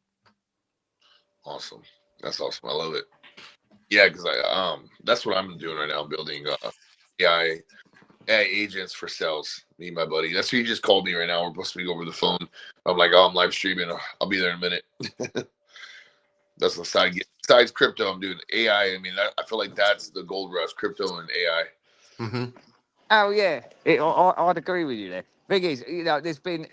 Awesome. That's awesome. I love it. Yeah, because that's what I'm doing right now. I'm building AI agents for sales. Me and my buddy. That's who he just called me right now. We're supposed to be over the phone. I'm like, I'm live streaming. I'll be there in a minute. That's the side gig. Besides crypto, I'm doing AI. I mean, I feel like that's the gold rush, crypto and AI. Mm-hmm. Oh yeah, I'd agree with you there. Thing is, there's been,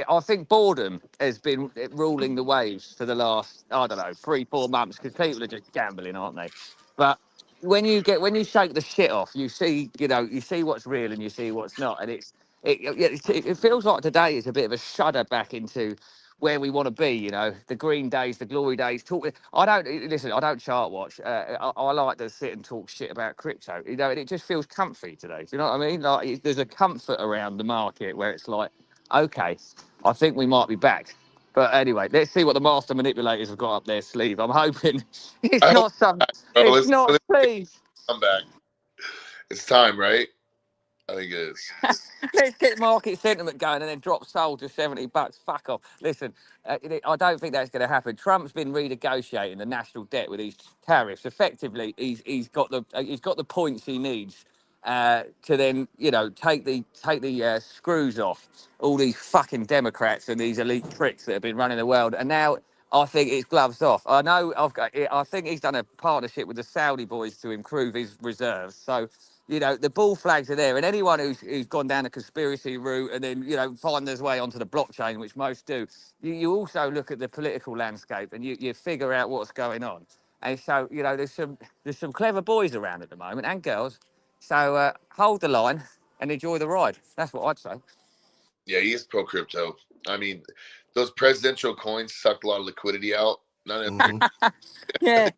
I think boredom has been ruling the waves for the last, 3-4 months because people are just gambling, aren't they? But when you shake the shit off, you see what's real and you see what's not, and it feels like today is a bit of a shudder back into where we want to be, the green days, the glory days. I don't chart watch. I like to sit and talk shit about crypto, and it just feels comfy today. Do you know what I mean? Like there's a comfort around the market where it's like, okay, I think we might be back. But anyway, let's see what the master manipulators have got up their sleeve. I'm hoping it's not, please. I'm back. It's time, right? I think it is. Let's get market sentiment going and then drop Sol to $70. Fuck off. Listen, I don't think that's going to happen. Trump's been renegotiating the national debt with these tariffs. Effectively, he's got the points he needs to then take the screws off all these fucking Democrats and these elite pricks that have been running the world. And now I think it's gloves off. I think he's done a partnership with the Saudi boys to improve his reserves. So the ball flags are there, and anyone who's gone down a conspiracy route and then find their way onto the blockchain, which most do, you also look at the political landscape and you figure out what's going on. And so there's some clever boys around at the moment and girls. So hold the line and enjoy the ride. That's what I'd say. Yeah, he is pro crypto. I mean, those presidential coins sucked a lot of liquidity out. None of Yeah.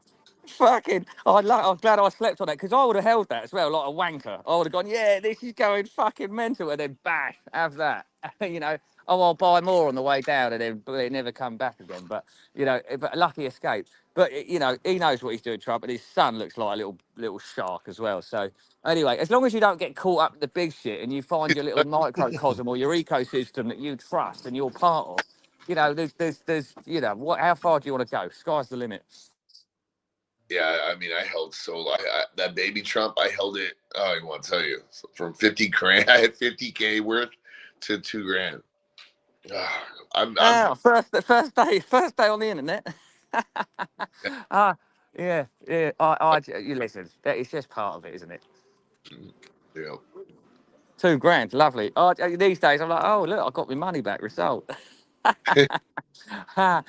Fucking, I'm glad I slept on it because I would have held that as well, like a wanker. I would have gone, yeah, this is going fucking mental, and then bash, have that. I'll buy more on the way down, and then it never come back again. But but a lucky escape. But he knows what he's doing, Trump, and his son looks like a little shark as well. So anyway, as long as you don't get caught up in the big shit and you find your little microcosm or your ecosystem that you trust and you're part of, there's how far do you want to go? Sky's the limit. Yeah, I mean, I held that baby Trump. I held it. I want to tell you, from 50 grand, I had 50K worth to $2,000. I'm First day on the internet. Yeah. You listen. It's just part of it, isn't it? yeah. $2,000, lovely. These days I'm like, oh look, I got my money back. Result. I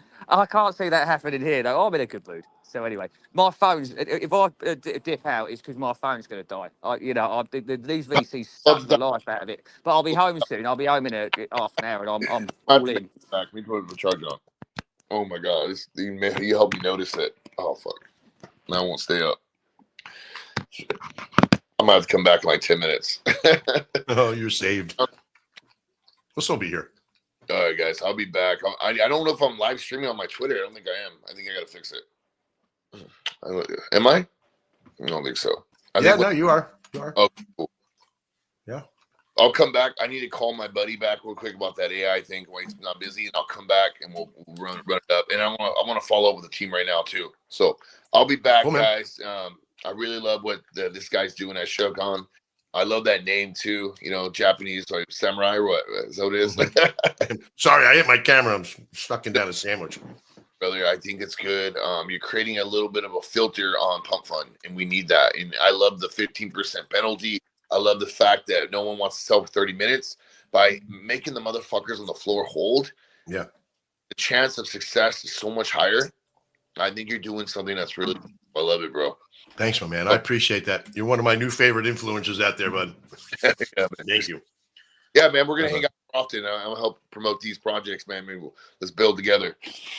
can't see that happening here though. I'm in a good mood. So anyway, my phone's. If I dip out, it's because my phone's going to die. These VCs suck the life out of it. But I'll be home soon. I'll be home in half an hour, and I'm all in. Back. Let me put the charge on. Oh my god, you helped me notice it. Oh fuck, now I won't stay up. I might have to come back in like 10 minutes. Oh, you're saved. We'll still be here. All right, guys, I'll be back. I don't know if I'm live streaming on my Twitter. I don't think I am. I think I got to fix it. Am I? I don't think so. You are. You are. Oh, cool. Yeah. I'll come back. I need to call my buddy back real quick about that AI thing while he's not busy, and I'll come back and we'll run it up. And I want to follow up with the team right now too. So I'll be back, cool, guys. I really love what this guy's doing at Shogun. I love that name too. Japanese like samurai. Or what? Is that what it is? Sorry, I hit my camera. I'm sucking down a sandwich. Brother, I think it's good. You're creating a little bit of a filter on Pump Fund, and we need that. And I love the 15% penalty. I love the fact that no one wants to sell for 30 minutes. By making the motherfuckers on the floor hold, yeah, the chance of success is so much higher. I think you're doing something that's really, I love it, bro. Thanks, my man. I appreciate that. You're one of my new favorite influencers out there, bud. Yeah, thank you. Yeah, man, we're going to hang out often. I'll help promote these projects, man. Maybe let's build together.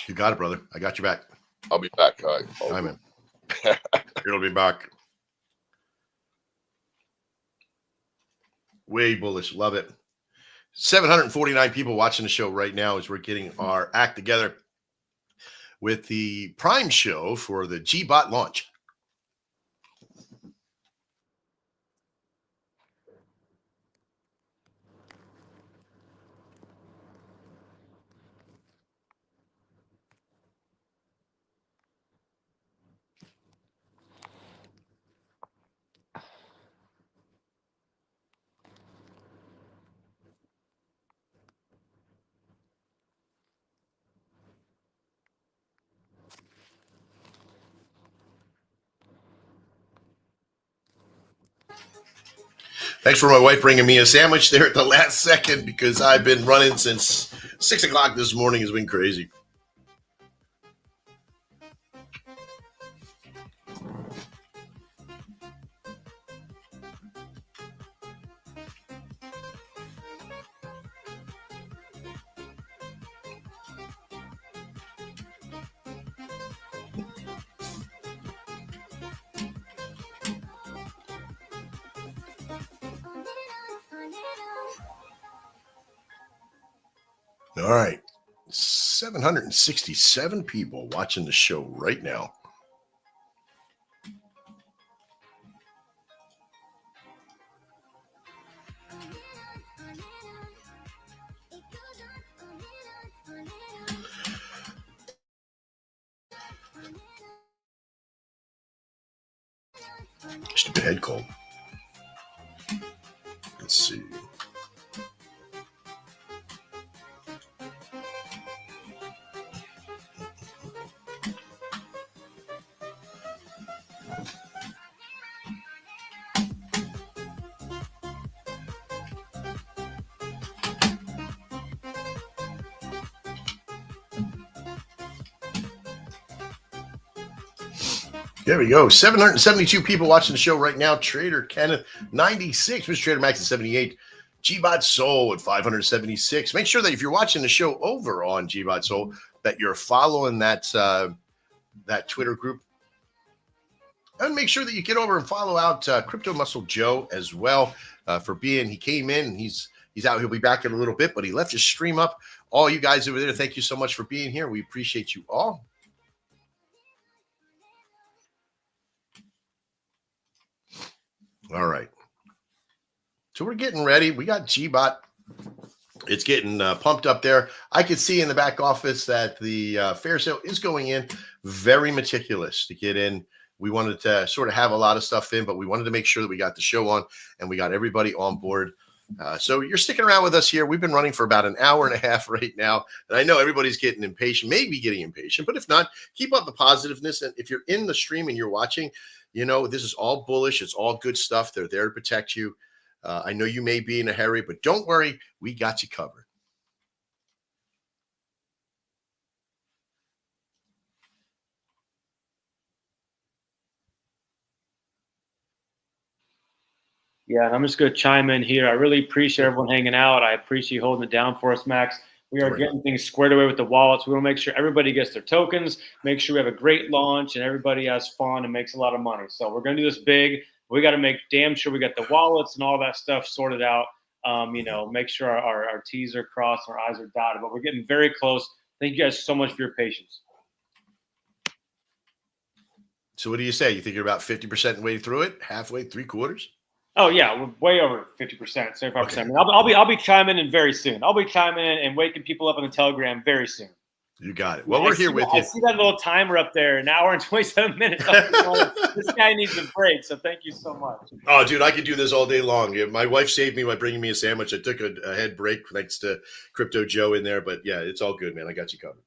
You got it, brother. I got your back. I'll be back. All right. All right, man. You'll be back. Way bullish. Love it. 749 people watching the show right now as we're getting our act together with the Prime show for the Gbot launch. Thanks for my wife bringing me a sandwich there at the last second because I've been running since 6 o'clock this morning. Has been crazy. All right. 767 people watching the show right now. Stupid head cold. Let's see. There we go. 772 people watching the show right now. Trader Kenneth, 96. Mr. Trader Max at 78. Gbot Soul at 576. Make sure that if you're watching the show over on Gbot Soul, that you're following that Twitter group. And make sure that you get over and follow out Crypto Muscle Joe as well for being. He came in. He's out. He'll be back in a little bit, but he left his stream up. All you guys over there, thank you so much for being here. We appreciate you all. All right. So we're getting ready. We got Gbot. It's getting pumped up there. I can see in the back office that the fair sale is going in. Very meticulous to get in. We wanted to sort of have a lot of stuff in, but we wanted to make sure that we got the show on and we got everybody on board. So you're sticking around with us here. We've been running for about an hour and a half right now. And I know everybody's getting impatient, maybe getting impatient, but if not, keep up the positiveness. And if you're in the stream and you're watching, you know, this is all bullish. It's all good stuff. They're there to protect you. I know you may be in a hurry, but don't worry. We got you covered. Yeah, and I'm just going to chime in here. I really appreciate everyone hanging out. I appreciate you holding it down for us, Max. We are getting things squared away with the wallets. We want to make sure everybody gets their tokens, make sure we have a great launch, and everybody has fun and makes a lot of money. So we're going to do this big. We got to make damn sure we got the wallets and all that stuff sorted out. You know, make sure our T's are crossed, our I's are dotted. But we're getting very close. Thank you guys so much for your patience. So what do you say? You think you're about 50% way through it? Halfway, 3/4? Oh yeah, we're way over 50%, 75%. Okay. I mean, I'll be chiming in very soon. I'll be chiming in and waking people up on the Telegram very soon. You got it. Well, we're here with you. I see that little timer up there, an hour and 27 minutes. This guy needs a break, so thank you so much. Oh, dude, I could do this all day long. Yeah, my wife saved me by bringing me a sandwich. I took a head break thanks to Crypto Joe in there, but yeah, it's all good, man. I got you covered.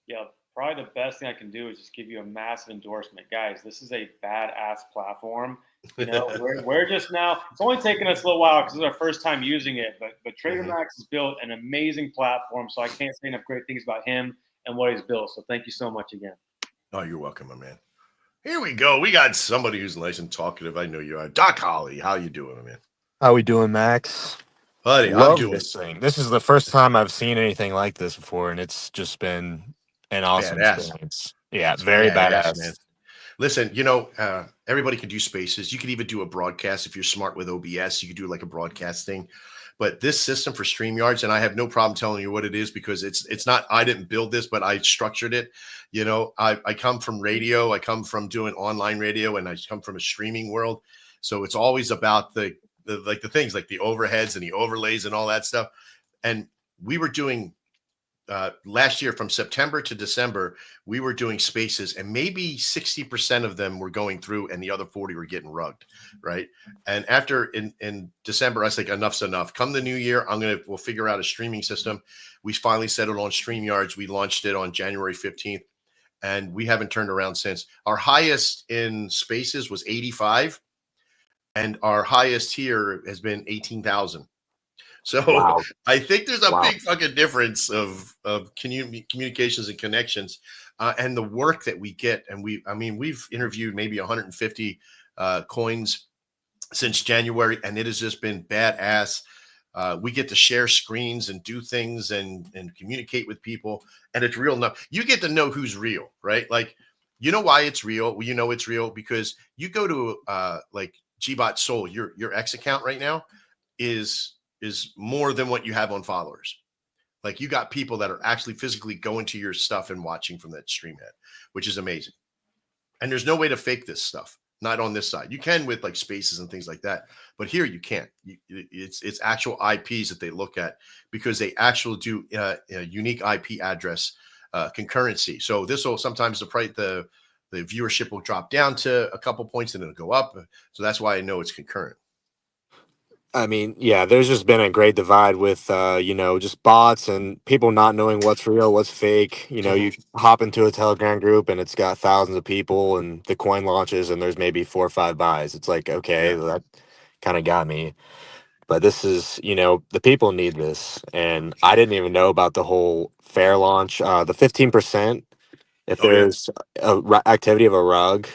Yeah, probably the best thing I can do is just give you a massive endorsement. Guys, this is a badass platform. You know, we're just now, it's only taken us a little while because it's our first time using it, but Trader Max has built an amazing platform, so I can't say enough great things about him and what he's built. So thank you so much again. Oh, you're welcome, my man. Here we go. We got somebody who's nice and talkative. I know you are. Doc Holly, how you doing, my man? How we doing, Max? Buddy, Love I'm doing this thing. This is the first time I've seen anything like this before, and it's just been an awesome experience. Yeah, It's very badass. man. Listen, you know, everybody can do spaces. You can even do a broadcast if you're smart with OBS. You could do like a broadcast thing. But this system for StreamYards, and I have no problem telling you what it is because it's not, I didn't build this, but I structured it. You know, I come from radio. I come from doing online radio, and I come from a streaming world. So it's always about the things like the overheads and the overlays and all that stuff. And we were doing last year from September to December, we were doing spaces and maybe 60% of them were going through and the other 40 were getting rugged. Right. And after in December, I was like, enough's enough. Come the new year, we'll figure out a streaming system. We finally settled on StreamYards. We launched it on January 15th and we haven't turned around since. Our highest in spaces was 85 and our highest here has been 18,000. So wow. I think there's a big fucking difference of communications and connections and the work that we get. And we've interviewed maybe 150 coins since January, and it has just been badass. We get to share screens and do things and communicate with people, and it's real enough. You get to know who's real, right? Like, you know why it's real? Well, you know it's real because you go to like Gbot Soul, your X account right now is more than what you have on followers. Like, you got people that are actually physically going to your stuff and watching from that stream head, which is amazing. And there's no way to fake this stuff. Not on this side. You can with like spaces and things like that, but here you can't. It's actual IPs that they look at because they actually do a unique IP address concurrency. So this will sometimes the viewership will drop down to a couple points and it'll go up. So that's why I know it's concurrent. I mean, yeah, there's just been a great divide with, just bots and people not knowing what's real, what's fake. You hop into a Telegram group and it's got thousands of people and the coin launches and there's maybe 4 or 5 buys. It's like, okay, that kind of got me. But this is, the people need this. And I didn't even know about the whole fair launch. The 15%, if there's activity of a rug,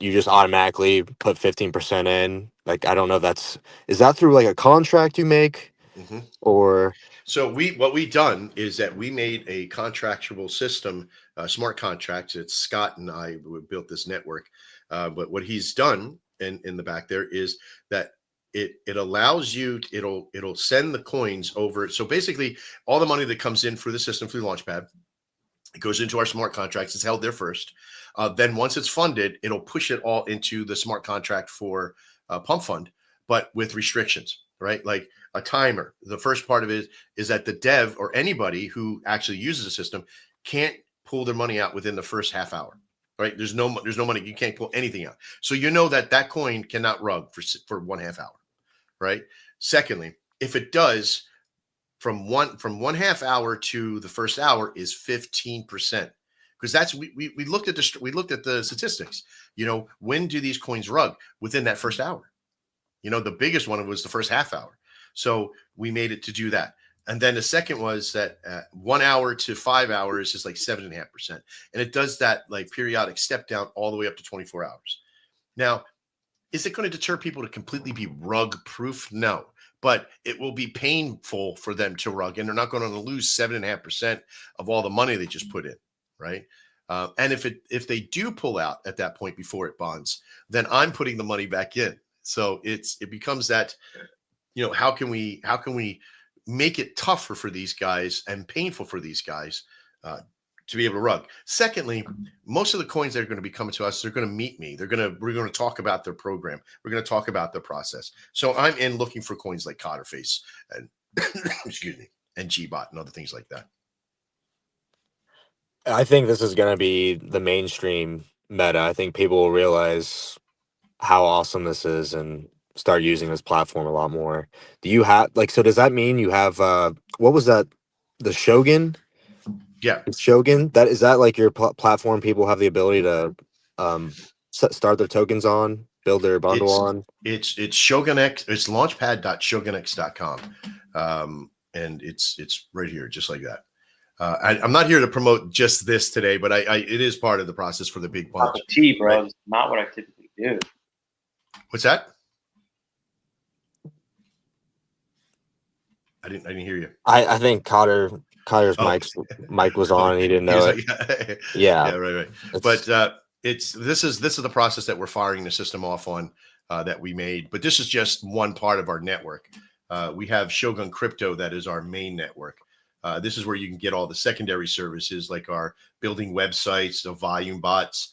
you just automatically put 15% in. Like, I don't know if is that through like a contract you make or? So what we done is that we made a contractual system, smart contracts. It's Scott and I who built this network. But what he's done in the back there is that it allows you, it'll send the coins over. So basically all the money that comes in through the system, through the Launchpad, it goes into our smart contracts. It's held there first. Then once it's funded, it'll push it all into the smart contract for Pump Fund, but with restrictions, right? Like a timer. The first part of it is that the dev or anybody who actually uses the system can't pull their money out within the first half hour, right? There's no money. You can't pull anything out. So you know that coin cannot rug for 1/2 hour, right? Secondly, if it does, from one half hour to the first hour is 15%, because that's we looked at the statistics. When do these coins rug? Within that first hour. The biggest one was the first half hour. So we made it to do that. And then the second was that 1 hour to 5 hours is like 7.5%, and it does that like periodic step down all the way up to 24 hours. Now, is it going to deter people to completely be rug proof? No. But it will be painful for them to rug, and they're not going to lose 7.5% of all the money they just put in, right? And if they do pull out at that point before it bonds, then I'm putting the money back in. So it becomes that, how can we make it tougher for these guys and painful for these guys to be able to rug. Secondly, most of the coins that are going to be coming to us, they're going to meet me. We're going to talk about their program. We're going to talk about their process. So I'm in looking for coins like Cotterface and excuse me, and Gbot and other things like that. I think this is going to be the mainstream meta. I think people will realize how awesome this is and start using this platform a lot more. Do you have so does that mean you have what was that, the Shogun? Yeah, Shogun. That is that like your platform? People have the ability to start their tokens on, build their bundle on. It's ShogunX. It's launchpad.shogunx.com, and it's right here, just like that. I'm not here to promote just this today, but it is part of the process for the big bunch. Tea, bro. Right? It's not what I typically do. What's that? I didn't hear you. I think Cotter's mic was on and he didn't know it. Like, yeah, right. But this is the process that we're firing the system off on that we made. But this is just one part of our network. We have Shogun Crypto, that is our main network. This is where you can get all the secondary services like our building websites, the volume bots.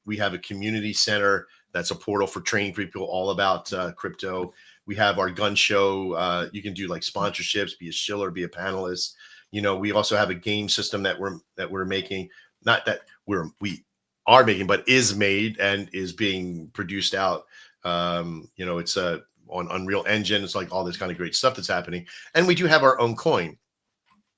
We have a community center that's a portal for training people all about crypto. We have our gun show. You can do like sponsorships, be a shiller, be a panelist. We also have a game system that we're making. Not that we are making, but is made and is being produced out. It's on Unreal Engine. It's like all this kind of great stuff that's happening. And we do have our own coin.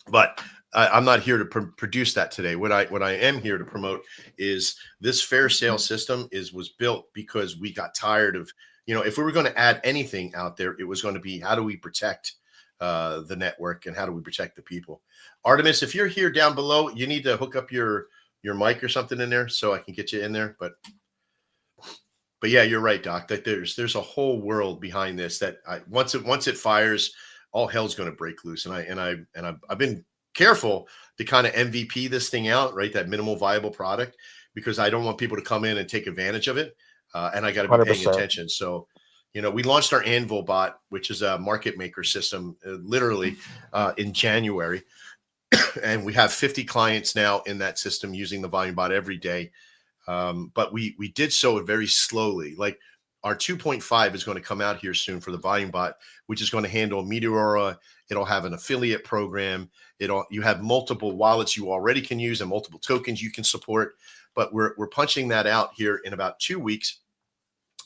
But I'm not here to produce that today. What I am here to promote is this fair sale system was built because we got tired of, if we were going to add anything out there, it was going to be, how do we protect the network and how do we protect the people? Artemis, if you're here down below, you need to hook up your mic or something in there so I can get you in there. But yeah, you're right, Doc, that there's a whole world behind this that once it fires, all hell's going to break loose. And I've been careful to kind of MVP this thing out, right? That minimal viable product, because I don't want people to come in and take advantage of it. And I got to be 100%. Paying attention. So, we launched our Anvil bot, which is a market maker system, literally in January. And we have 50 clients now in that system using the volume bot every day. but we did so very slowly. Like our 2.5 is going to come out here soon for the volume bot, which is going to handle Meteora. It'll have an affiliate program. You have multiple wallets you already can use and multiple tokens you can support. But we're punching that out here in about 2 weeks.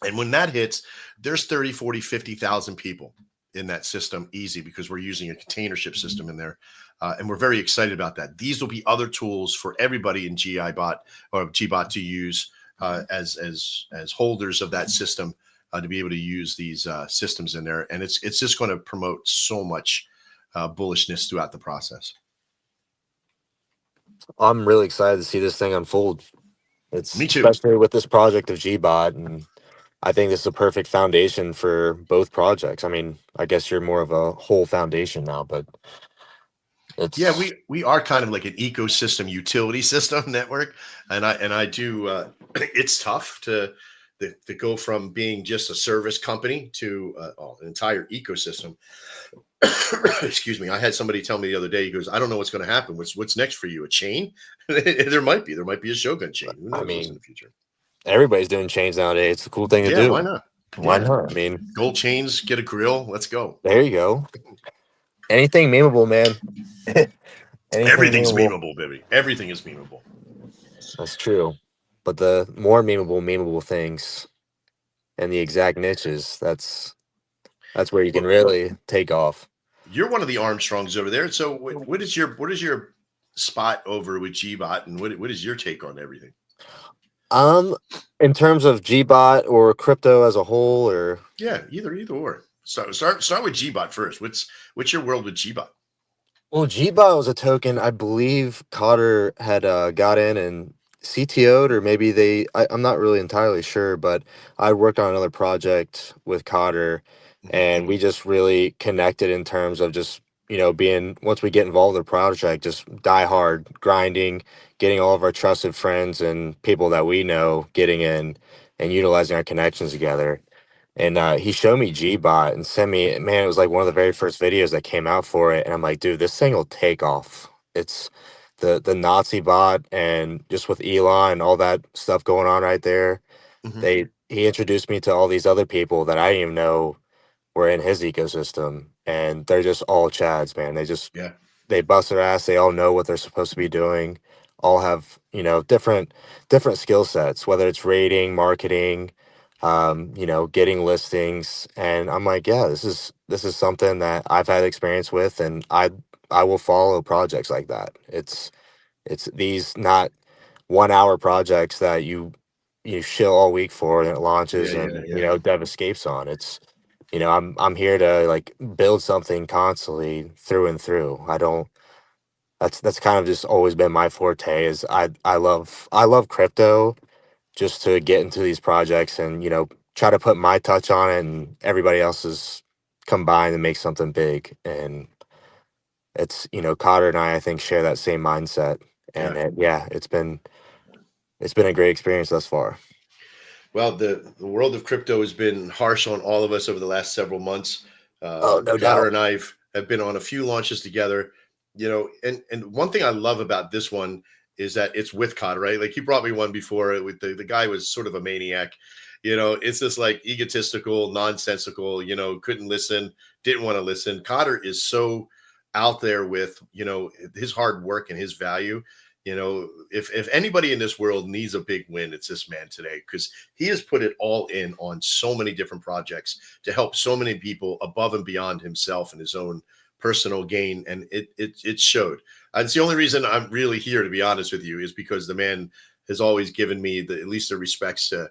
And when that hits, there's 30, 40, 50,000 people in that system easy, because we're using a containership system in there. And we're very excited about that. These will be other tools for everybody in GIBot or Gbot to use as holders of that system to be able to use these systems in there. And it's just going to promote so much bullishness throughout the process. I'm really excited to see this thing unfold. It's Me too. especially with this project of Gbot, and I think this is a perfect foundation for both projects. I mean, I guess you're more of a whole foundation now, but it's Yeah, we are kind of like an ecosystem utility system network, and I do. It's tough to go from being just a service company to an entire ecosystem. Excuse me. I had somebody tell me the other day. He goes, "I don't know what's going to happen. What's next for you? A chain? There might be a Shogun chain. Who knows what's in the future? everybody's doing chains nowadays. It's a cool thing to Yeah, do. why not? Why Yeah. not? I mean, Gold chains, get a grill. Let's go. there you go. Anything memeable, man. Anything Everything's memeable. memeable, baby. Everything is memeable. That's true. But the more memeable things and the exact niches, that's where you can really take off. You're one of the Armstrongs over there. So what is your spot over with Gbot, and what is your take on everything? In terms of Gbot or crypto as a whole, or Yeah, either or. So start with Gbot first. What's your world with Gbot? well, Gbot was a token I believe Cotter had got in and CTO'd, or maybe I'm not really entirely sure, but I worked on another project with Cotter, and we just really connected in terms of just, being, once we get involved in the project, just die hard grinding, getting all of our trusted friends and people that we know getting in and utilizing our connections together. And he showed me Gbot and sent me, man, it was like one of the very first videos that came out for it. And I'm like, dude, this thing will take off. It's the Nazi bot, and just with Elon and all that stuff going on right there. Mhm. He introduced me to all these other people that I didn't even know were in his ecosystem. And they're just all Chads, man. Yeah. They bust their ass. They all know what they're supposed to be doing. All have, different skill sets, whether it's rating, marketing, getting listings. And I'm like, yeah, this is something that I've had experience with, and I will follow projects like that. It's these not 1 hour projects that you shill all week for, and it launches and Dev escapes on. It's I'm here to like build something constantly through and through. I don't that's kind of just always been my forte. Is I love crypto, just to get into these projects and try to put my touch on it, and everybody else's combined and make something big. And it's Cotter and I think share that same mindset. And it's been a great experience thus far. Well, the world of crypto has been harsh on all of us over the last several months. Oh, no Cotter doubt. and I have been on a few launches together, and one thing I love about this one is that it's with Cotter, right? Like, he brought me one before. With the guy was sort of a maniac. It's just like egotistical, nonsensical, couldn't listen, didn't want to listen. Cotter is so out there with, his hard work and his value. If anybody in this world needs a big win, it's this man today, because he has put it all in on so many different projects to help so many people above and beyond himself and his own personal gain. And it showed. It's the only reason I'm really here, to be honest with you, is because the man has always given me at least the respects to,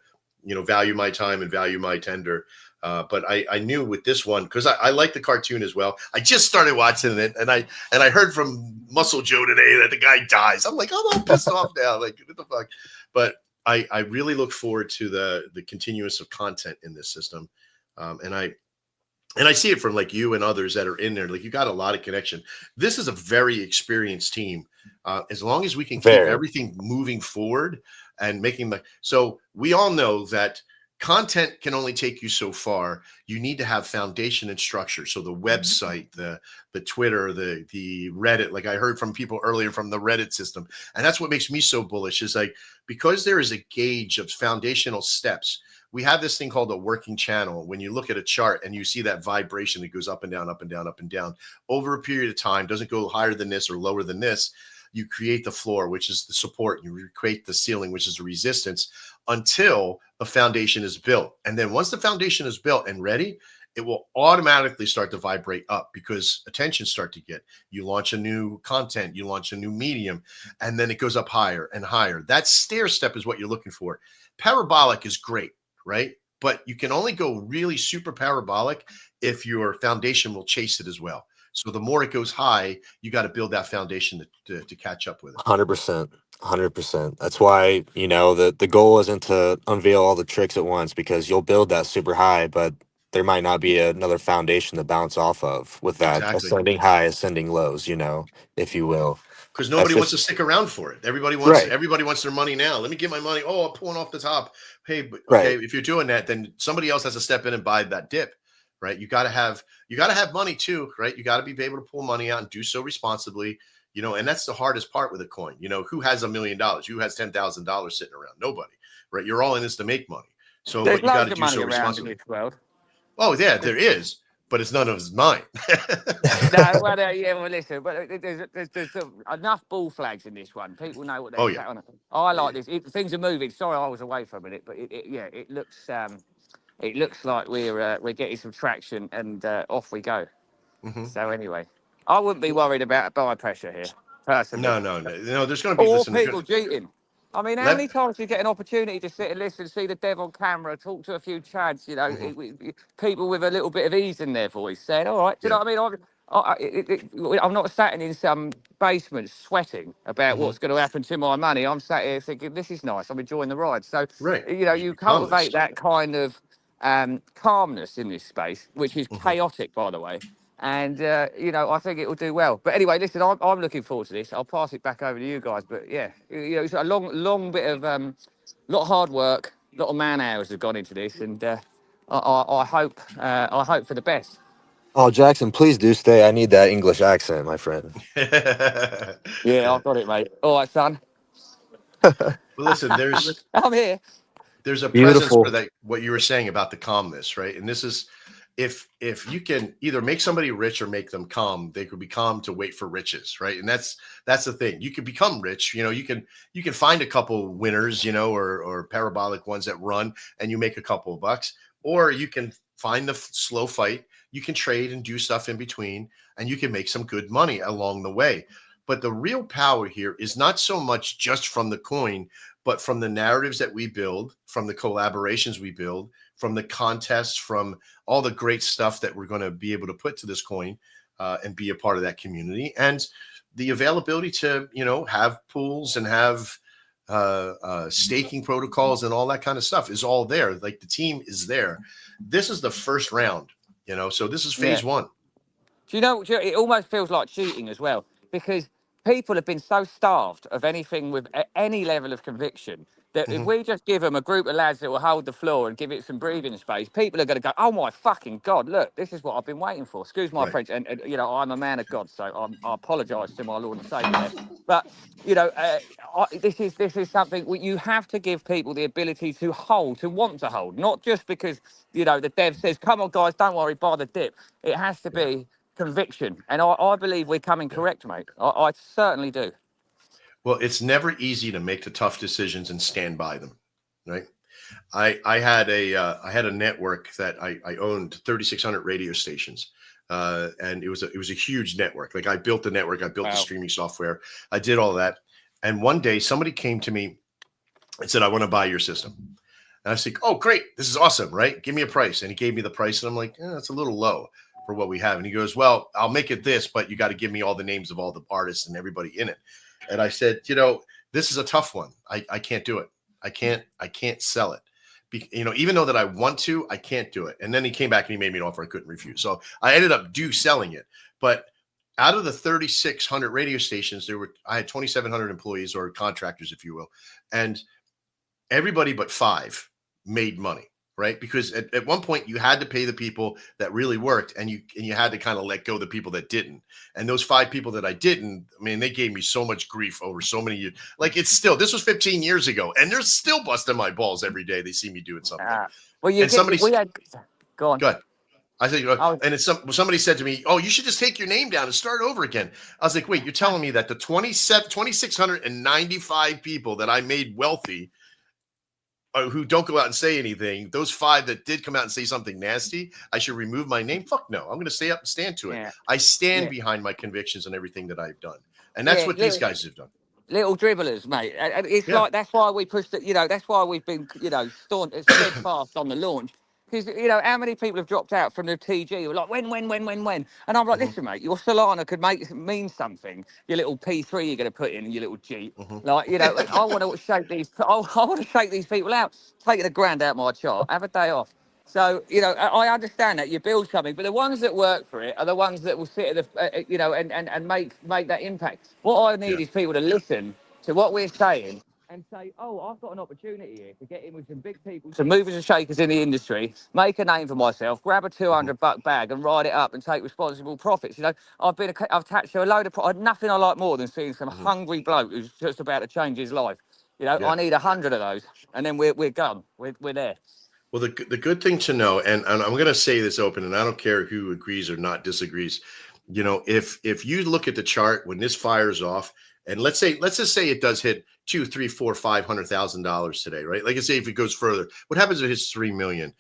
value my time and value my tender. But I knew with this one, because I like the cartoon as well. I just started watching it, and I heard from Muscle Joe today that the guy dies. I'm like, I'm all pissed off now. Like, what the fuck? But I really look forward to the continuous of content in this system, and I see it from like you and others that are in there. Like, you got a lot of connection. This is a very experienced team. As long as we can keep everything moving forward and making so we all know that content can only take you so far. You need to have foundation and structure. So the website, the Twitter, the Reddit, like I heard from people earlier from the Reddit system. And that's what makes me so bullish is like, because there is a gauge of foundational steps, we have this thing called a working channel. When you look at a chart and you see that vibration that goes up and down, up and down, up and down over a period of time, doesn't go higher than this or lower than this. You create the floor, which is the support. You create the ceiling, which is the resistance, until a foundation is built. And then once the foundation is built and ready, it will automatically start to vibrate up because attention start to get. You launch a new content, you launch a new medium, and then it goes up higher and higher. That stair step is what you're looking for. Parabolic is great, right? But you can only go really super parabolic if your foundation will chase it as well. So the more it goes high, you got to build that foundation to catch up with it. 100%. 100%. That's why, you know, the goal isn't to unveil all the tricks at once, because you'll build that super high, but there might not be another foundation to bounce off of with that Exactly. ascending high, ascending lows, you know, if you will. Because nobody That's wants to just stick around for it. Everybody right. wants their money now. Let me get my money. Oh, I'm pulling off the top. Hey, but okay, Right. if you're doing that, then somebody else has to step in and buy that dip, right? You got to have money too, right? You got to be able to pull money out and do so responsibly, you know. And that's the hardest part with a coin. You know, who has $1 million? Who has $10,000 sitting around? Nobody, right? You're all in this to make money. So, There's but you got loads to of do money so around in responsibly. this world. Oh yeah, there is, but it's none of it's mine. No, well, yeah, well, listen, but there's enough ball flags in this one. People know what they're Oh yeah. sat on. Oh, I like this. Things are moving. Sorry, I was away for a minute, but yeah, it looks like we're getting some traction, and off we go. Mm-hmm. So anyway, I wouldn't be worried about buy pressure here, personally. No. There's going to be Or listen. people cheating. I mean, how Let. many times do you get an opportunity to sit and listen, see the dev on camera, talk to a few chads, you know, Mhm. people with a little bit of ease in their voice saying, all right, do you Yeah. know what I mean? I'm not sat in some basement sweating about Mm-hmm. what's going to happen to my money. I'm sat here thinking, this is nice. I'm enjoying the ride. So, Right. you know, you Calmness. cultivate that kind of calmness in this space, which is Mm-hmm. chaotic, by the way. And you know, I think it will do well. But anyway, listen, I'm looking forward to this. I'll pass it back over to you guys. But yeah, you know, it's a long bit of lot of hard work, a lot of man hours have gone into this, and I hope for the best. Oh, Jackson, please do stay. I need that English accent, my friend. Yeah, I've got it, mate. All right, son. Well, listen, there's I'm here. a presence for Beautiful. that, what you were saying about the calmness, right? And this is, if you can either make somebody rich or make them calm, they could be calm to wait for riches, right? And that's the thing. You can become rich, you know. You can find a couple winners, you know, or parabolic ones that run, and you make a couple of bucks. Or you can find the slow fight. You can trade and do stuff in between, and you can make some good money along the way. But the real power here is not so much just from the coin, but from the narratives that we build, from the collaborations we build, from the contests, from all the great stuff that we're going to be able to put to this coin, and be a part of that community, and the availability to, you know, have pools and have staking protocols and all that kind of stuff is all there. Like the team is there. This is the first round, you know, so this is Yeah. phase one. Do you know, it almost feels like cheating as well, because people have been so starved of anything with any level of conviction that if Mhm. we just give them a group of lads that will hold the floor and give it some breathing space, people are going to go, oh my fucking God, look, this is what I've been waiting for. Excuse my Right. French. And you know, I'm a man of God, so I apologise to my Lord and Saviour there. But, you know, this is something you have to give people the ability to hold, to want to hold, not just because, you know, the dev says, come on, guys, don't worry, buy the dip. It has to Yeah. be conviction. And I believe we're coming Yeah. correct, mate. I certainly do. Well, it's never easy to make the tough decisions and stand by them, right? I had a network that I owned 3,600 radio stations, and it was a huge network. Like I built the network, I built the Wow. streaming software, I did all that. And one day somebody came to me and said, "I want to buy your system." And I was like, "Oh, great, this is awesome, right? Give me a price." And he gave me the price, and I'm like, "It's a little low for what we have." And he goes, "Well, I'll make it this, but you got to give me all the names of all the artists and everybody in it." And I said, "You know, this is a tough one. I can't do it. I can't sell it. You know, even though that I want to, I can't do it." And then he came back and he made me an offer I couldn't refuse. So I ended up selling it. But out of the 3,600 radio stations, I had 2,700 employees, or contractors, if you will, and everybody but 5 made money, right? Because at one point you had to pay the people that really worked, and you had to kind of let go the people that didn't. And those 5 people that I didn't, I mean, they gave me so much grief over so many years. Like, it's still, this was 15 years ago, and they're still busting my balls every day. They see me doing something. Well, you And get we had. Go on. go ahead. I think, Oh, and it's somebody said to me, "Oh, you should just take your name down and start over again." I was like, "Wait, you're telling me that the 2,695 people that I made wealthy, who don't go out and say anything, those 5 that did come out and say something nasty, I should remove my name? Fuck no. I'm going to stay up and stand to it. yeah, I stand yeah, behind my convictions and everything that I've done, and that's yeah. what these guys have done. Little dribblers, mate. And it's Yeah. like that's why we pushed it. That's why we've been, steadfast on the launch. Because how many people have dropped out from the TG? Who are like, when? And I'm like, Mm-hmm. listen, mate, your Solana could mean something. Your little P3 you're going to put in your little Jeep. Mm-hmm. Like, I want to shake these. I want to shake these people out. Taking a grand out my chart. Have a day off. So, I understand that you build something, but the ones that work for it are the ones that will sit at the, and make that impact. What I need Yeah. is people to listen to what we're saying and say, oh, I've got an opportunity here to get in with some big people, some movers and shakers in the industry, make a name for myself, grab a Mm-hmm. $200 bag and ride it up and take responsible profits. I've attached to a load of, nothing I like more than seeing some Mm-hmm. hungry bloke who's just about to change his life. Yeah. I need 100 of those, and then we're gone. We're there. Well, the good thing to know, and I'm going to say this open, and I don't care who agrees or not disagrees. If you look at the chart when this fires off, and let's just say it does hit 2, 3, 4, $500,000 today, right? Like I say, if it goes further, what happens if it hits 3 million?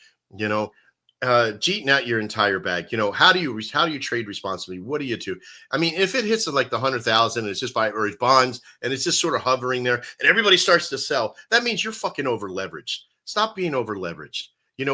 Cheating out your entire bag. How do you trade responsibly? What do you do? I mean, if it hits like the 100,000, it's just or it's bonds, and it's just sort of hovering there, and everybody starts to sell, that means you're fucking over leveraged. Stop being over leveraged.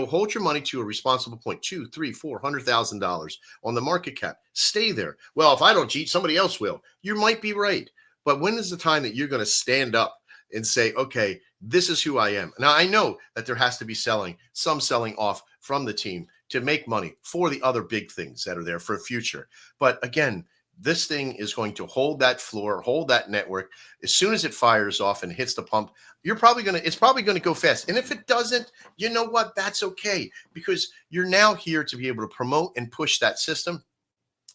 Hold your money to a responsible point, 2, 3, $400,000 on the market cap. Stay there. Well, if I don't cheat, somebody else will. You might be right. But when is the time that you're going to stand up and say, okay, this is who I am? Now, I know that there has to be some selling off from the team to make money for the other big things that are there for a future. But again, this thing is going to hold that floor, hold that network. As soon as it fires off and hits the pump, it's probably going to go fast. And if it doesn't, you know what? That's okay, because you're now here to be able to promote and push that system,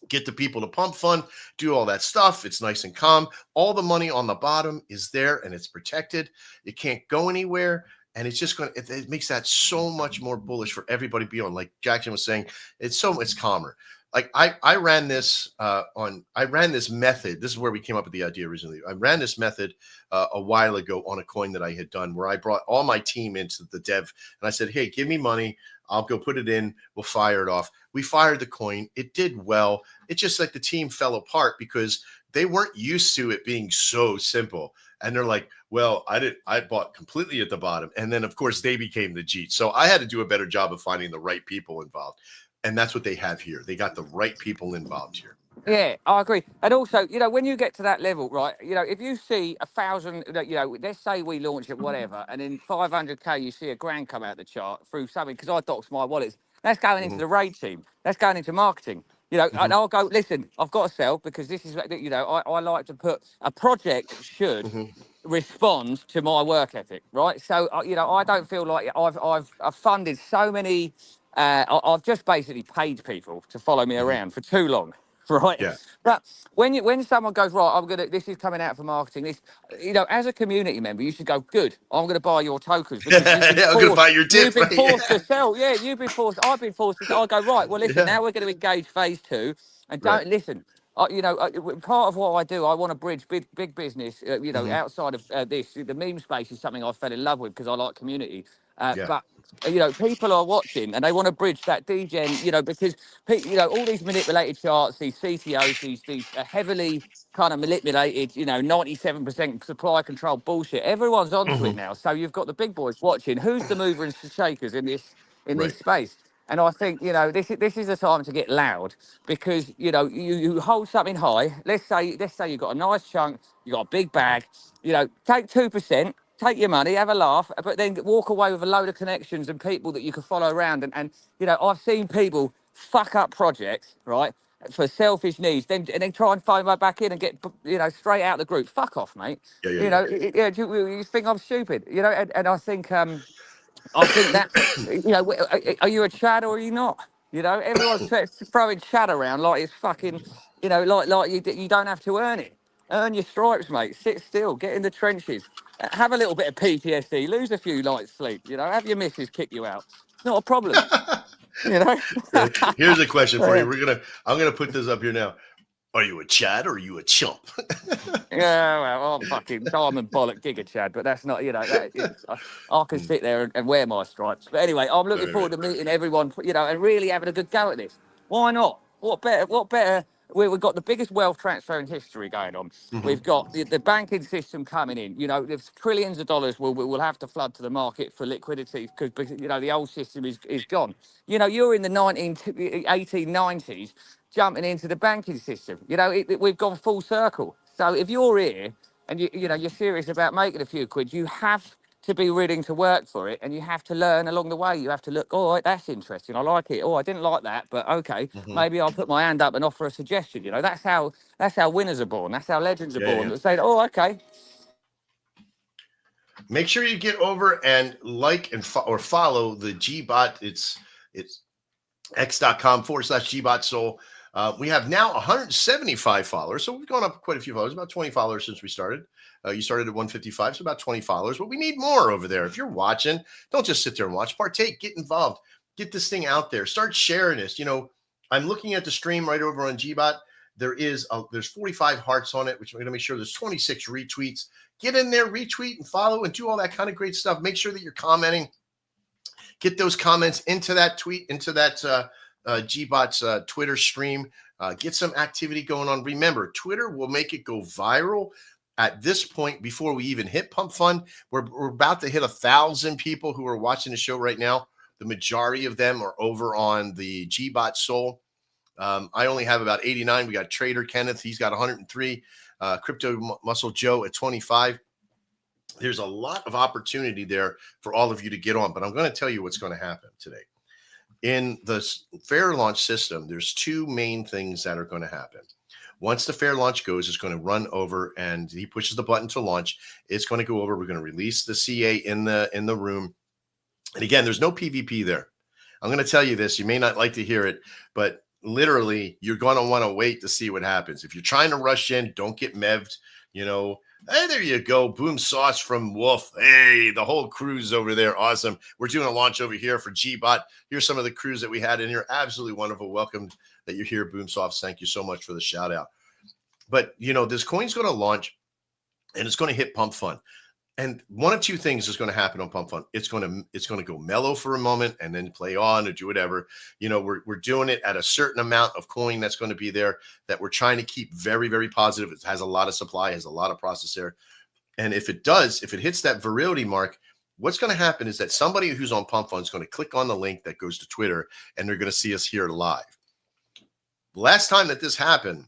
get the people to pump fund, do all that stuff. It's nice and calm. All the money on the bottom is there and it's protected. It can't go anywhere. And it's just it makes that so much more bullish for everybody beyond. Like Jackson was saying, it's calmer. Like I ran this method. This is where we came up with the idea originally. I ran this method a while ago on a coin that I had done, where I brought all my team into the dev, and I said, hey, give me money. I'll go put it in. We'll fire it off. We fired the coin. It did well. It's just like the team fell apart because they weren't used to it being so simple. And they're like, well, I bought completely at the bottom. And then of course they became the Jeet. So I had to do a better job of finding the right people involved. And that's what they have here. They got the right people involved here. Yeah, I agree. And also, when you get to that level, right, if you see 1,000, let's say we launch it, whatever, and in 500K, you see a grand come out the chart through something, because I doxed my wallets. That's going into the raid team. That's going into marketing. And I'll go, listen, I've got to sell, because this is, I like to put a project should respond to my work ethic, right? So, I don't feel like I've funded so many. I've just basically paid people to follow me around for too long, right? Yeah. But when someone goes, right, this is coming out for marketing. This, as a community member, you should go, good. I'm gonna buy your tokens because I'm gonna buy your dip. You've been forced to sell. Yeah, you've been forced. I've been forced to sell. I go, right. Well, listen. Now we're going to engage phase 2, and don't listen. Part of what I do, I want to bridge big business. Outside of this, the meme space is something I fell in love with because I like community. But people are watching and they want to bridge that degen. Because all these manipulated charts, these CTOs, these heavily kind of manipulated, 97% supply control bullshit. Everyone's onto it now. So you've got the big boys watching. Who's the mover and shakers in this space? And I think, this is the time to get loud, because, you hold something high. Let's say you've got a nice chunk, you've got a big bag, take 2%, take your money, have a laugh, but then walk away with a load of connections and people that you can follow around. And I've seen people fuck up projects, right, for selfish needs, and then try and find my back in and get, straight out of the group. Fuck off, mate. Yeah. You think I'm stupid, and I think, I think that's, are you a Chad or are you not? Everyone's throwing Chad around like it's fucking, like you don't have to earn it. Earn your stripes, mate. Sit still. Get in the trenches. Have a little bit of PTSD. Lose a few nights sleep. Have your missus kick you out. It's not a problem. You know. Here's a question for you. Yeah. I'm gonna put this up here now. Are you a Chad or are you a chump? Yeah, well, I'm fucking diamond bollock giga Chad, but that's not, I can sit there and wear my stripes. But anyway, I'm looking Right, forward right. to meeting everyone, and really having a good go at this. Why not? What better? What better? We've got the biggest wealth transfer in history going on. Mhm. We've got the banking system coming in. There's trillions of dollars will have to flood to the market for liquidity because the old system is gone. You're in the 1890s jumping into the banking system. We've gone full circle. So if you're here and you're serious about making a few quid, you have to be willing to work for it, and you have to learn along the way. You have to look, all right, that's interesting. I like it. Oh, I didn't like that, but okay, Mhm. maybe I'll put my hand up and offer a suggestion. That's how winners are born. That's how legends are Yeah, born. yeah. That say, oh, okay. Make sure you get over and like and or follow the Gbot. It's x.com/Gbot Soul. We have now 175 followers, so we've gone up quite a few followers, about 20 followers since we started. You started at 155, so about 20 followers, but we need more over there. If you're watching, don't just sit there and watch. Partake, get involved, get this thing out there, start sharing this. I'm looking at the stream right over on Gbot. There's 45 hearts on it, which I'm going to make sure there's 26 retweets. Get in there, retweet and follow and do all that kind of great stuff. Make sure that you're commenting. Get those comments into that tweet, into that Gbot's Twitter stream. Get some activity going on. Remember, Twitter will make it go viral. At this point, before we even hit Pump Fund, we're about to hit 1,000 people who are watching the show right now. The majority of them are over on the Gbot Soul. I only have about 89. We got Trader Kenneth. He's got 103. Crypto Muscle Joe at 25. There's a lot of opportunity there for all of you to get on, but I'm going to tell you what's going to happen today. In the fair launch system, there's two main things that are going to happen. Once the fair launch goes, it's going to run over and he pushes the button to launch. It's going to go over. We're going to release the CA in the room. And again, there's no PvP there. I'm going to tell you this. You may not like to hear it, but literally you're going to want to wait to see what happens. If you're trying to rush in, don't get meved. Hey, there you go. Boom sauce from Wolf. Hey, the whole crew's over there. Awesome. We're doing a launch over here for Gbot. Here's some of the crews that we had in here. Absolutely wonderful. Welcome that you're here, Boom Sauce. Thank you so much for the shout out. But, this coin's going to launch and it's going to hit Pump Fund. And one of two things is going to happen on Pump Fund. It's going to go mellow for a moment and then play on or do whatever. We're doing it at a certain amount of coin that's going to be there that we're trying to keep very, very positive. It has a lot of supply, has a lot of process there. And if it hits that virility mark, what's going to happen is that somebody who's on Pump Fund is going to click on the link that goes to Twitter and they're going to see us here live. Last time that this happened,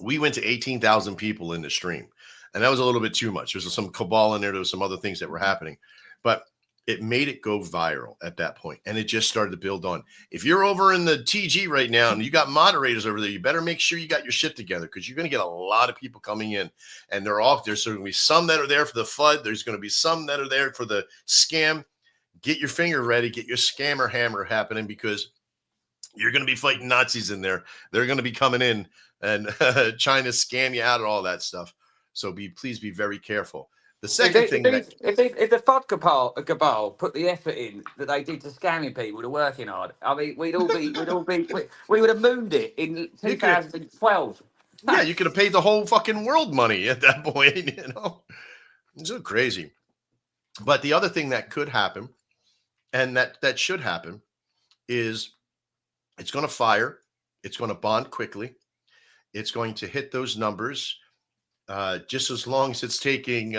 we went to 18,000 people in the stream. And that was a little bit too much. There's some cabal in there. There was some other things that were happening. But it made it go viral at that point. And it just started to build on. If you're over in the TG right now and you got moderators over there, you better make sure you got your shit together because you're going to get a lot of people coming in. And there's going to be some that are there for the FUD. There's going to be some that are there for the scam. Get your finger ready. Get your scammer hammer happening because you're going to be fighting Nazis in there. They're going to be coming in and trying to scam you out of all that stuff. So please be very careful. The second thing if the FUD cabal put the effort in that they did to scamming people to working hard, I mean, we would have mooned it in 2012. Yeah, you could have paid the whole fucking world money at that point. It's so crazy. But the other thing that could happen, and that should happen, is it's going to fire. It's going to bond quickly. It's going to hit those numbers. Just as long as it's taking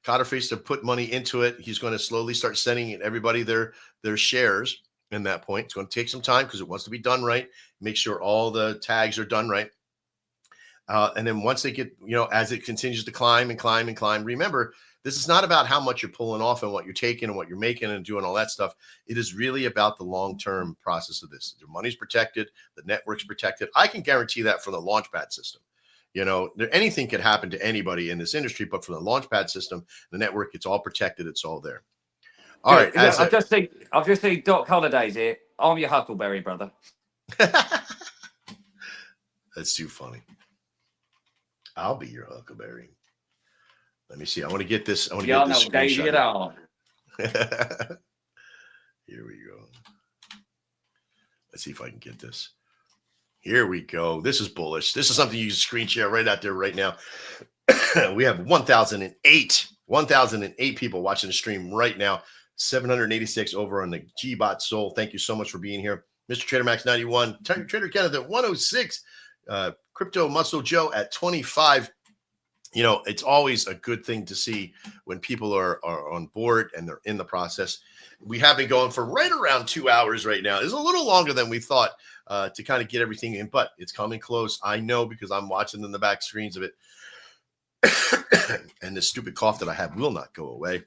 Cotterface to put money into it, he's going to slowly start sending everybody their shares in that point. It's going to take some time because it wants to be done right. Make sure all the tags are done right. And then once they get, as it continues to climb and climb and climb, remember, this is not about how much you're pulling off and what you're taking and what you're making and doing all that stuff. It is really about the long-term process of this. Your money's protected. The network's protected. I can guarantee that for the Launchpad system. Anything could happen to anybody in this industry, but for the Launchpad system, the network, it's all protected. It's all there. All right. Good. Look, I've just seen Doc Holiday's here. I'm your Huckleberry brother. That's too funny. I'll be your Huckleberry. Let me see. I want to get this. I want to Yeah, get this no, Daisy screenshot. at all. Here we go. Let's see if I can get this. Here we go. This is bullish. This is something you can screen share right out there right now. We have 1,008 people watching the stream right now. 786 over on the Gbot Soul. Thank you so much for being here. Mr. Trader Max 91, Trader Canada 106, Crypto Muscle Joe at 25. You know, it's always a good thing to see when people are on board and they're in the process. We have been going for right around 2 hours right now. It's a little longer than we thought to kind of get everything in, but it's coming close. I know because I'm watching in the back screens of it. And this stupid cough that I have will not go away.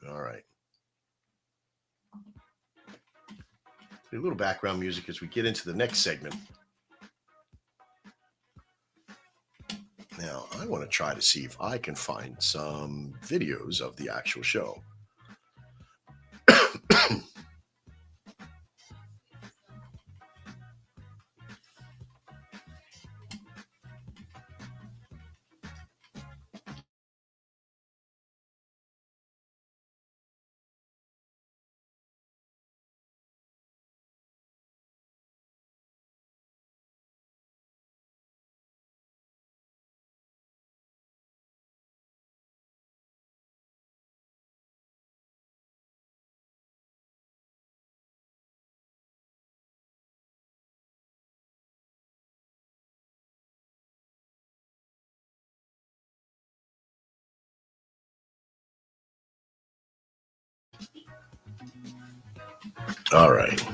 All right. A little background music as we get into the next segment. Now, I want to try to see if I can find some videos of the actual show. All right.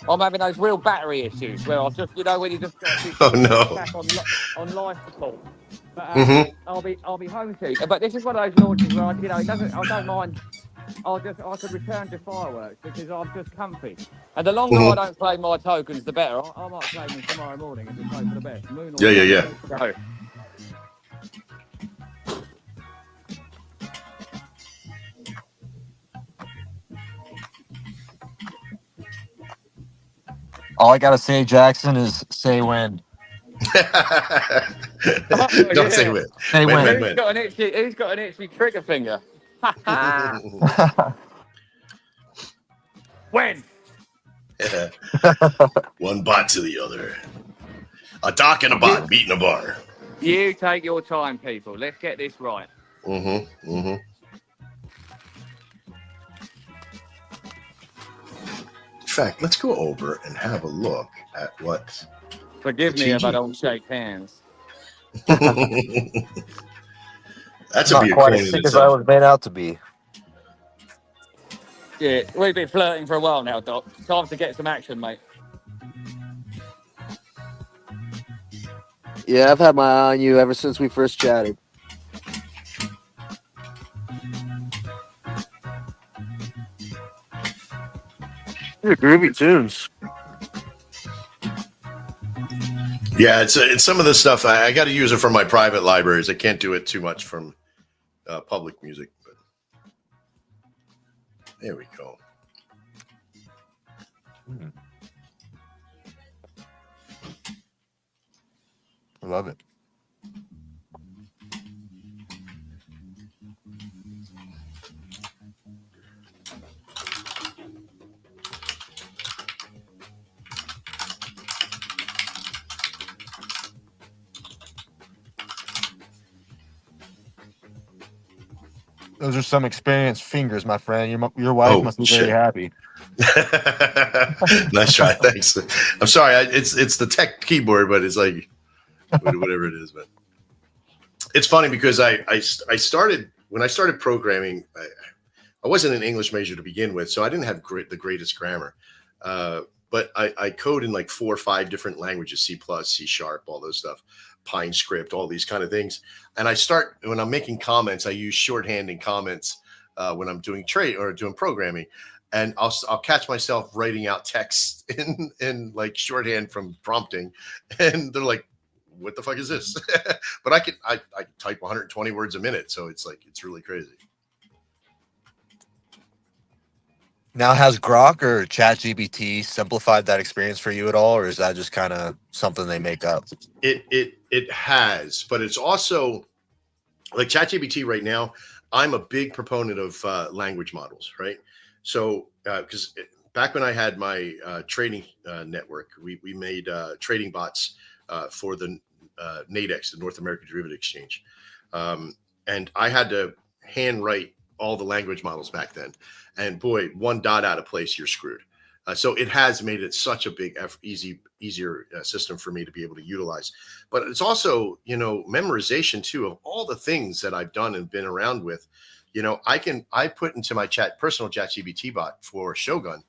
I'm having those real battery issues where I just, you know, when you just Oh, no. back on life support. But Mhm. I'll be home soon. But this is one of those launches where I don't mind. I could return to fireworks because I'm just comfy. And the longer I don't claim my tokens, the better. I might claim them tomorrow morning and just hope for the best. Moon or Yeah. Go. All I gotta say, Jackson, is say when. Don't say when. Say when. Who's got an itchy trigger finger? When? One bot to the other. A doc and a bot beating a bar. You take your time, people. Let's get this right. In fact, let's go over and have a look at what. Forgive me if I don't shake hands. That's Not a be a quite coin as in sick as I itself. was made out to be. Yeah, we've been flirting for a while now, Doc. Time to get some action, mate. Yeah, I've had my eye on you ever since we first chatted. These are groovy tunes. Yeah, it's some of the stuff I got to use it for my private libraries. I can't do it too much from public music. But there we go. I love it. Those are some experienced fingers, my friend. Your wife must be very happy. Nice try. Thanks. I'm sorry. It's the tech keyboard, but it's like whatever it is. But it's funny because I started when I started programming. I wasn't an English major to begin with, so I didn't have the greatest grammar. But I code in like 4 or 5 different languages: C++, C#, all those stuff, Pine script, all these kind of things. And when I'm making comments, I use shorthand in comments when I'm doing doing programming. And I'll catch myself writing out text in like shorthand from prompting, and they're like, what the fuck is this? But I can type 120 words a minute, so it's like it's really crazy. Now, has Grok or ChatGPT simplified that experience for you at all, or is that just kind of something they make up? It has, but it's also like ChatGPT right now. I'm a big proponent of language models, right? So because back when I had my trading network, we made trading bots for the NADEX, the North American Derivative Exchange, and I had to handwrite all the language models back then. And boy, one dot out of place, you're screwed. So it has made it such a big, easier system for me to be able to utilize. But it's also, memorization too of all the things that I've done and been around with. I put into my personal ChatGPT bot for Shogun,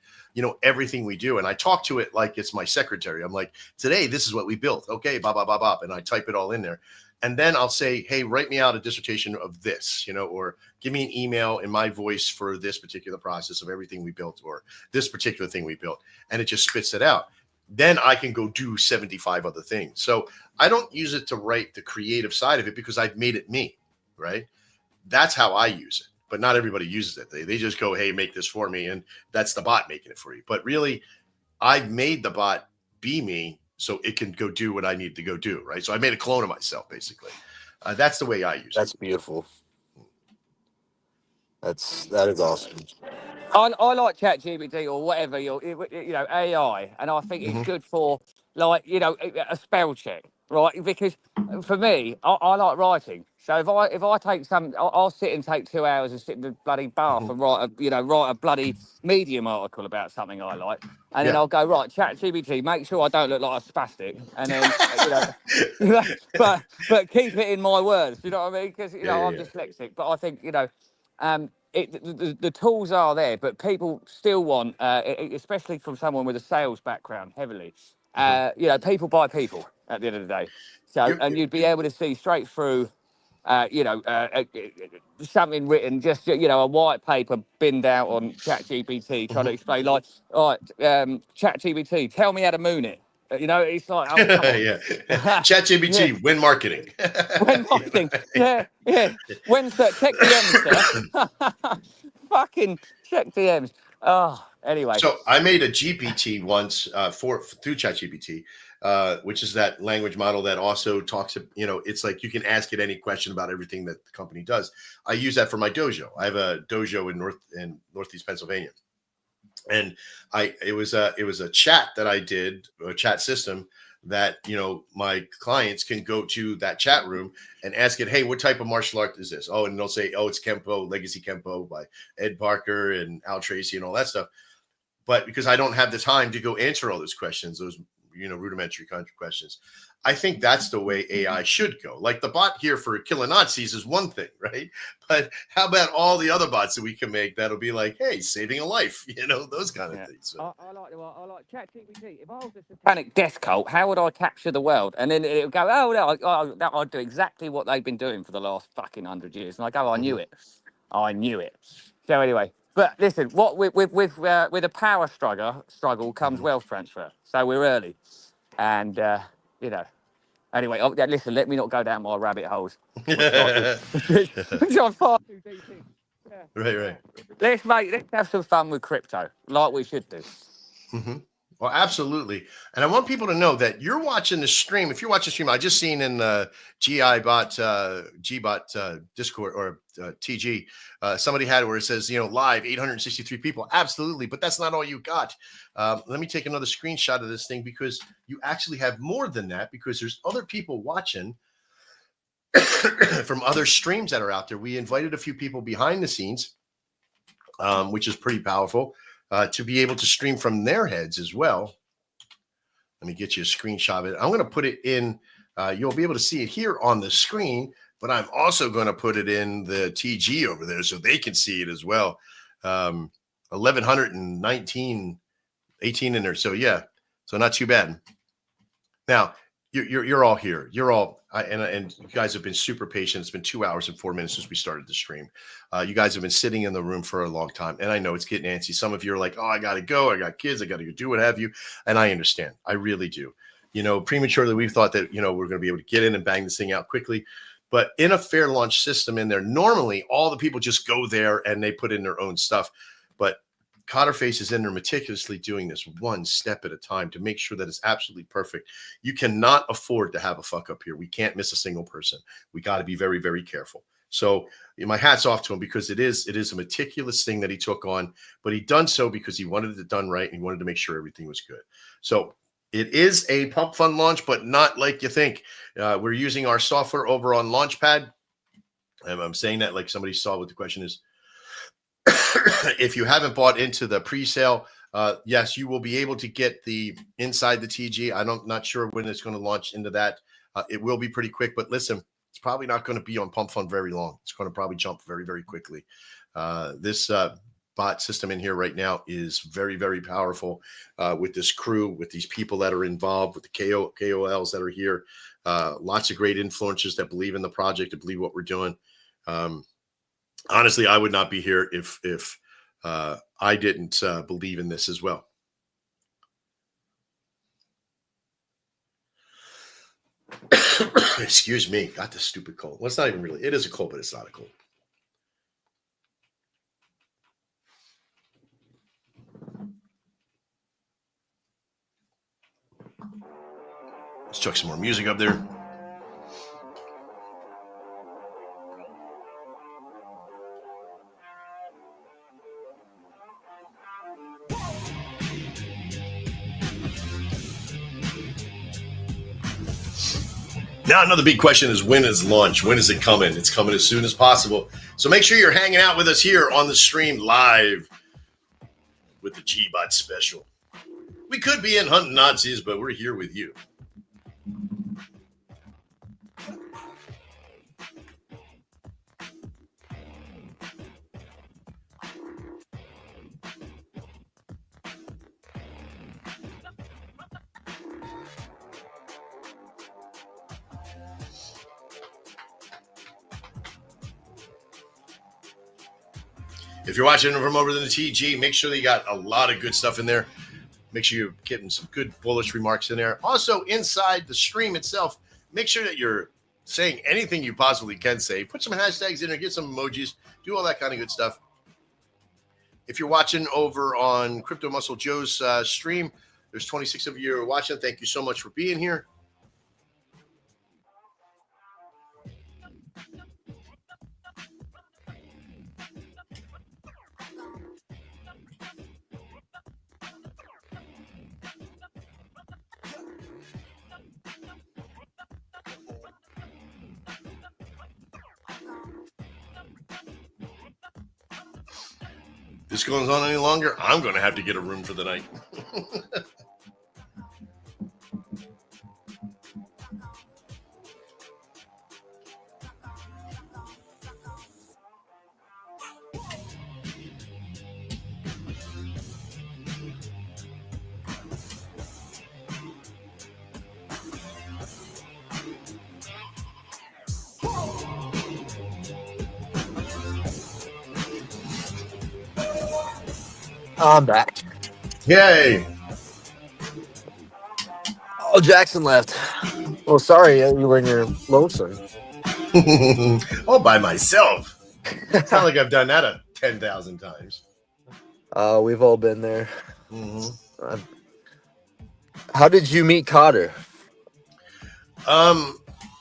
everything we do. And I talk to it like it's my secretary. I'm like, today, this is what we built. Okay, blah, blah, blah, blah. And I type it all in there. And then I'll say, hey, write me out a dissertation of this, or give me an email in my voice for this particular process of everything we built or this particular thing we built. And it just spits it out. Then I can go do 75 other things. So I don't use it to write the creative side of it because I've made it me, right? That's how I use it. But not everybody uses it. They just go, hey, make this for me. And that's the bot making it for you. But really, I've made the bot be me so it can go do what I need to go do, right? So I made a clone of myself, basically. That's the way I use it. That's beautiful. That is awesome. I like ChatGPT or whatever AI, and I think it's good for a spell check, right? Because for me, I like writing. So if I take I'll sit and take 2 hours and sit in the bloody bath and write a bloody Medium article about something I like, and then I'll go right ChatGPT, make sure I don't look like a spastic, and then but keep it in my words. You know what I mean? Because I'm dyslexic, but I think the tools are there, but people still want, especially from someone with a sales background, heavily. People buy people at the end of the day. So, and you'd be able to see straight through, something written, just a white paper binned out on ChatGPT, trying to explain, like, all right, ChatGPT, tell me how to moon it. It's like, oh, come on. ChatGPT, win marketing. When marketing, yeah. When, sir, check the M's, sir. Fucking check the M's. Oh, anyway. So I made a GPT once through ChatGPT, which is that language model that also talks. It's like you can ask it any question about everything that the company does. I use that for my dojo. I have a dojo in Northeast Pennsylvania, and it was a chat that I did, a chat system that my clients can go to that chat room and ask it, hey, what type of martial art is this? Oh, and they'll say, oh, it's Kempo, Legacy Kempo by Ed Parker and Al Tracy and all that stuff. But because I don't have the time to go answer all those questions, those rudimentary kind of questions, I think that's the way AI should go. Like the bot here for killing Nazis is one thing, right? But how about all the other bots that we can make that'll be like, hey, saving a life, those kind of things. So. I like ChatGPT. If I was a satanic death cult, how would I capture the world? And then it would go, oh no, I'd do exactly what they've been doing for the last fucking 100 years. And I go, I knew it. So anyway, but listen, what with a power struggle comes wealth transfer. So we're early, and Anyway, listen, let me not go down my rabbit holes. Which I'm far too deep in. Right. Let's have some fun with crypto, like we should do. Mm-hmm. Well, absolutely. And I want people to know that you're watching the stream. If you're watching the stream, I just seen in the Gbot Discord or TG, somebody had it where it says, live 863 people. Absolutely. But that's not all you got. Let me take another screenshot of this thing because you actually have more than that because there's other people watching from other streams that are out there. We invited a few people behind the scenes, which is pretty powerful. To be able to stream from their heads as well. Let me get you a screenshot of it. I'm going to put it in. You'll be able to see it here on the screen, but I'm also going to put it in the TG over there so they can see it as well. 1,119, 18 in there. So yeah, so not too bad. Now you're all here. You're all and you guys have been super patient. It's been 2 hours and 4 minutes since we started the stream. You guys have been sitting in the room for a long time, and I know it's getting antsy. Some of you are like, "Oh, I got to go. I got kids. I got to do what have you," and I understand. I really do. prematurely we've thought that, we're going to be able to get in and bang this thing out quickly. But in a fair launch system in there, normally all the people just go there and they put in their own stuff. But Cotterface is in there meticulously doing this one step at a time to make sure that it's absolutely perfect. You cannot afford to have a fuck up here. We can't miss a single person. We got to be very, very careful. So my hat's off to him, because it is a meticulous thing that he took on, but he done so because he wanted it done right and he wanted to make sure everything was good. So it is a Pump Fun launch, but not like you think. We're using our software over on Launchpad. I'm saying that like somebody saw what the question is. If you haven't bought into the pre-sale, yes, you will be able to get the inside the TG. I'm not sure when it's going to launch into that. It will be pretty quick, but listen, it's probably not going to be on Pump Fun very long. It's going to probably jump very, very quickly. This bot system in here right now is very, very powerful, with this crew, with these people that are involved, with the KOLs that are here. Lots of great influencers that believe in the project, that believe what we're doing. Honestly, I would not be here if I didn't believe in this as well. Excuse me, got this stupid cold. Well, it's not even really. It is a cold, but it's not a cold. Let's chuck some more music up there. Now, another big question is, when is launch? When is it coming? It's coming as soon as possible. So make sure you're hanging out with us here on the stream live with the Gbot special. We could be in hunting Nazis, but we're here with you. If you're watching from over the TG, make sure that you got a lot of good stuff in there. Make sure you're getting some good bullish remarks in there. Also, inside the stream itself, make sure that you're saying anything you possibly can say. Put some hashtags in there, get some emojis, do all that kind of good stuff. If you're watching over on Crypto Muscle Joe's stream, there's 26 of you who are watching. Thank you so much for being here. This goes on any longer, I'm going to have to get a room for the night. I'm back. Yay! Oh, Jackson left. Well, sorry, you were in your lonesome. All by myself. It's not like I've done that 10,000 times. We've all been there. Mm-hmm. How did you meet Cotter?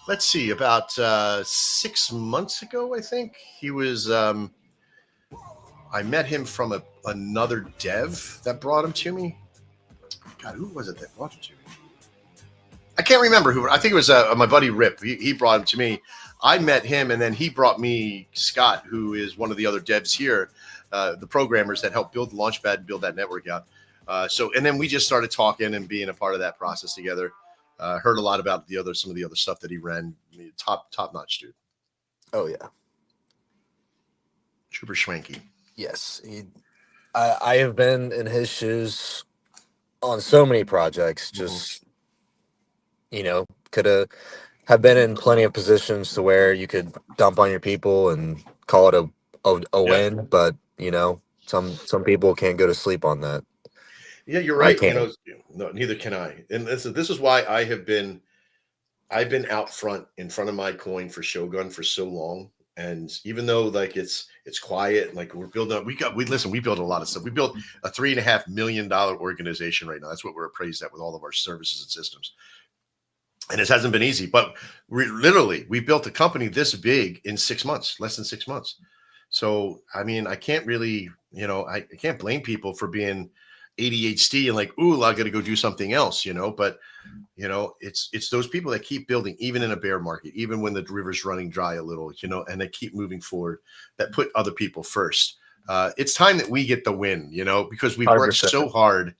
Let's see, about 6 months ago, I think. He was, I met him from another dev that brought him to me. God, who was it that brought him to me? I can't remember who. I think it was my buddy Rip. He brought him to me. I met him, and then he brought me Scott, who is one of the other devs here, the programmers that helped build the Launchpad and build that network out. And then we just started talking and being a part of that process together. Heard a lot about some of the other stuff that he ran. Top notch dude. Oh yeah, super schwanky. Yes, I have been in his shoes on so many projects. Just could have been in plenty of positions to where you could dump on your people and call it a win, but some people can't go to sleep on that. Yeah, you're I right. can't. No, neither can I. And this is why I've been out front in front of my coin for Shogun for so long. And even though like it's quiet, like we're building up, we built a lot of stuff. We built a $3.5 million organization right now. That's what we're appraised at with all of our services and systems. And it hasn't been easy, but we built a company this big in 6 months, less than 6 months. So I mean, I can't really, I can't blame people for being ADHD and like, ooh, I got to go do something else, but it's those people that keep building even in a bear market, even when the river's running dry a little, and they keep moving forward, that put other people first. It's time that we get the win, because we've worked 100%. so hard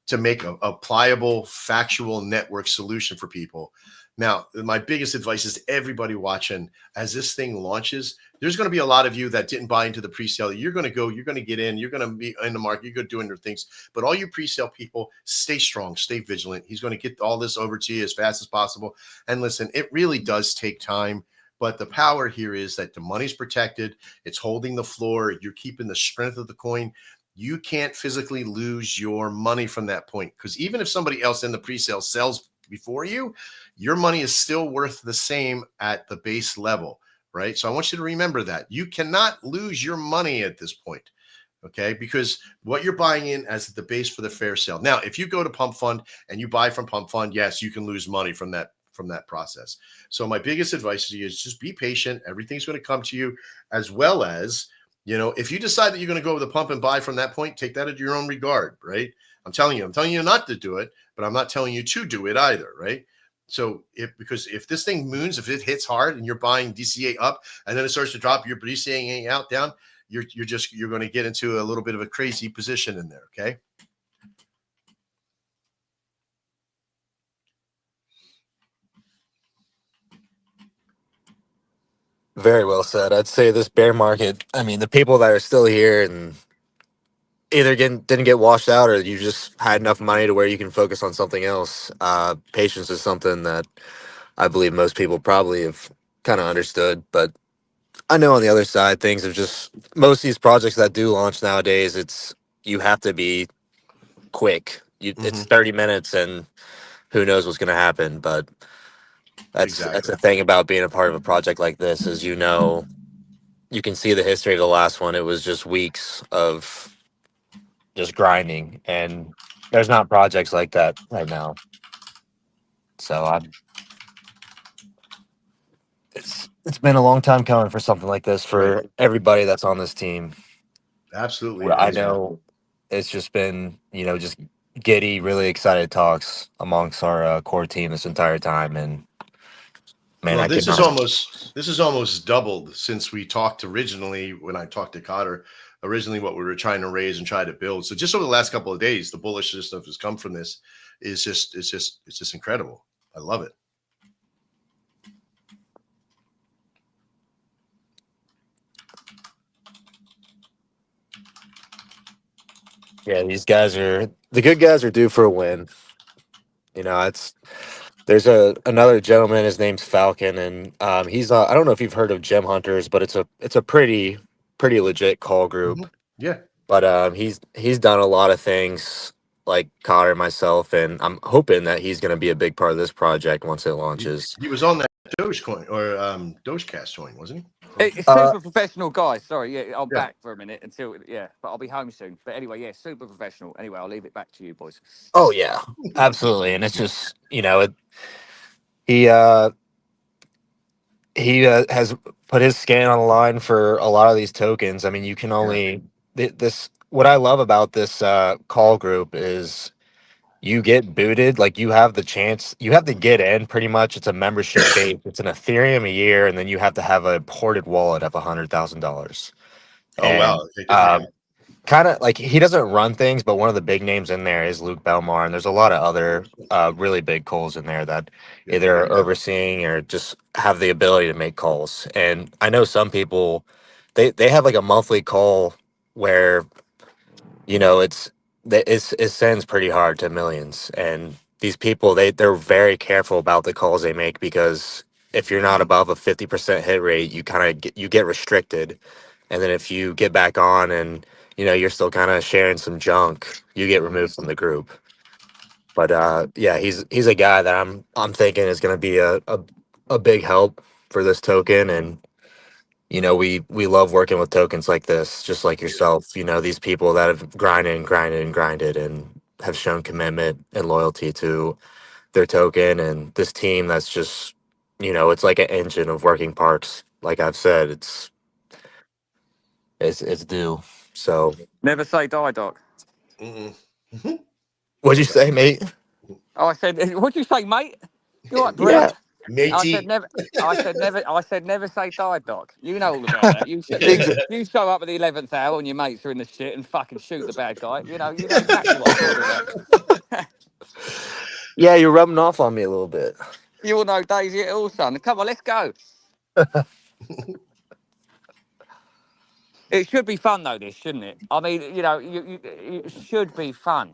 to make a pliable, factual network solution for people. Now, my biggest advice is to everybody watching, as this thing launches, there's going to be a lot of you that didn't buy into the pre-sale. You're going to get in, you're going to be in the market, you're going to doing your things. But all you pre-sale people, stay strong, stay vigilant. He's going to get all this over to you as fast as possible. And listen, it really does take time. But the power here is that the money's protected. It's holding the floor. You're keeping the strength of the coin. You can't physically lose your money from that point, because even if somebody else in the pre-sale sells before you, your money is still worth the same at the base level, right? So I want you to remember that you cannot lose your money at this point, okay? Because what you're buying in as the base for the fair sale. Now, if you go to Pump Fund and you buy from Pump Fund, yes, you can lose money from that process. So my biggest advice to you is just be patient. Everything's going to come to you, as well as, if you decide that you're going to go with the pump and buy from that point, take that at your own regard, right? I'm telling you not to do it, but I'm not telling you to do it either, right? So because if this thing moons, if it hits hard and you're buying DCA up and then it starts to drop, you're DCA out down, you're going to get into a little bit of a crazy position in there, okay? Very well said. I'd say this bear market, I mean, the people that are still here and either didn't get washed out, or you just had enough money to where you can focus on something else. Patience is something that I believe most people probably have kind of understood. But I know on the other side, things have just, most of these projects that do launch nowadays, you have to be quick. It's 30 minutes and who knows what's going to happen. But that's Exactly. the thing about being a part of a project like this, is you can see the history of the last one. It was just weeks of just grinding, and there's not projects like that right now. So it's been a long time coming for something like this for everybody that's on this team. Absolutely. I know it's just been, just giddy, really excited talks amongst our core team this entire time. And man, Well, I this could is not. almost doubled since we talked originally, when I talked to Cotter, originally what we were trying to raise and try to build. So just over the last couple of days, the bullish stuff has come from this is just, it's just incredible. I love it. Yeah, the good guys are due for a win. There's another gentleman. His name's Falcon, and he's I don't know if you've heard of Gem Hunters, but it's a pretty legit call group. Yeah. But he's done a lot of things like Connor and myself, and I'm hoping that he's going to be a big part of this project once it launches. He was on that Dogecoin or Dogecast coin, wasn't he? It's super professional guy. Sorry, yeah, I'm Yeah. back for a minute but I'll be home soon. But anyway, yeah, super professional. Anyway, I'll leave it back to you, boys. Oh yeah, absolutely. And it's just he has put his skin on the line for a lot of these tokens. I mean, you can only this. What I love about this call group is you get booted, like you have the chance, you have to get in pretty much. It's a membership base. It's an Ethereum a year, and then you have to have a ported wallet of $100,000. Oh, wow. Kind of like, he doesn't run things, but one of the big names in there is Luke Belmar, and there's a lot of other really big calls in there that either are overseeing or just have the ability to make calls. And I know some people, they have like a monthly call where it sends pretty hard to millions. And these people, they're very careful about the calls they make, because if you're not above a 50% hit rate, you get restricted. And then if you get back on and you know, you're still kind of sharing some junk, you get removed from the group. But yeah, he's a guy that I'm thinking is going to be a big help for this token. And you know, we love working with tokens like this, just like yourself. You know, these people that have grinded and grinded and grinded and have shown commitment and loyalty to their token, and this team that's just, you know, it's like an engine of working parts. Like I've said, it's due. So Never say die, Doc. Mm-mm. what'd you say, mate? Oh, I said, what'd you say, mate? You all right, Yeah. Bree? I said Matey. never. I said never. I said never say die, Doc. You know all about that. Exa- You show up at the 11th hour and your mates are in the shit and fucking shoot the bad guy. You know exactly what I'm talking about. yeah, you're rubbing off on me a little bit. You all know Daisy at all, son. Come on, let's go. It should be fun though, this shouldn't it? I mean, you know, it should be fun,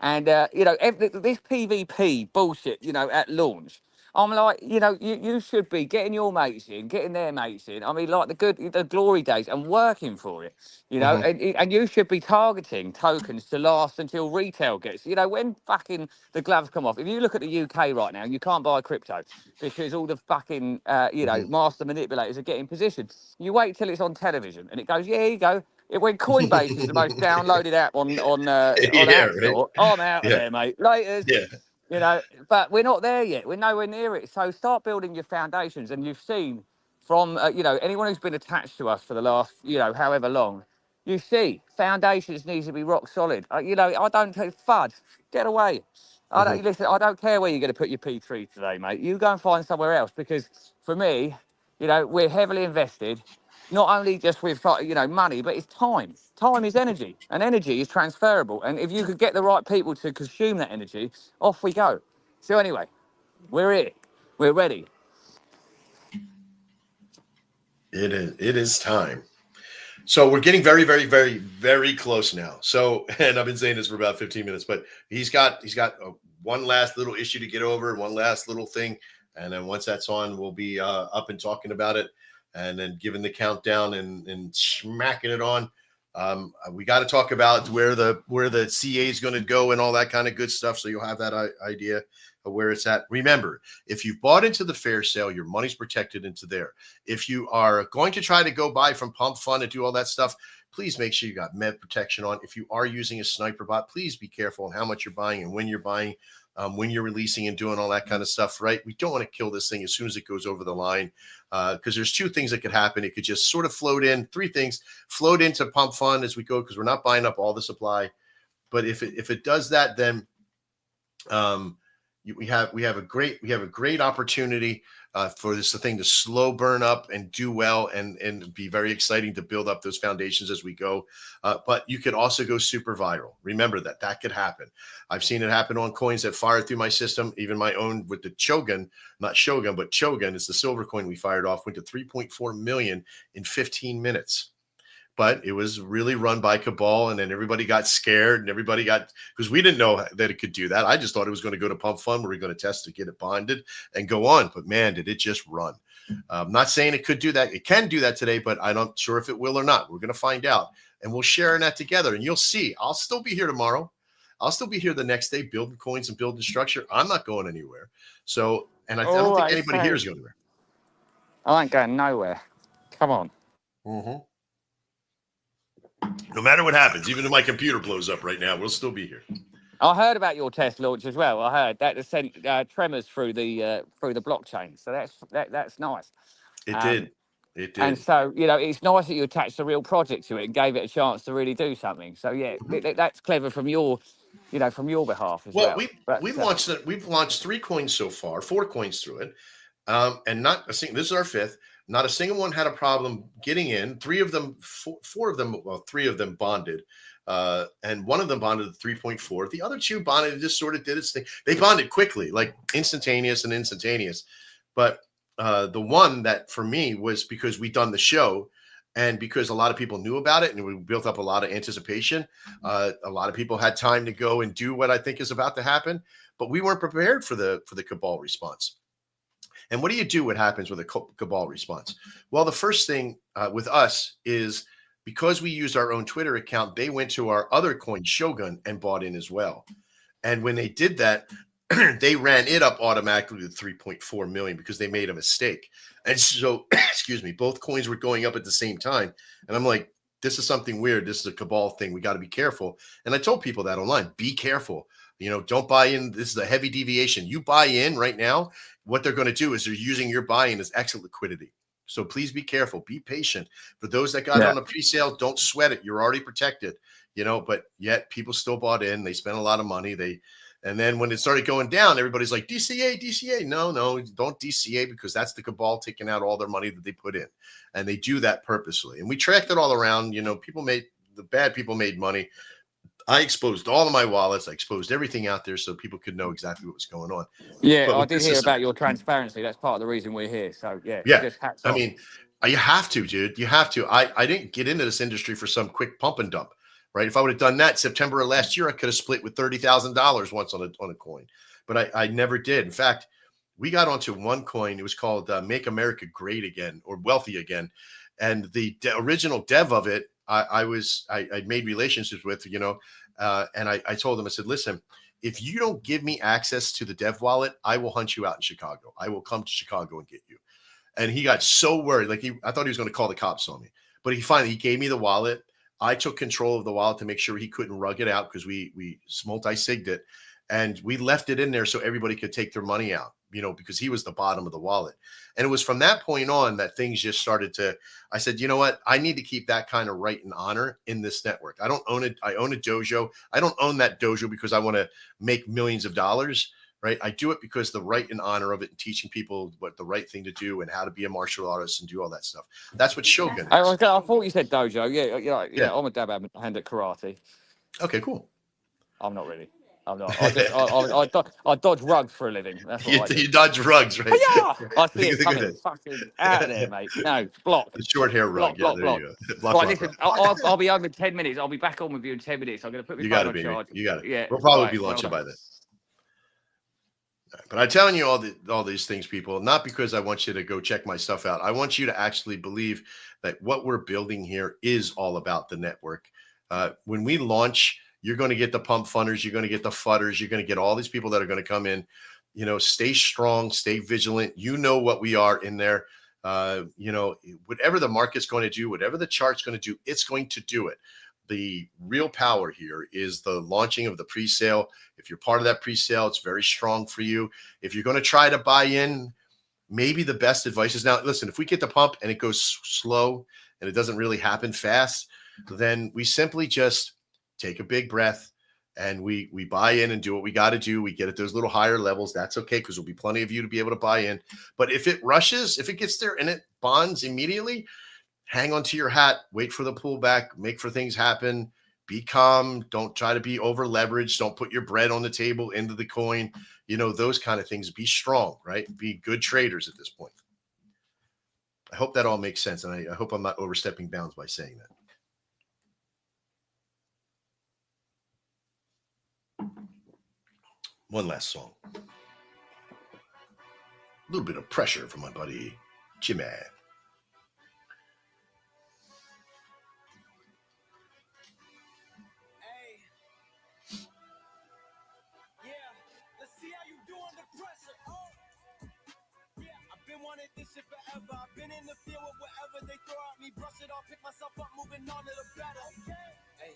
and you know, this PvP bullshit, you know, at launch. I'm like, you know, you should be getting your mates in, getting their mates in. I mean, like the glory days, and working for it, you know, Mhm. and you should be targeting tokens to last until retail gets. You know, when fucking the gloves come off. If you look at the UK right now, you can't buy crypto because all the fucking you know, Mhm. master manipulators are getting positioned. You wait till it's on television and it goes, yeah, here you go. When Coinbase is the most downloaded app on Yeah, App right. Store, I'm out of Yeah, there, mate. Laters. yeah. You know, but we're not there yet. We're nowhere near it. So start building your foundations. And you've seen from you know, anyone who's been attached to us for the last, you know, however long, you see foundations needs to be rock solid. You know, I don't take FUD. Get away. I Mhm. don't listen. I don't care where you're going to put your P3 today, mate. You go and find somewhere else because for me, you know, we're heavily invested not only just with you know, money, but it's time. Time is energy, and energy is transferable. And if you could get the right people to consume that energy, off we go. So anyway, we're here. We're ready. It is time. So we're getting very, very, very, very close now. So, and I've been saying this for about 15 minutes, but he's got one last little issue to get over, one last little thing, and then once that's on, we'll be up and talking about it, and then giving the countdown and smacking it on. We got to talk about where the CA is going to go and all that kind of good stuff. So you'll have that idea of where it's at. Remember, if you've bought into the fair sale, your money's protected into there. If you are going to try to go buy from Pump Fund and do all that stuff, please make sure you got med protection on. If you are using a sniper bot, please be careful on how much you're buying and when you're buying, when you're releasing and doing all that kind of stuff, right? We don't want to kill this thing as soon as it goes over the line because there's two things that could happen. It could just sort of float in, three things, float into Pump Fund as we go because we're not buying up all the supply. But if it does that, then we have a great opportunity for this thing to slow burn up and do well and be very exciting to build up those foundations as we go. But you could also go super viral. Remember that could happen. I've seen it happen on coins that fire through my system, even my own with the Chogun, not Shogun, but Chogun. It's the silver coin we fired off, went to 3.4 million in 15 minutes. But it was really run by Cabal, and then everybody got scared, and everybody got because we didn't know that it could do that. I just thought it was going to go to Pump Fund, where we're going to test to get it bonded and go on. But man, did it just run! I'm not saying it could do that; it can do that today, but I'm not sure if it will or not. We're going to find out, and we'll share in that together, and you'll see. I'll still be here tomorrow. I'll still be here the next day, building coins and building structure. I'm not going anywhere. So, and I don't think Always anybody here say, is going anywhere. I ain't going nowhere. Come on. Mm-hmm. No matter what happens, even if my computer blows up right now, we'll still be here. I heard about your test launch as well. I heard that sent tremors through the blockchain. So that's nice. It Um, did. It and did. so, you know, it's nice that you attached a real project to it and gave it a chance to really do something. So yeah, that's clever from your, you know, from your behalf as Well, well. But we've launched it. We've launched 3 coins so far, 4 coins through it, and not a single. This is our 5th. Not a single one had a problem getting in. 3 of them, 4 of them, well, 3 of them bonded, and one of them bonded at 3.4. The other 2 bonded. It just sort of did its thing. They bonded quickly, like instantaneous. But the one that for me was because we done the show. And because a lot of people knew about it and we built up a lot of anticipation, a lot of people had time to go and do what I think is about to happen, but we weren't prepared for the Cabal response. And what do? What happens with a Cabal response? Well, the first thing with us is because we used our own Twitter account, they went to our other coin, Shogun, and bought in as well. And when they did that, they ran it up automatically to 3.4 million because they made a mistake. And so, excuse me, both coins were going up at the same time. And I'm like, this is something weird. This is a cabal thing. We got to be careful. And I told people that online, be careful. Don't buy in. This is a heavy deviation. You buy in right now, what they're going to do is they're using your buy-in as exit liquidity. So please be careful. Be patient. For those that got it on a pre-sale, don't sweat it. You're already protected, but yet people still bought in. They spent a lot of money. And then when it started going down, everybody's like, DCA. No, don't DCA, because that's the cabal taking out all their money that they put in. And they do that purposely. And we tracked it all around. The bad people made money. I exposed all of my wallets. I exposed everything out there so people could know exactly what was going on. Yeah, But I with did this hear system- about your transparency. That's part of the reason we're here. So Yeah. just hats off. I mean, you have to, dude. You have to. I didn't get into this industry for some quick pump and dump, right? If I would have done that September of last year, I could have split with $30,000 once on a coin, but I never did. In fact, we got onto one coin. It was called Make America Great Again, or Wealthy Again. And the original dev of it, I made relationships with, and I told them, I said, listen, if you don't give me access to the dev wallet, I will hunt you out in Chicago. I will come to Chicago and get you. And he got so worried. I thought he was going to call the cops on me, but he gave me the wallet. I took control of the wallet to make sure he couldn't rug it out, because we multi-sigged it, and we left it in there so everybody could take their money out, because he was the bottom of the wallet. And it was from that point on that things just started I said, you know what? I need to keep that kind of right and honor in this network. I don't own it. I own a dojo. I don't own that dojo because I want to make millions of dollars, right? I do it because the right and honor of it, and teaching people what the right thing to do and how to be a martial artist and do all that stuff. That's what Shogun is. I thought you said dojo. Yeah. I'm a dab hand at karate. Okay, cool. I'm not really. I'm not. I dodge rugs for a living. That's what I do. You dodge rugs, right? Yeah, I see it Look at coming this. fucking out of there, mate. No, block. The short hair rug. Block. You go. Block, Right, block, listen, block. I'll be home in 10 minutes. I'll be back on with you in 10 minutes. I'm going to put my You phone got it, on baby. charge. You got it. Yeah, We'll probably right, be launching well by then. But I'm telling you all these things, people, not because I want you to go check my stuff out. I want you to actually believe that what we're building here is all about the network. When we launch, you're going to get the pump funders, you're going to get the fudders, you're going to get all these people that are going to come in. Stay strong, stay vigilant. You know what we are in there. Whatever the market's going to do, whatever the chart's going to do, it's going to do it. The real power here is the launching of the pre-sale. If you're part of that pre-sale, it's very strong for you. If you're going to try to buy in, maybe the best advice is, now, listen, if we get the pump and it goes slow and it doesn't really happen fast, then we simply just take a big breath and we buy in and do what we got to do. We get at those little higher levels. That's okay, because there'll be plenty of you to be able to buy in. But if it rushes, if it gets there and it bonds immediately, hang on to your hat, wait for the pullback, make for things happen, be calm. Don't try to be over leveraged. Don't put your bread on the table into the coin, those kind of things. Be strong, right? Be good traders at this point. I hope that all makes sense. And I hope I'm not overstepping bounds by saying that. One last song. A little bit of pressure from my buddy Jimmy. Wanted this shit forever. I've been in the field with whatever they throw at me. Brush it off, pick myself up, moving on to the better. Hey.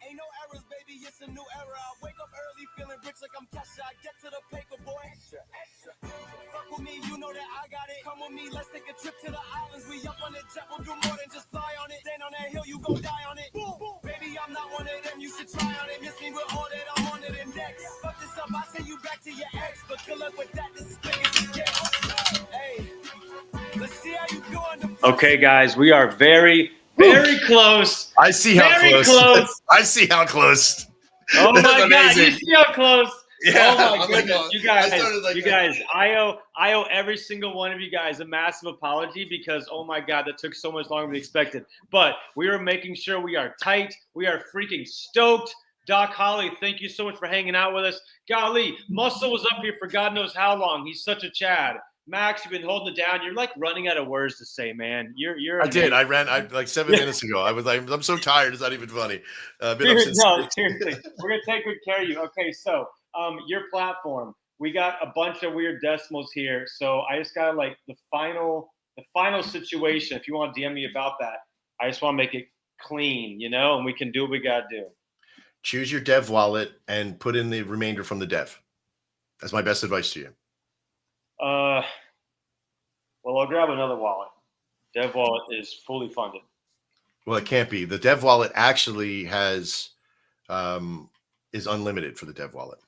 Ain't no errors, baby, it's a new era. I wake up early, feeling rich like I'm Kesha. I get to the paper, boy. Extra. Fuck with me, you know that I got it. Come with me, let's take a trip to the islands. We up on the jet, we'll do more than just fly on it. Stand on that hill, you gon' die on it. Boom, boom. Baby, I'm not one of them, you should try on it. Miss me with all that I'm on it and next. Fuck this up, I send you back to your ex. But good luck with that, this is quick as you get. Hey, let's see how you doing. Okay, guys, we are very close. I see how very close. I see how close. Oh my God, amazing. you see how close? Yeah, oh my I'm goodness, like, you guys, like you guys, I owe every single one of you guys a massive apology because, oh my God, that took so much longer than expected. But we are making sure we are tight. We are freaking stoked. Doc Holly, thank you so much for hanging out with us. Golly, Muscle was up here for God knows how long. He's such a Chad. Max, you've been holding it down. You're like running out of words to say, man. You're I did. amazing. I ran like 7 minutes ago. I was like, I'm so tired. It's not even funny. Been up since. No, seriously. We're gonna take good care of you. Okay, so your platform. We got a bunch of weird decimals here. So I just got like the final situation. If you want to DM me about that, I just want to make it clean, and we can do what we gotta do. Choose your dev wallet and put in the remainder from the dev. That's my best advice to you. Well, I'll grab another wallet. Dev wallet is fully funded. Well, it can't be. The dev wallet actually has is unlimited for the dev wallet.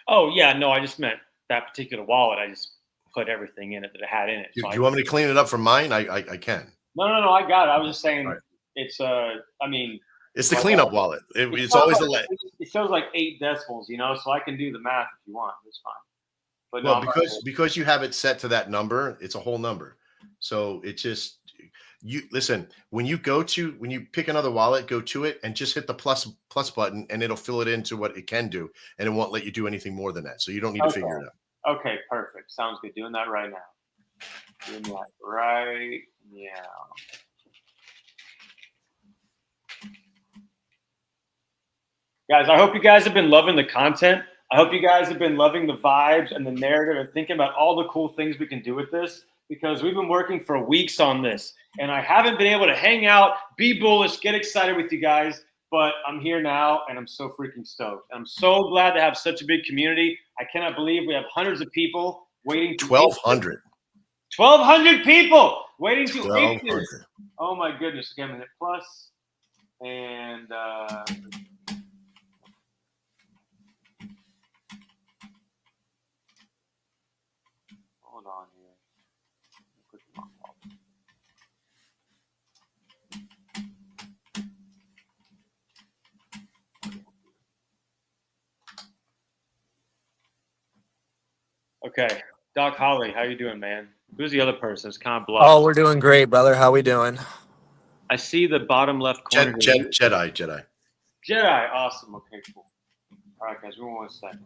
Oh yeah, no, I just meant that particular wallet. I just put everything in it that it had in it. Do you want me to clean it up from mine? I can. No, I got it. I was just saying Right. it's It's the cleanup wallet. It's always the it shows like 8 decimals, so I can do the math if you want. It's fine. But well, no, because you have it set to that number, it's a whole number. So it just you listen, when you pick another wallet, go to it and just hit the plus button and it'll fill it into what it can do, and it won't let you do anything more than that. So you don't need to figure it out. Okay, perfect. Sounds good. Doing that right now. Doing that right now. Guys, I hope you guys have been loving the content. I hope you guys have been loving the vibes and the narrative and thinking about all the cool things we can do with this, because we've been working for weeks on this and I haven't been able to hang out, be bullish, get excited with you guys, but I'm here now and I'm so freaking stoked. I'm so glad to have such a big community. I cannot believe we have hundreds of people waiting. 1,200. 1,200 people waiting to 1,200. eat this. Oh my goodness. Again, I'm gonna hit plus and hold on here. Okay, Doc Holly, how you doing, man? Who's the other person? It's kind of bluff. Oh, we're doing great, brother. How we doing? I see the bottom left corner. Jedi. Jedi, awesome. Okay, cool. All right, guys, we want 1 second.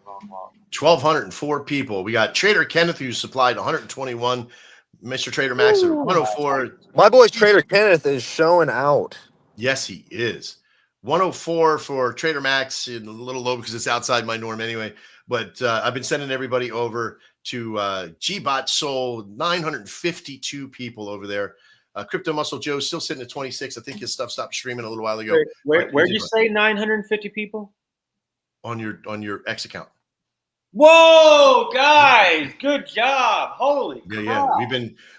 1,204 people. We got Trader Kenneth, who supplied 121. Mr. Trader Max at 104. My boy Trader Kenneth is showing out. Yes, he is. 104 for Trader Max, a little low because it's outside my norm anyway. But I've been sending everybody over to Gbot Soul. 952 people over there. Crypto Muscle Joe's still sitting at 26. I think his stuff stopped streaming a little while ago. Where did you say 950 people? On your X account. Whoa, guys, good job. Holy crap. Yeah.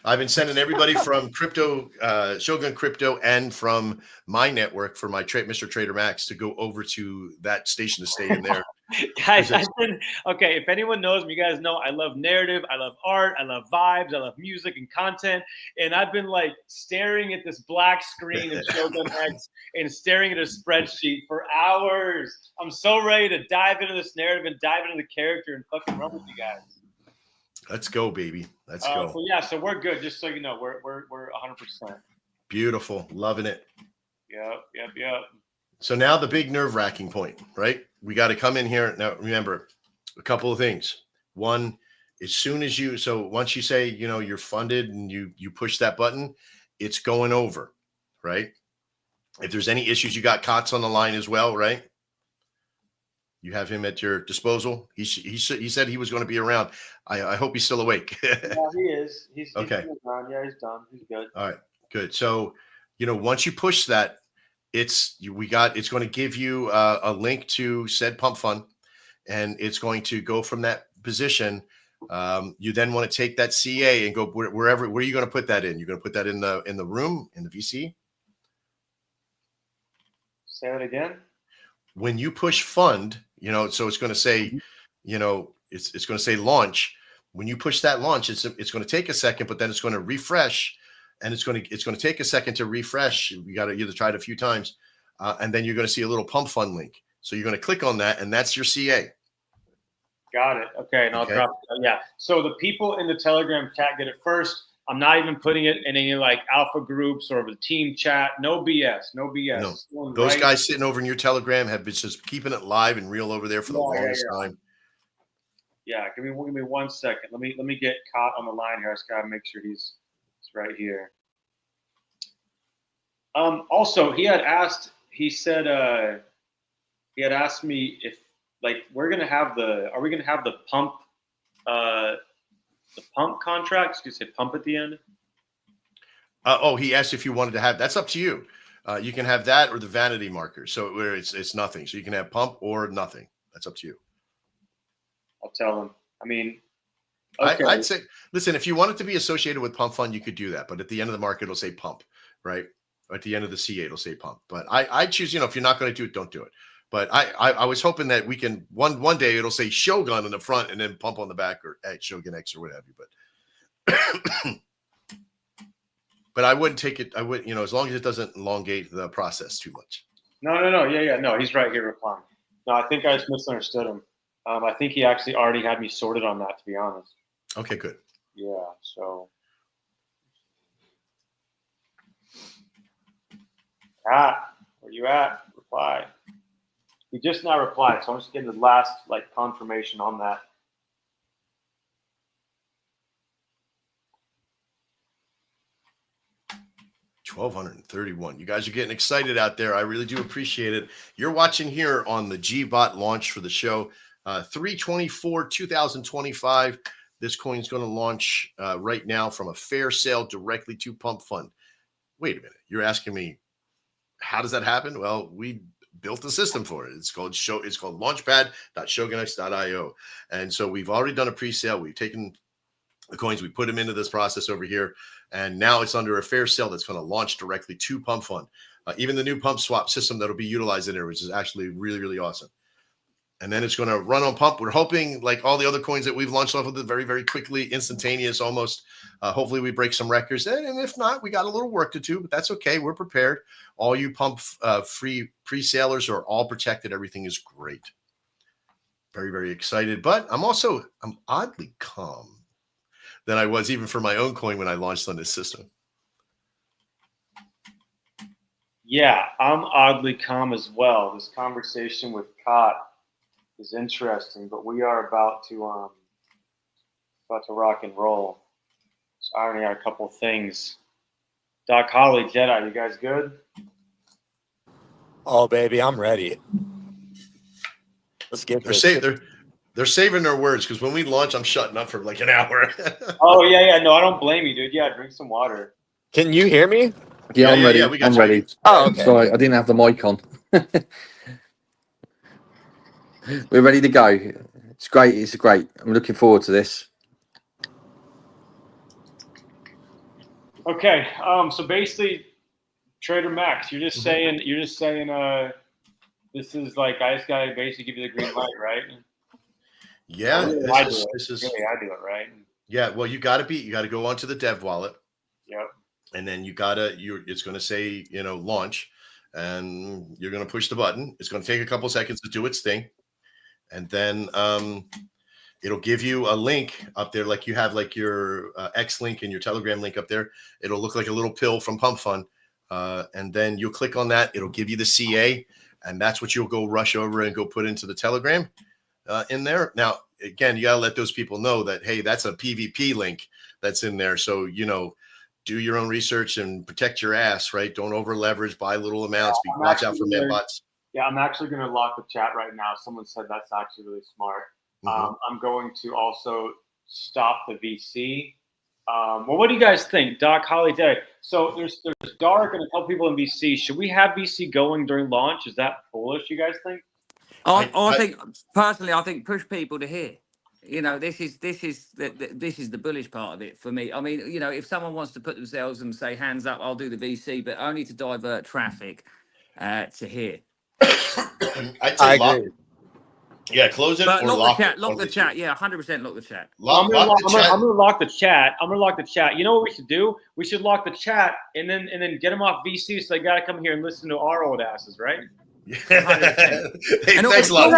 I've been sending everybody from Crypto, Shogun Crypto, and from my network for my Mr. Trader Max to go over to that station to stay in there. Guys, okay, if anyone knows me, you guys know I love narrative, I love art, I love vibes, I love music and content, and I've been like staring at this black screen of Shogun X and staring at a spreadsheet for hours. I'm so ready to dive into this narrative and dive into the character and fucking run with you guys. Let's go, baby. Let's go. So yeah, so we're good. Just so you know, we're 100%. Beautiful, loving it. Yep. So now the big nerve-wracking point, right? We got to come in here. Now, remember, a couple of things. One, as soon as once you say, you're funded and you push that button, it's going over, right? If there's any issues, you got Kotz on the line as well, right? You have him at your disposal. He said he was going to be around. I hope he's still awake. Yeah, he is. He's okay. Yeah, he's done. He's good. All right, good. So, once you push that, it's going to give you a link to said pump fund, and it's going to go from that position. You then want to take that CA and go where are you going to put that in? You're going to put that in the room, in the VC. Say it again. When you push fund, so it's going to say, it's going to say launch. When you push that launch, it's going to take a second, but then it's going to refresh. And it's going to take a second to refresh. You got to either try it a few times, and then you're going to see a little pump fund link. So you're going to click on that, and that's your CA. Got it. Okay, and I'll drop it. Yeah. So the people in the Telegram chat get it first. I'm not even putting it in any like alpha groups or the team chat. No BS. No BS. No. Those guys sitting over in your Telegram have been just keeping it live and real over there for the longest time. Yeah, give me 1 second. Let me get caught on the line here. I just gotta make sure he's right here. Also, he had asked. He said he had asked me if we're gonna have the. Are we gonna have the pump? The pump contracts? You say pump at the end? He asked if you wanted to have. That's up to you. You can have that or the vanity marker. So where it's nothing. So you can have pump or nothing. That's up to you. I'll tell him. I mean, okay. I'd say, listen, if you want it to be associated with Pump Fund, you could do that. But at the end of the market, it'll say pump, right? Or at the end of the CA, it'll say pump. But I choose, if you're not going to do it, don't do it. But I was hoping that we can one day it'll say Shogun in the front and then pump on the back, or Shogun X or what have you. But but I wouldn't take it. I would, as long as it doesn't elongate the process too much. No. Yeah. No, he's right here replying. No, I think I just misunderstood him. I think he actually already had me sorted on that, to be honest. Okay, good. Yeah, so. Where you at? Reply. He just now replied, so I'm just getting the last confirmation on that. $1,231. You guys are getting excited out there. I really do appreciate it. You're watching here on the Gbot launch for the show. 3/24/2025. This coin is going to launch right now from a fair sale directly to Pump Fund. Wait a minute. You're asking me, how does that happen? Well, we built a system for it. It's called launchpad.shogunx.io. And so we've already done a pre-sale. We've taken the coins, we put them into this process over here, and now it's under a fair sale that's going to launch directly to Pump Fund. Even the new pump swap system that'll be utilized in there, which is actually really, really awesome. And then it's going to run on pump. We're hoping, like all the other coins that we've launched off of it, very, very quickly, instantaneous almost. Hopefully we break some records. And if not, we got a little work to do, but that's okay. We're prepared. All you pump free pre-salers are all protected. Everything is great. Very, very excited. But I'm oddly calm than I was even for my own coin when I launched on this system. Yeah, I'm oddly calm as well. This conversation with Cott is interesting, but we are about to rock and roll. So I already got a couple of things. Doc Holly, Jedi, you guys good? Oh, baby, I'm ready. Let's get this. They're saving their words, because when we launch, I'm shutting up for like an hour. Oh, yeah. No, I don't blame you, dude. Yeah, drink some water. Can you hear me? Yeah, I'm ready. Yeah, we got I'm you. ready. Oh, okay. Sorry, I didn't have the mic on. We're ready to go. It's great. It's great. I'm looking forward to this. Okay. So basically, Trader Max, you're just saying this is like, I just gotta basically give you the green light, right? Yeah, Really, I do it, right? Yeah, well, you got to go onto the dev wallet. Yep. And then it's going to say, launch, and you're going to push the button. It's going to take a couple seconds to do its thing. And then it'll give you a link up there, like you have like your X link and your Telegram link up there. It'll look like a little pill from Pump Fund. And then you'll click on that. It'll give you the CA, and that's what you'll go rush over and go put into the Telegram in there. Now, again, you got to let those people know that, hey, that's a PvP link that's in there. So, do your own research and protect your ass, right? Don't over leverage, buy little amounts, watch out for man bots. Yeah, I'm actually going to lock the chat right now. Someone said that's actually really smart. I'm going to also stop the VC. Well, what do you guys think, Doc, Holly, Day? So there's Dark and a couple people in VC. Should we have VC going during launch? Is that foolish, you guys think? I think personally, I think push people to here. This is the bullish part of it for me. I mean, if someone wants to put themselves and say hands up, I'll do the VC, but only to divert traffic to here. I'd say lock it. Yeah, close it or lock it. Lock the chat. Yeah, 100% lock the chat. I'm gonna lock the chat. I'm gonna lock the chat. You know what we should do? We should lock the chat and then get them off VC, so they gotta come here and listen to our old asses, right? Hey, thanks a lot.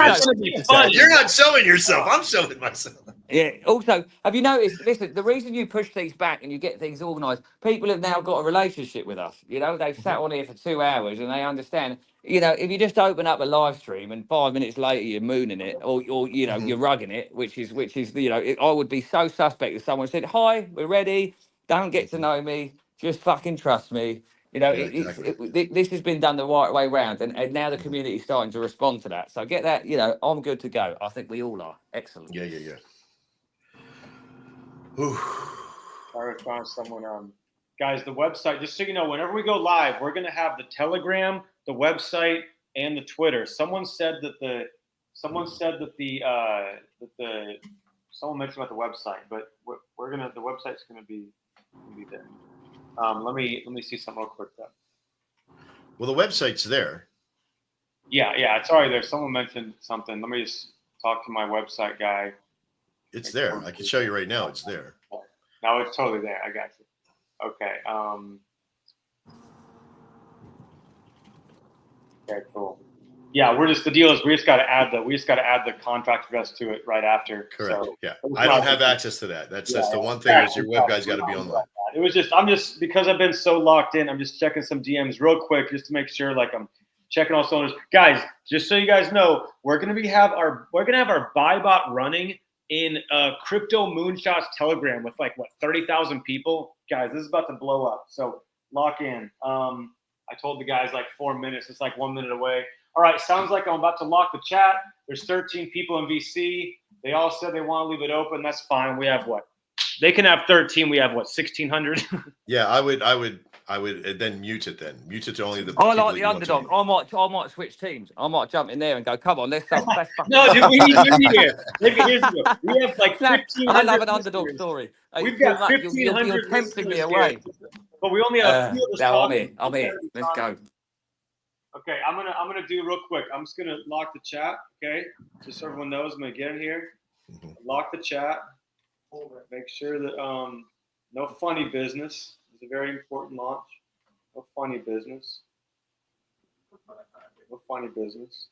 You're not showing yourself. I'm showing myself. Yeah. Also, have you noticed? Listen, the reason you push things back and you get things organised, people have now got a relationship with us. They've sat on here for 2 hours and they understand. you know, if you just open up a live stream and 5 minutes later you're mooning it, or you know, you're rugging it, which is you know, I would be so suspect if someone said, "Hi, we're ready. Don't get to know me. Just fucking trust me." You know, Yeah, exactly. this has been done the right way round, and now the community is starting to respond to that. So get that, you know, I'm good to go. I think we all are. Excellent. Yeah. Ooh. I found someone guys, the website, just so you know, whenever we go live, we're gonna have the Telegram, the website, and the Twitter. Someone mentioned about the website, but the website's gonna be there. Let me see something real quick though. Well, the website's there. Yeah, it's already there. Someone mentioned something. Let me just talk to my website guy. It's there. I can show you right now. It's there. No, it's totally there. I got you. Okay. Okay, cool. Yeah, the deal is we just got to add the contract address to it right after. Correct. So, yeah, I don't have access to that. That's the one thing is your web guy's got to be online. It was I'm just because I've been so locked in. I'm just checking some DMs real quick just to make sure like I'm checking all cylinders. Guys, just so you guys know, we're gonna have our buy bot running in Crypto Moonshots Telegram with 30,000 people. Guys, this is about to blow up. So lock in. I told the guys 4 minutes. It's 1 minute away. All right, sounds like I'm about to lock the chat. There's 13 people in VC. They all said they want to leave it open. That's fine. We have what? They can have 13. We have what? 1,600. Yeah, I would then mute it. Then mute it to only the. I like the underdog. I might switch teams. I might jump in there and go, come on, let's No, dude, we need you here. Here's the deal. We have 1,500. I love an underdog story. We've got 1,500. You're tempting me away. But we only have a few of us. No, I'm here. Let's go. Okay, I'm gonna do real quick. I'm just gonna lock the chat. Okay, just so everyone knows, I'm gonna get in here, lock the chat, make sure that no funny business. It's a very important launch. No funny business. No funny business.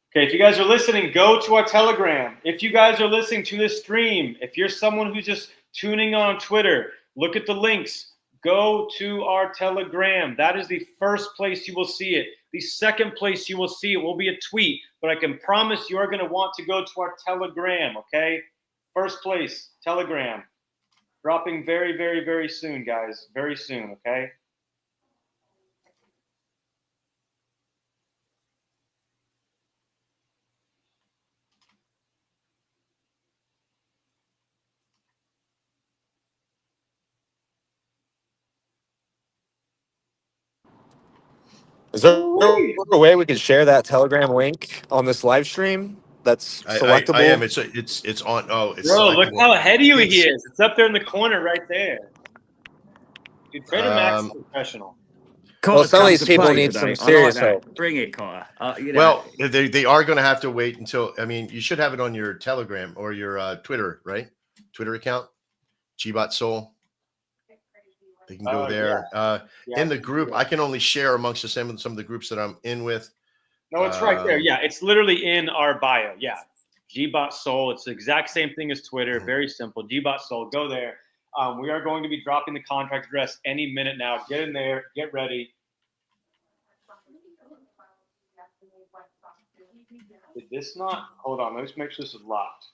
Okay, if you guys are listening, go to our Telegram. If you guys are listening to this stream, if you're someone who's just tuning on Twitter, look at the links. Go to our Telegram. That is the first place you will see it. The second place you will see it will be a tweet, but I can promise you are going to want to go to our Telegram, okay? First place, Telegram. Dropping very, very, very soon, guys. Very soon, okay? Is there a way we could share that Telegram link on this live stream? That's selectable. I am. It's on. Oh, it's bro. Look selectable. how ahead of you he is. It's up there in the corner, right there. Dude, Trader Max is professional. Well, some of these people need some serious help. Bring it, Carter. Well, they are going to have to wait until. I mean, you should have it on your Telegram or your Twitter, right? Twitter account, Gbot Soul. They can go there. In the group, I can only share amongst some of the groups that I'm in with. No, it's right there. Yeah, it's literally in our bio. Yeah, Gbot Soul. It's the exact same thing as Twitter. Very simple. Gbot Soul. Go there. We are going to be dropping the contract address any minute now. Get in there. Get ready. Did this not? Hold on. Let's make sure this is locked.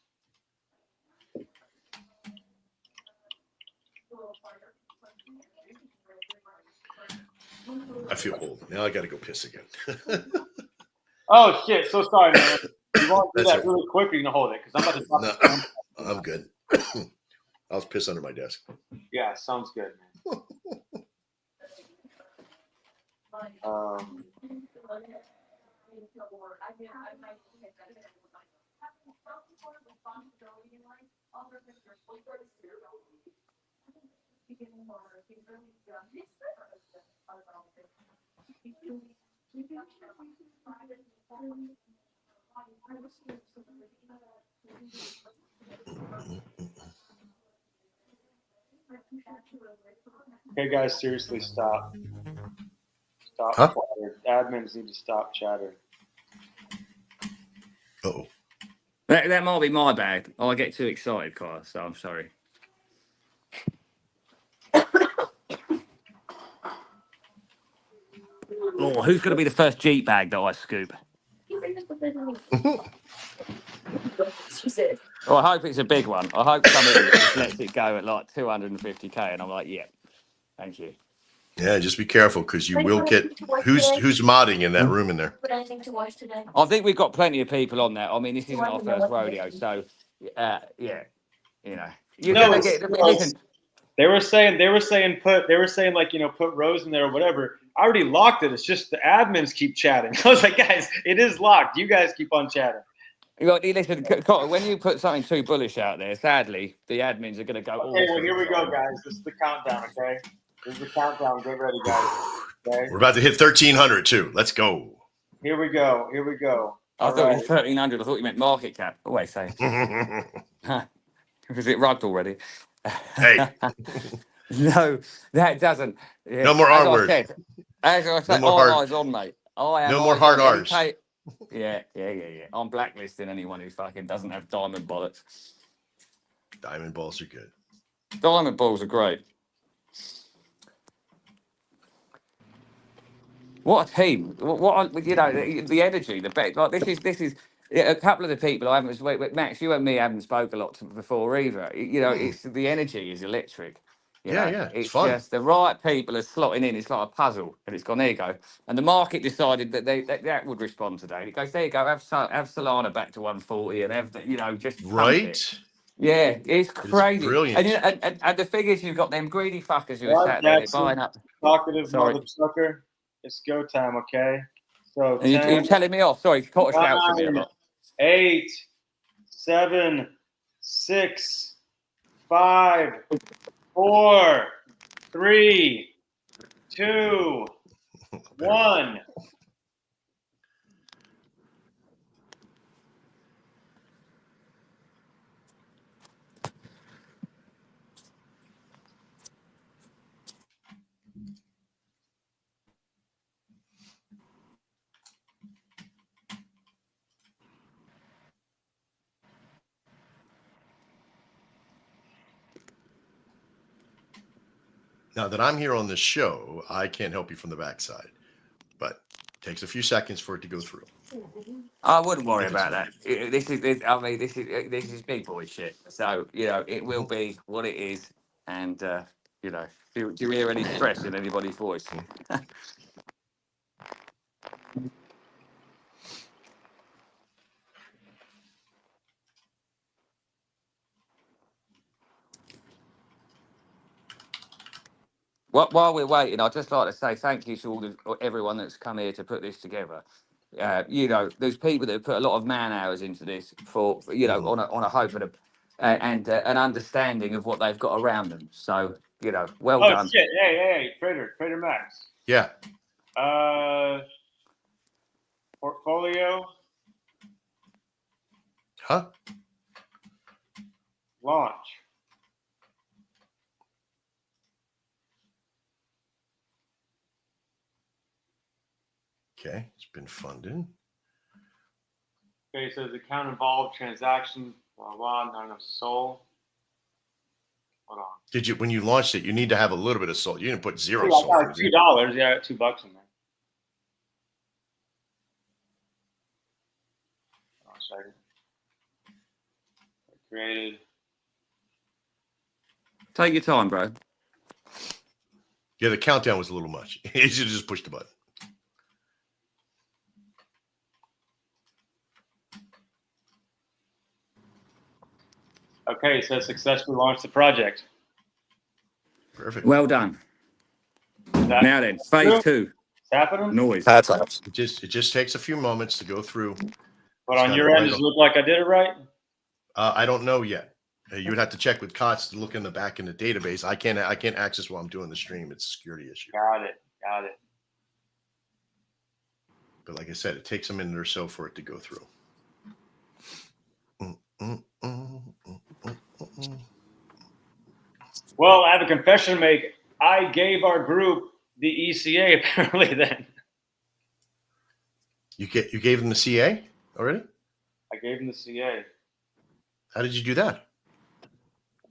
I feel old. Now I got to go piss again. Oh, shit. So sorry, man. You want to do that really quick or you can hold it? Because I'm about to drop No, I'm good. I'll piss under my desk. Yeah, sounds good, man. Okay, guys, seriously, stop. Stop. Huh? Admins need to stop chatter. Oh. That might be my bad. I get too excited, Carter, so I'm sorry. Oh, who's going to be the first Jeep bag that I scoop? Well, I hope it's a big one. I hope some idiot just lets it go at like 250k, and I'm like, yeah, thank you. Yeah, just be careful because you will get who's modding in that room in there. I think we've got plenty of people on there. I mean, this isn't our first rodeo, so yeah, you know, you're No, gonna get. Listen, they were saying like, you know, put Rose in there or whatever. I already locked it. It's just the admins keep chatting. I was like, guys, it is locked. You guys keep on chatting. listen, Cotton, when you put something too bullish out there, sadly, the admins are gonna go. Okay, well, here we go, guys. This is the countdown. Okay, this is the countdown. Get ready, guys. Okay, We're about to hit 1,300 too. Let's go. here we go. Here we go. I thought you 1,300. I thought you meant market cap. Always say. Was it rugged already? Hey. No, that doesn't. Yeah. No more R word. As I said, No more all hard- eyes on, mate. I am No more eyes hard on. R's. Yeah. I'm blacklisting anyone who fucking doesn't have diamond bullets. Diamond balls are good. Diamond balls are great. What a team! What you know, the energy, the bet. Like this is a couple of the people I haven't. Max, you and me haven't spoke a lot before either. You know, it's the energy is electric. You know, Yeah, it's it's fun. just the right people are slotting in. It's like a puzzle, and it's gone. There you go. And the market decided that that would respond today. It goes, there you go. Have Solana back to 140, and have just pump Right? it. Yeah, it's crazy. brilliant. And, and the figures you've got them greedy fuckers who are Right, sat there they're Jackson. buying up. Talkative Sorry. motherfucker. It's go time, okay? So And you're 10, telling me off. Sorry, Cotter shouts at me a 9, lot. 8, 7, 6, 5, 4, 3, 2, 1. Now that I'm here on the show, I can't help you from the backside, but it takes a few seconds for it to go through. I wouldn't worry about that. This is big boy shit. So it will be what it is. And do you hear any stress in anybody's voice? While we're waiting, I'd just like to say thank you to everyone that's come here to put this together. There's people that have put a lot of man hours into this for on a hope and an understanding of what they've got around them. So well done. Shit! Hey, Trader Max. Yeah. Portfolio Huh? launch. Okay, it's been funded. Okay, so the account involved transaction, blah blah, not enough soul. Hold on. Did you when you launched it? You need to have a little bit of salt. You didn't put zero I salt. got $2. Yeah, I got $2 in there. Hold on a second. Created. Take your time, bro. Yeah, the countdown was a little much. You should just push the button. Okay, so successfully launched the project. Perfect. Well done. Now then, phase 2. It's happening. Noise. That's awesome. It just takes a few moments to go through. But on your end, does it look like I did it right? I don't know yet. You would have to check with COTS to look in the back in the database. I can't access while I'm doing the stream. It's a security issue. Got it. But like I said, it takes a minute or so for it to go through. Well, I have a confession to make. I gave our group the ECA apparently then. You gave them the CA already? I gave them the CA. How did you do that?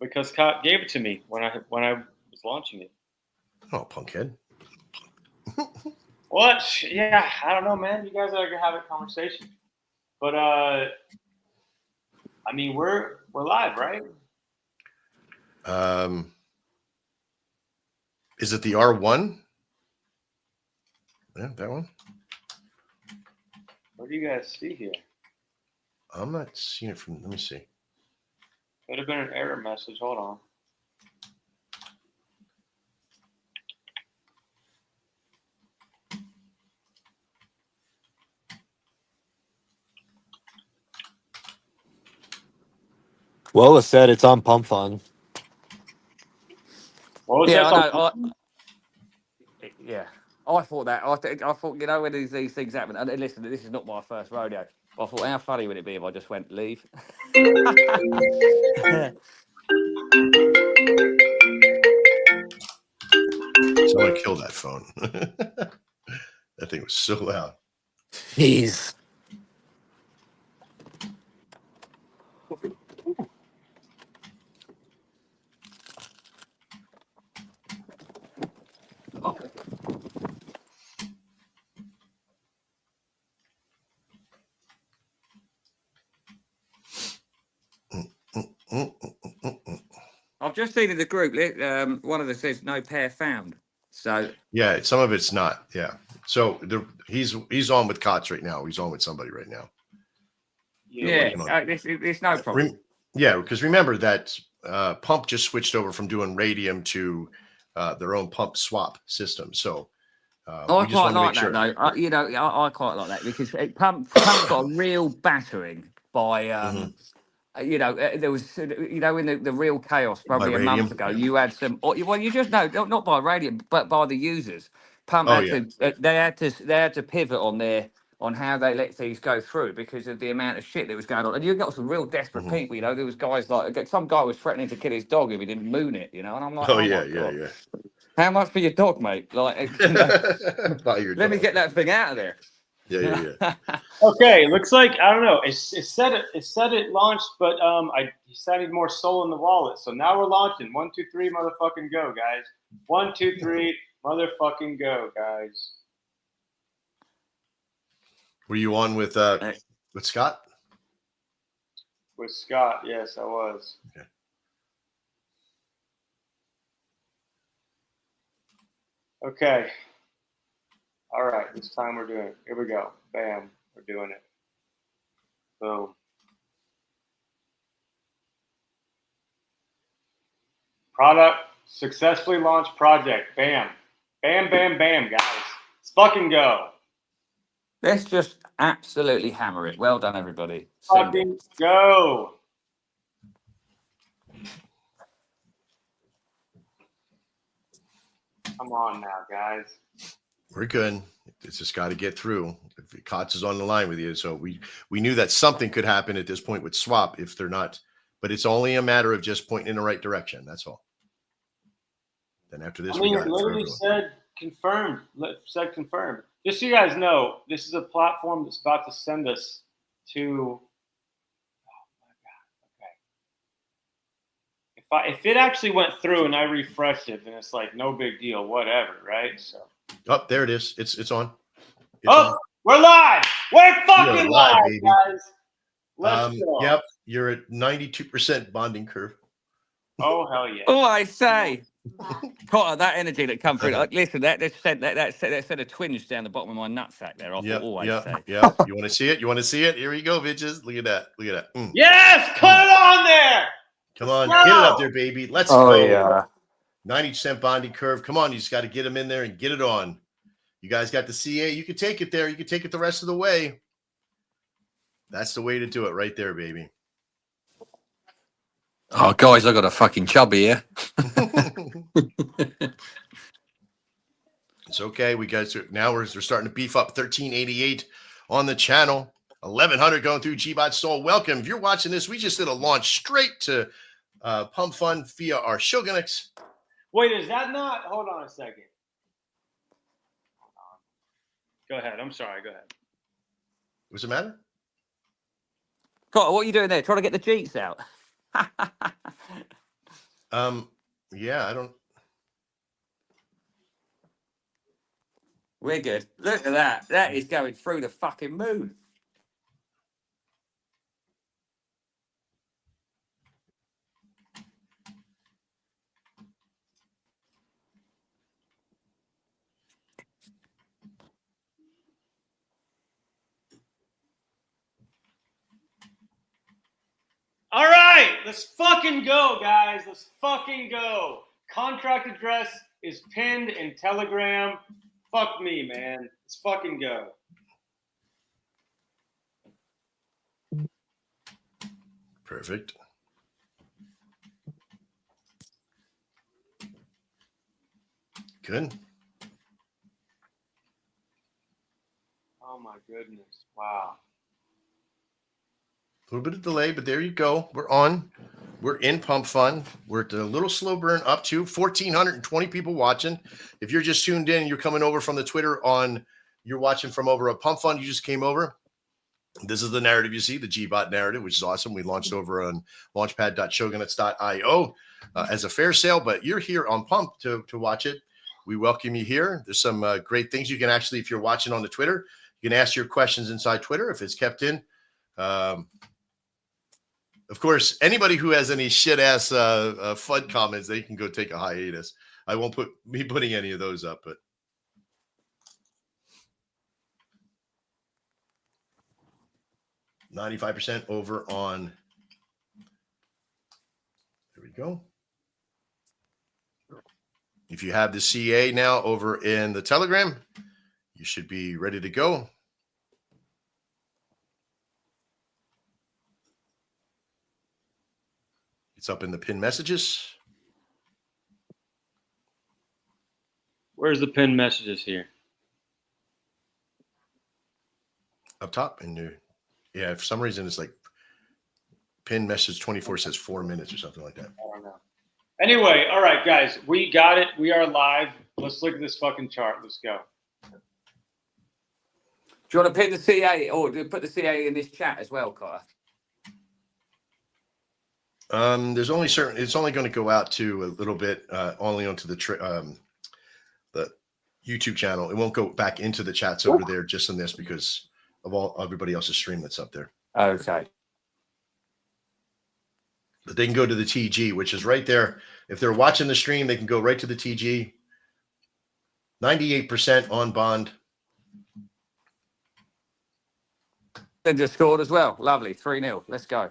Because Scott gave it to me when I was launching it. Oh, punkhead. What? Yeah, I don't know, man. You guys are gonna have a conversation. But I mean, we're live, right? Is it the R1? Yeah, that one. What do you guys see here? I'm not seeing it from. Let me see. Could have been an error message. Hold on. Well, it said it's on Pump Fun. Well, Yeah, that's I all. know. Yeah, I thought that. I thought, you know, when these things happen. And listen, this is not my first rodeo. But I thought, how funny would it be if I just went leave? Someone killed that phone. That thing was so loud. Jeez. I've just seen in the group. One of them says no pair found. So Yeah, some of it's not. Yeah. So he's on with Cots right now. He's on with somebody right now. yeah, working on it's no problem. Yeah, because remember that Pump just switched over from doing Radium to their own pump swap system. So I we just quite wanted to like make that sure. though. You know, I quite like that because Pump got a real battering by Mhm. you know, there was, you know, in the real chaos By probably a month Radium. ago, Yeah. you had some, well, you just know, not by radio, but by the users. Pump Oh had yeah. to, they had to pivot on how they let things go through because of the amount of shit that was going on. And you got some real desperate Mhm. people, you know. There was guys like some guy was threatening to kill his dog if he didn't moon it, you know. And I'm like, Oh oh yeah, my yeah, god, yeah. how much for your dog, mate? Like, you know, By your let me dog. get that thing out of there. Yeah, yeah, yeah. Okay, looks like I don't know. It said it launched, but he said I need more soul in the wallet. So now we're launching. 1, 2, 3, motherfucking go, guys. 1, 2, 3, motherfucking go, guys. Were you on with Scott? With Scott, yes, I was. Okay. Okay. All right, this time we're doing it. Here we go. Bam, we're doing it. Boom. Product successfully launched project. Bam. Bam, bam, bam, guys. Let's fucking go. Let's just absolutely hammer it. Well done, everybody. Send it. Fucking go. Come on now, guys. We're good. It's just got to get through. If Cots is on the line with you, so we knew that something could happen at this point with swap if they're not, but it's only a matter of just pointing in the right direction. That's all. Then after this, I we mean, got it it for literally everyone. said confirmed. Said confirmed. Just so you guys know, this is a platform that's about to send us to. Oh my god. Okay. If it actually went through and I refreshed it, then it's like no big deal, whatever, right? So. Oh, there it is. It's on. On. We're live. We're fucking live, baby. guys. Let's go. Yep, you're at 92% bonding curve. Oh hell yeah. Oh, I say, Cotter, that energy that come through. Listen, that sent a twinge down the bottom of my nutsack there. I thought, oh, I say. Yep. You want to see it? You want to see it? Here we go, bitches. Look at that. Look at that. Yes, put it on there. Come on, Let's get it go. up there, baby. Let's Oh go. yeah. 90% bonding curve. Come on, you just got to get them in there and get it on. You guys got the CA. You can take it there. You can take it the rest of the way. That's the way to do it right there, baby. Oh, guys, I got a fucking chubby here. It's okay. We got to, now they're starting to beef up 1388 on the channel. 1100 going through Gbot Soul. Welcome. If you're watching this, we just did a launch straight to Pump Fun via our Shogunix. Wait, is that not? Hold on a second. Go ahead. I'm sorry. Go ahead. What's the matter? Cotter, what are you doing there? Trying to get the Jeets out? Yeah, I don't. We're good. Look at that. That is going through the fucking moon. All right, let's fucking go, guys. Let's fucking go. Contract address is pinned in Telegram. Fuck me, man. Let's fucking go. Perfect. Good. Oh my goodness. Wow. A little bit of delay, but there you go. We're on. We're in Pump Fun. We're at a little slow burn up to 1,420 people watching. If you're just tuned in, you're coming over from the Twitter you're watching from over a Pump Fun. You just came over. This is the narrative you see, the Gbot narrative, which is awesome. We launched over on launchpad.shogunuts.io as a fair sale, but you're here on Pump to watch it. We welcome you here. There's some great things you can actually, if you're watching on the Twitter, you can ask your questions inside Twitter if it's kept in. Of course, anybody who has any shit-ass FUD comments, they can go take a hiatus. I won't be putting any of those up, but 95% over on. There we go. If you have the CA now over in the Telegram, you should be ready to go. It's up in the pinned messages. Where's the pinned messages here? Up top. And yeah, for some reason, it's like pinned message 24 says 4 minutes or something like that. I don't know. Anyway, all right, guys, we got it. We are live. Let's look at this fucking chart. Let's go. Do you want to pin the CA or do you put the CA in this chat as well, Carter? There's only certain. It's only going to go out to a little bit, only onto the YouTube channel. It won't go back into the chats over there, just in this because of everybody else's stream that's up there. Okay. But they can go to the TG, which is right there. If they're watching the stream, they can go right to the TG. 98% on bond. Then just scored as well. Lovely. 3-0. Let's go.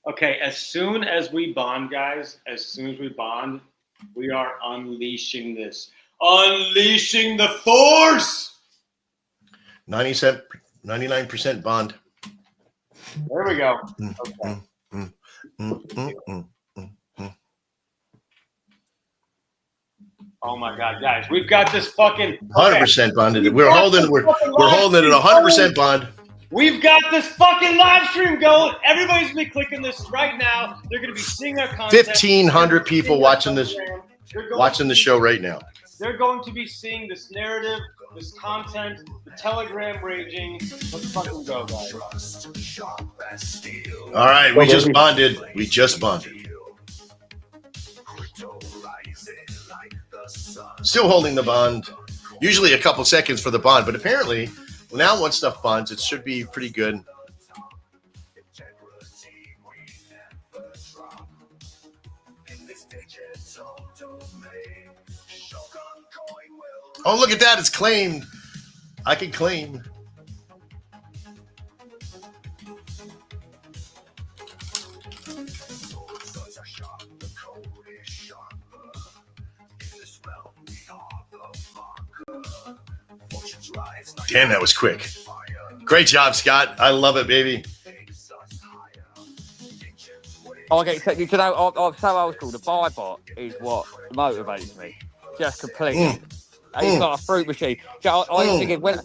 Okay, as soon as we bond, guys, we are unleashing this. Unleashing the force! 99% bond. There we go. Okay. Oh my God, guys, we've got this fucking 100% bonded. We're holding it at 100% bond. We've got this fucking live stream going. Everybody's gonna be clicking this right now. They're gonna be seeing our content. 1,500 people watching the show right now. They're going to be seeing this narrative, this content, the Telegram raging. Let's fucking go, guys. All right, we just bonded. Still holding the bond. Usually a couple seconds for the bond, but apparently now once stuff bonds, it should be pretty good. Oh, look at that. It's claimed. I can claim. Damn, that was quick. Great job, Scott. I love it, baby. I'm so old school. The buy bot is what motivates me. Just completely. It's like a fruit machine. I was thinking when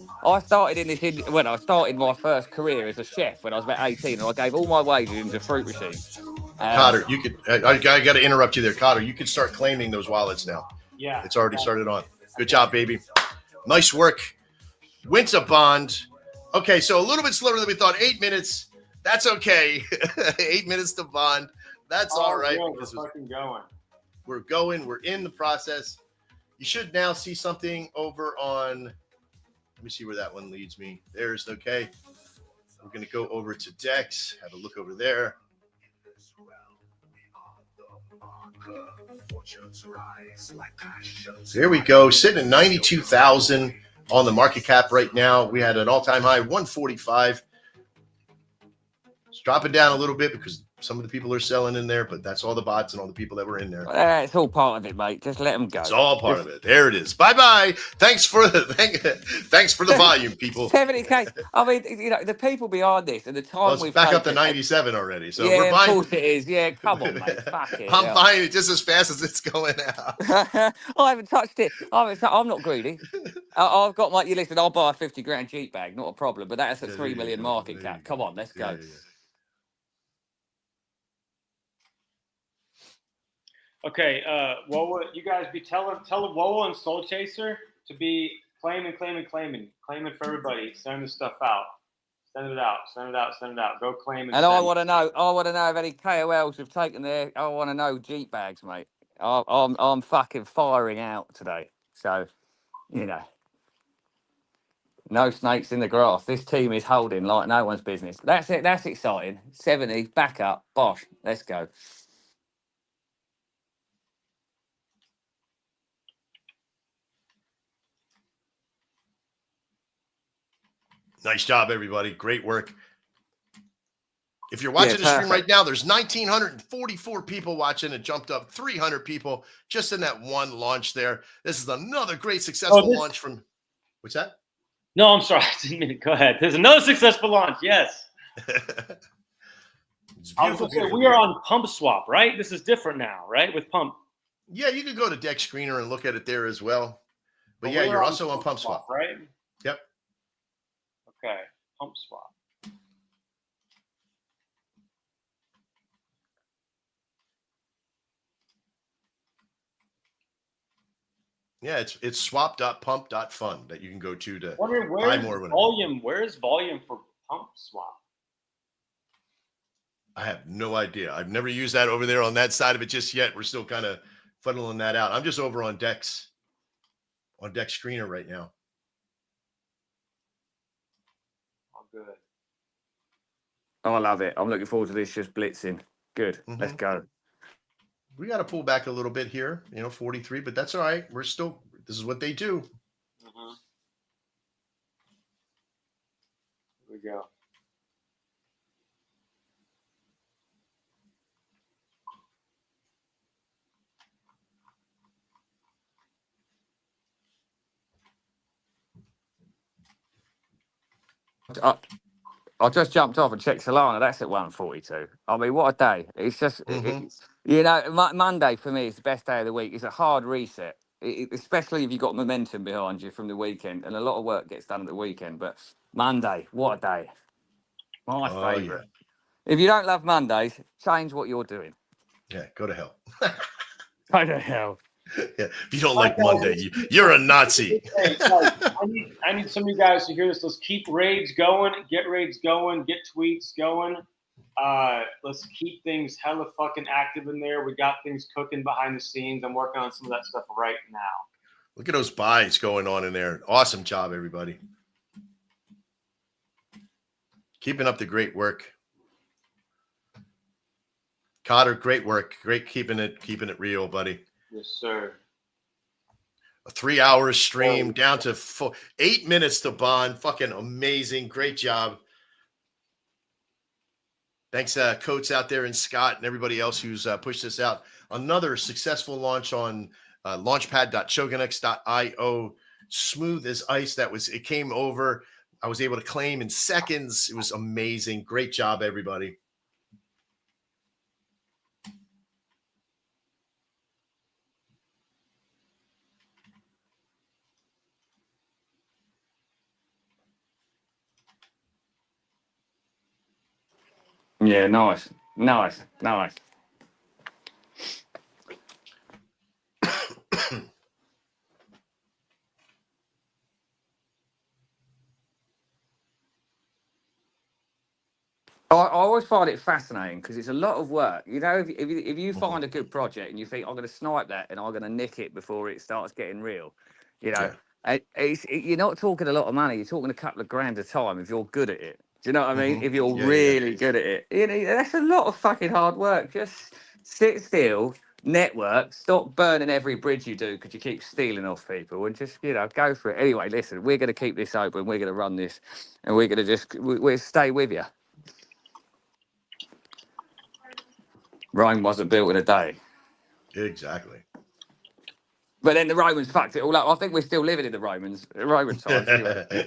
I started my first career as a chef when I was about 18, and I gave all my wages into fruit machine. Cotter, you could. I got to interrupt you there, Cotter. You can start claiming those wallets now. Yeah, it's already started on. Good job, baby. Nice work. Wins a bond. Okay, so a little bit slower than we thought. 8 minutes. That's okay. 8 minutes to bond. That's all right. Good. Because We're fucking going. we're going. We're in the process. You should now see something over on. Let me see where that one leads me. There's okay. We're going to go over to Dex. Have a look over there. There we go. Sitting at 92,000 on the market cap right now. We had an all-time high 145. It's dropping down a little bit because some of the people are selling in there, but that's all the bots and all the people that were in there. It's all part of it, mate. Just let them go. It's all part of it. There it is. Bye-bye. Thanks for the volume, people. 70K. I mean, you know, the people behind this and the time Well, it's we've back up to taken- 97 already. So yeah, we're buying. of course it is. Yeah, come on, mate. Fuck it. I'm buying it just as fast as it's going out. I haven't touched it. I'm not greedy. I've got my. You listen. I'll buy a 50 grand Jeep bag, not a problem. But that's at Yeah, 3 million market cap. Come on, let's go. Yeah. Okay, what would you guys be telling Woa and Soul Chaser to be claiming for everybody, sending this stuff out. Send it out. Go claim and And I send. want to know if any KOLs have taken their. I want to know Jeep bags, mate. I'm fucking firing out today. So, you know, no snakes in the grass. This team is holding like no one's business. That's it. That's exciting. 70 back up. Bosh. Let's go. Nice job, everybody. Great work. If you're watching the stream right now, there's 1,944 people watching. It jumped up 300 people just in that one launch there. This is another great successful launch from. What's that? No, I'm sorry. I didn't mean to. Go ahead. There's another successful launch. Yes. I was going to say, we are on Pump Swap, right? This is different now, right? With Pump. Yeah, you can go to Deck Screener and look at it there as well. But yeah, you're also on Pump Swap, right? Yep. Okay, Pump Swap. Yeah, it's swap.pump.fun that you can go to buy more. Volume. Where's volume for Pump Swap? I have no idea. I've never used that over there on that side of it just yet. We're still kind of funneling that out. I'm just over on Deck Screener right now. Oh, good. Oh, I love it. I'm looking forward to this just blitzing. Good. Mm-hmm. Let's go. We got to pull back a little bit here, 43, but that's all right. This is what they do. Mm-hmm. Here we go. I just jumped off and checked Solana. That's at 142. I mean, what a day. It's just, Monday for me is the best day of the week. It's a hard reset, especially if you've got momentum behind you from the weekend. And a lot of work gets done at the weekend. But Monday, what a day. My favourite. Yeah. If you don't love Mondays, change what you're doing. Yeah, go to hell. Go to hell. Yeah, if you don't like Monday, you're a Nazi. Hey, I need some of you guys to hear this. Let's keep raids going, get tweets going. Let's keep things hella fucking active in there. We got things cooking behind the scenes. I'm working on some of that stuff right now. Look at those buys going on in there. Awesome job, everybody. Keeping up the great work. Cotter, great work. Great keeping it real, buddy. Yes, sir. A 3 hour stream down to 8 minutes to bond. Fucking amazing. Great job. Thanks, Coates out there and Scott and everybody else who's pushed this out. Another successful launch on launchpad.shogunx.io. Smooth as ice. It came over. I was able to claim in seconds. It was amazing. Great job, everybody. Yeah, nice. I always find it fascinating because it's a lot of work. You know, if you find a good project and you think I'm going to snipe that and I'm going to nick it before it starts getting real, you know, Yeah. you're not talking a lot of money. You're talking a couple of grand a time if you're good at it. Do you know what I mean? If you're Yeah. really good at it, you know, that's a lot of fucking hard work. Just sit still, network, stop burning every bridge you do because you keep stealing off people, and just go for it. Anyway, listen, we're going to keep this open. We're going to run this, and we're going to we'll stay with you. Rome wasn't built in a day. Exactly. But then the Romans fucked it all up. I think we're still living in the Roman times anyway.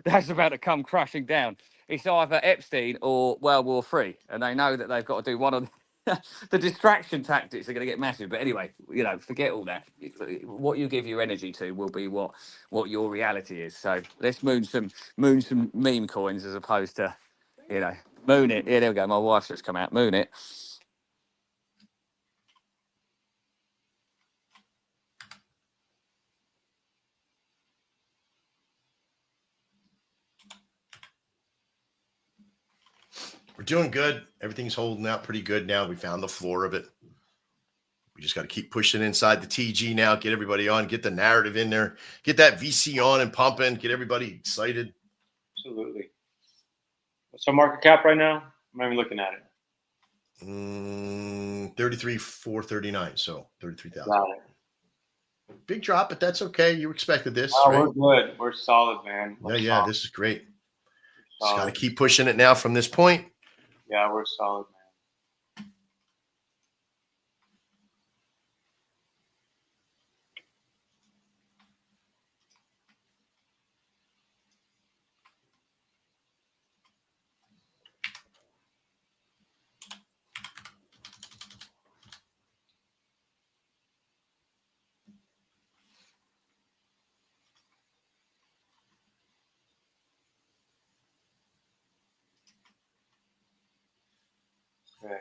That's about to come crashing down. It's either Epstein or World War III, and they know that they've got to do one of the distraction tactics are going to get massive. But anyway, forget all that. What you give your energy to will be what your reality is. So let's moon some meme coins as opposed to, moon it. Yeah, there we go. My wife's just come out. Moon it. We're doing good. Everything's holding out pretty good now. We found the floor of it. We just got to keep pushing inside the TG now, get everybody on, get the narrative in there, get that VC on and pumping, get everybody excited. Absolutely. What's our market cap right now? I'm not even looking at it. 33,439. So 33,000. Got it. Big drop, but that's okay. You expected this, Oh, right? we're good. We're solid, man. Yeah. This is great. Just got to keep pushing it now from this point. Yeah, we're solid, man. Okay.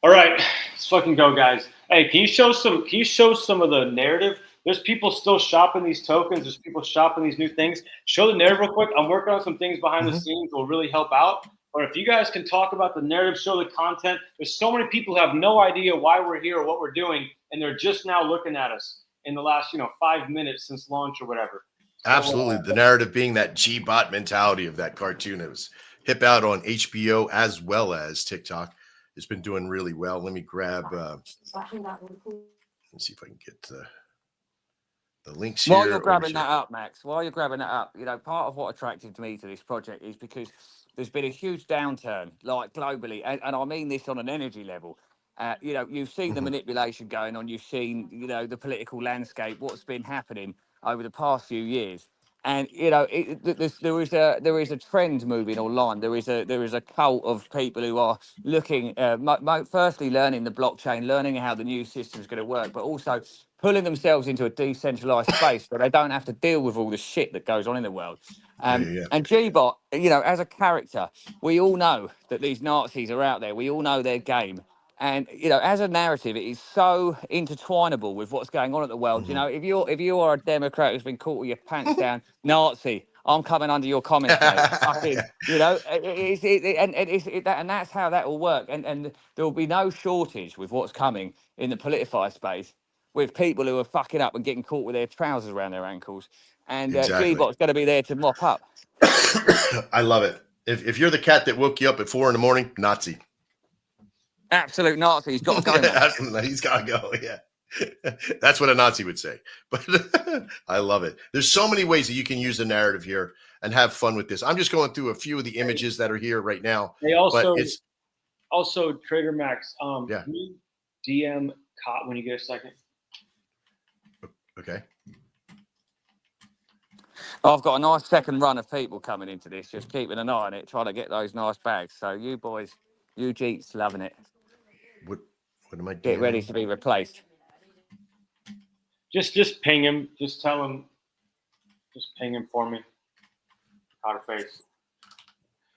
All right, let's fucking go, guys. Hey, can you show some of the narrative? There's people still shopping these tokens. There's people shopping these new things. Show the narrative real quick. I'm working on some things behind the scenes that will really help out. But if you guys can talk about the narrative, show the content. There's so many people who have no idea why we're here or what we're doing, and they're just now looking at us in the last 5 minutes since launch or whatever. Absolutely. The narrative being that Gbot mentality of that cartoon. It was hip out on HBO as well as TikTok. It's been doing really well. Let me grab, let's see if I can get the links here. While you're grabbing that up, Max, part of what attracted me to this project is because there's been a huge downturn, like globally, and I mean this on an energy level. You've seen the manipulation going on. You've seen, the political landscape, what's been happening over the past few years. And there is a trend moving online. There is a cult of people who are looking, firstly learning the blockchain, learning how the new system is going to work, but also pulling themselves into a decentralized space where they don't have to deal with all the shit that goes on in the world. And Gbot, as a character, we all know that these Nazis are out there. We all know their game. And as a narrative, it is so intertwinable with what's going on at the world. If you are a Democrat who's been caught with your pants down, Nazi, I'm coming under your comments, mate. Fucking, and that's how that will work. And there will be no shortage with what's coming in the politicized space with people who are fucking up and getting caught with their trousers around their ankles. And Gbot's going to be there to mop up. I love it. If you're the cat that woke you up at 4 a.m, Nazi. Absolute Nazi. He's got to go, mate. He's got to go. Yeah. That's what a Nazi would say. But I love it. There's so many ways that you can use the narrative here and have fun with this. I'm just going through a few of the images that are here right now. They also Trader Max. Can you DM Cot when you get a second? Okay. I've got a nice second run of people coming into this, just keeping an eye on it, trying to get those nice bags. So you boys, you Jeets, loving it. What am I doing? Get ready to be replaced. Just ping him. Just tell him. Just ping him for me. Out of face.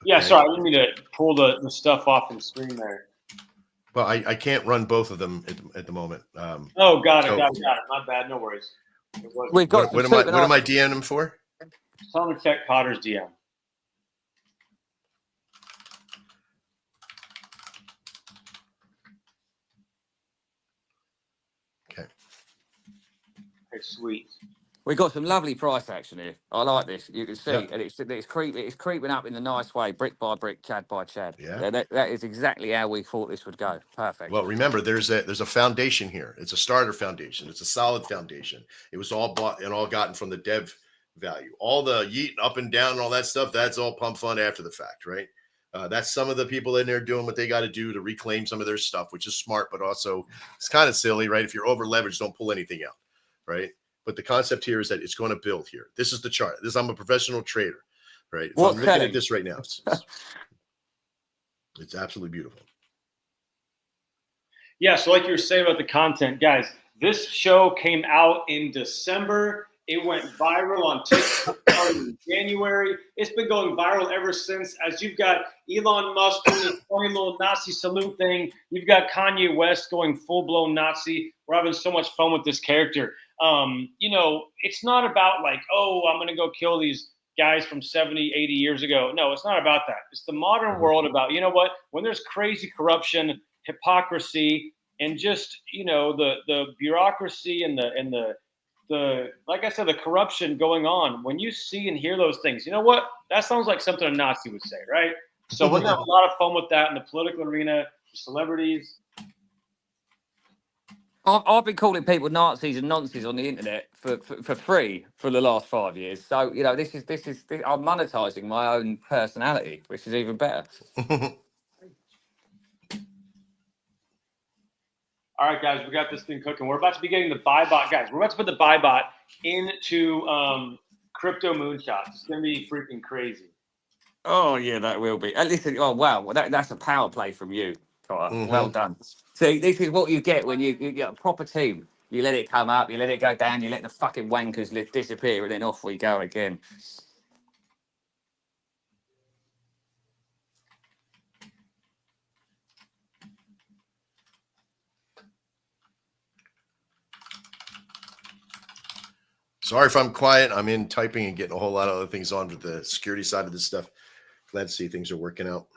Yeah, sorry. I didn't mean to pull the stuff off the screen there. Well, I can't run both of them at the moment. Got it. My bad. No worries. We've got what am I DMing him for? Tell him to check Cotter's DM. It's sweet. We got some lovely price action here. I like this. You can see, Yep. and it's creeping up in a nice way, brick by brick, chad by chad. Yeah. That is exactly how we thought this would go. Perfect. Well, remember, there's a foundation here. It's a starter foundation. It's a solid foundation. It was all bought and all gotten from the dev value. All the yeet up and down and all that stuff, that's all pump fun after the fact, right? That's some of the people in there doing what they got to do to reclaim some of their stuff, which is smart, but also it's kind of silly, right? If you're over leveraged, don't pull anything out, right? But the concept here is that it's going to build here. This is the chart. I'm a professional trader, right? If What's I'm looking selling? at this right now, it's absolutely beautiful. Yeah, so like you were saying about the content, guys, this show came out in December. It went viral on TikTok in January. It's been going viral ever since. As you've got Elon Musk doing this funny little Nazi salute thing. You've got Kanye West going full-blown Nazi. We're having so much fun with this character. It's not about like, oh, I'm going to go kill these guys from 70, 80 years ago. No, it's not about that. It's the modern world about, you know what, when there's crazy corruption, hypocrisy, and just, the bureaucracy and the like I said, the corruption going on, when you see and hear those things, you know what? That sounds like something a Nazi would say, right? So we're going to have a lot of fun with that in the political arena, celebrities. I've been calling people Nazis and nonces on the internet for free for the last 5 years. So, this is I'm monetizing my own personality, which is even better. All right, guys, we got this thing cooking. We're about to be getting the buy bot. Guys, we're about to put the buy bot into crypto moonshots. It's going to be freaking crazy. Oh, yeah, that will be. Listen, oh, wow. Well, that's a power play from you, Carter. Mhm. Well done. See, this is what you get when you get a proper team. You let it come up, you let it go down, you let the fucking wankers disappear, and then off we go again. Sorry if I'm quiet. I'm in typing and getting a whole lot of other things on with the security side of this stuff. Glad to see things are working out.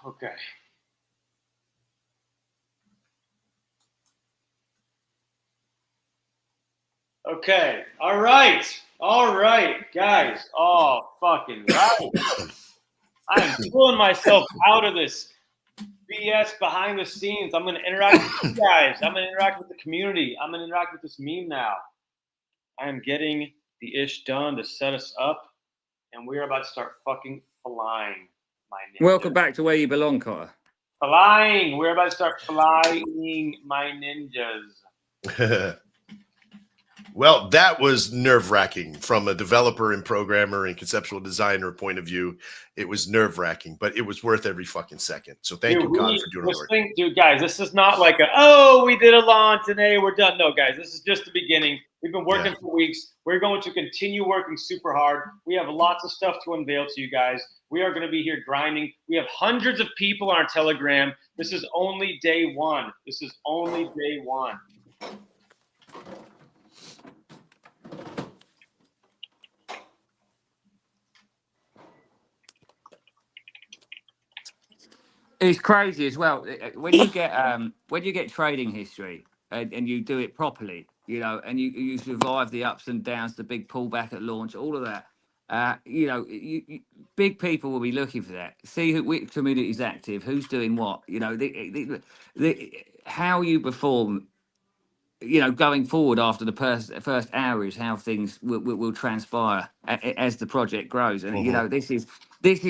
Okay. Okay. All right. All right, guys. Oh, fucking right. I am pulling myself out of this BS behind the scenes. I'm going to interact with you guys. I'm going to interact with the community. I'm going to interact with this meme now. I am getting the ish done to set us up, and we are about to start fucking flying, my ninjas. Welcome back to where you belong, Carter. Flying. We're about to start flying, my ninjas. Well, that was nerve-wracking from a developer and programmer and conceptual designer point of view. It was nerve-wracking, but it was worth every fucking second. So thank you, Con, for doing the work. Dude, guys, this is not like we did a launch today, we're done. No, guys, this is just the beginning. We've been working for weeks. We're going to continue working super hard. We have lots of stuff to unveil to you guys. We are going to be here grinding. We have hundreds of people on our Telegram. This is only day one. This is only day one. It's crazy as well when you get trading history and you do it properly, and you survive the ups and downs, the big pullback at launch, all of that. Big people will be looking for that. See which community is active, who's doing what. How you perform. Going forward after the first hour is how things will transpire as the project grows, and this is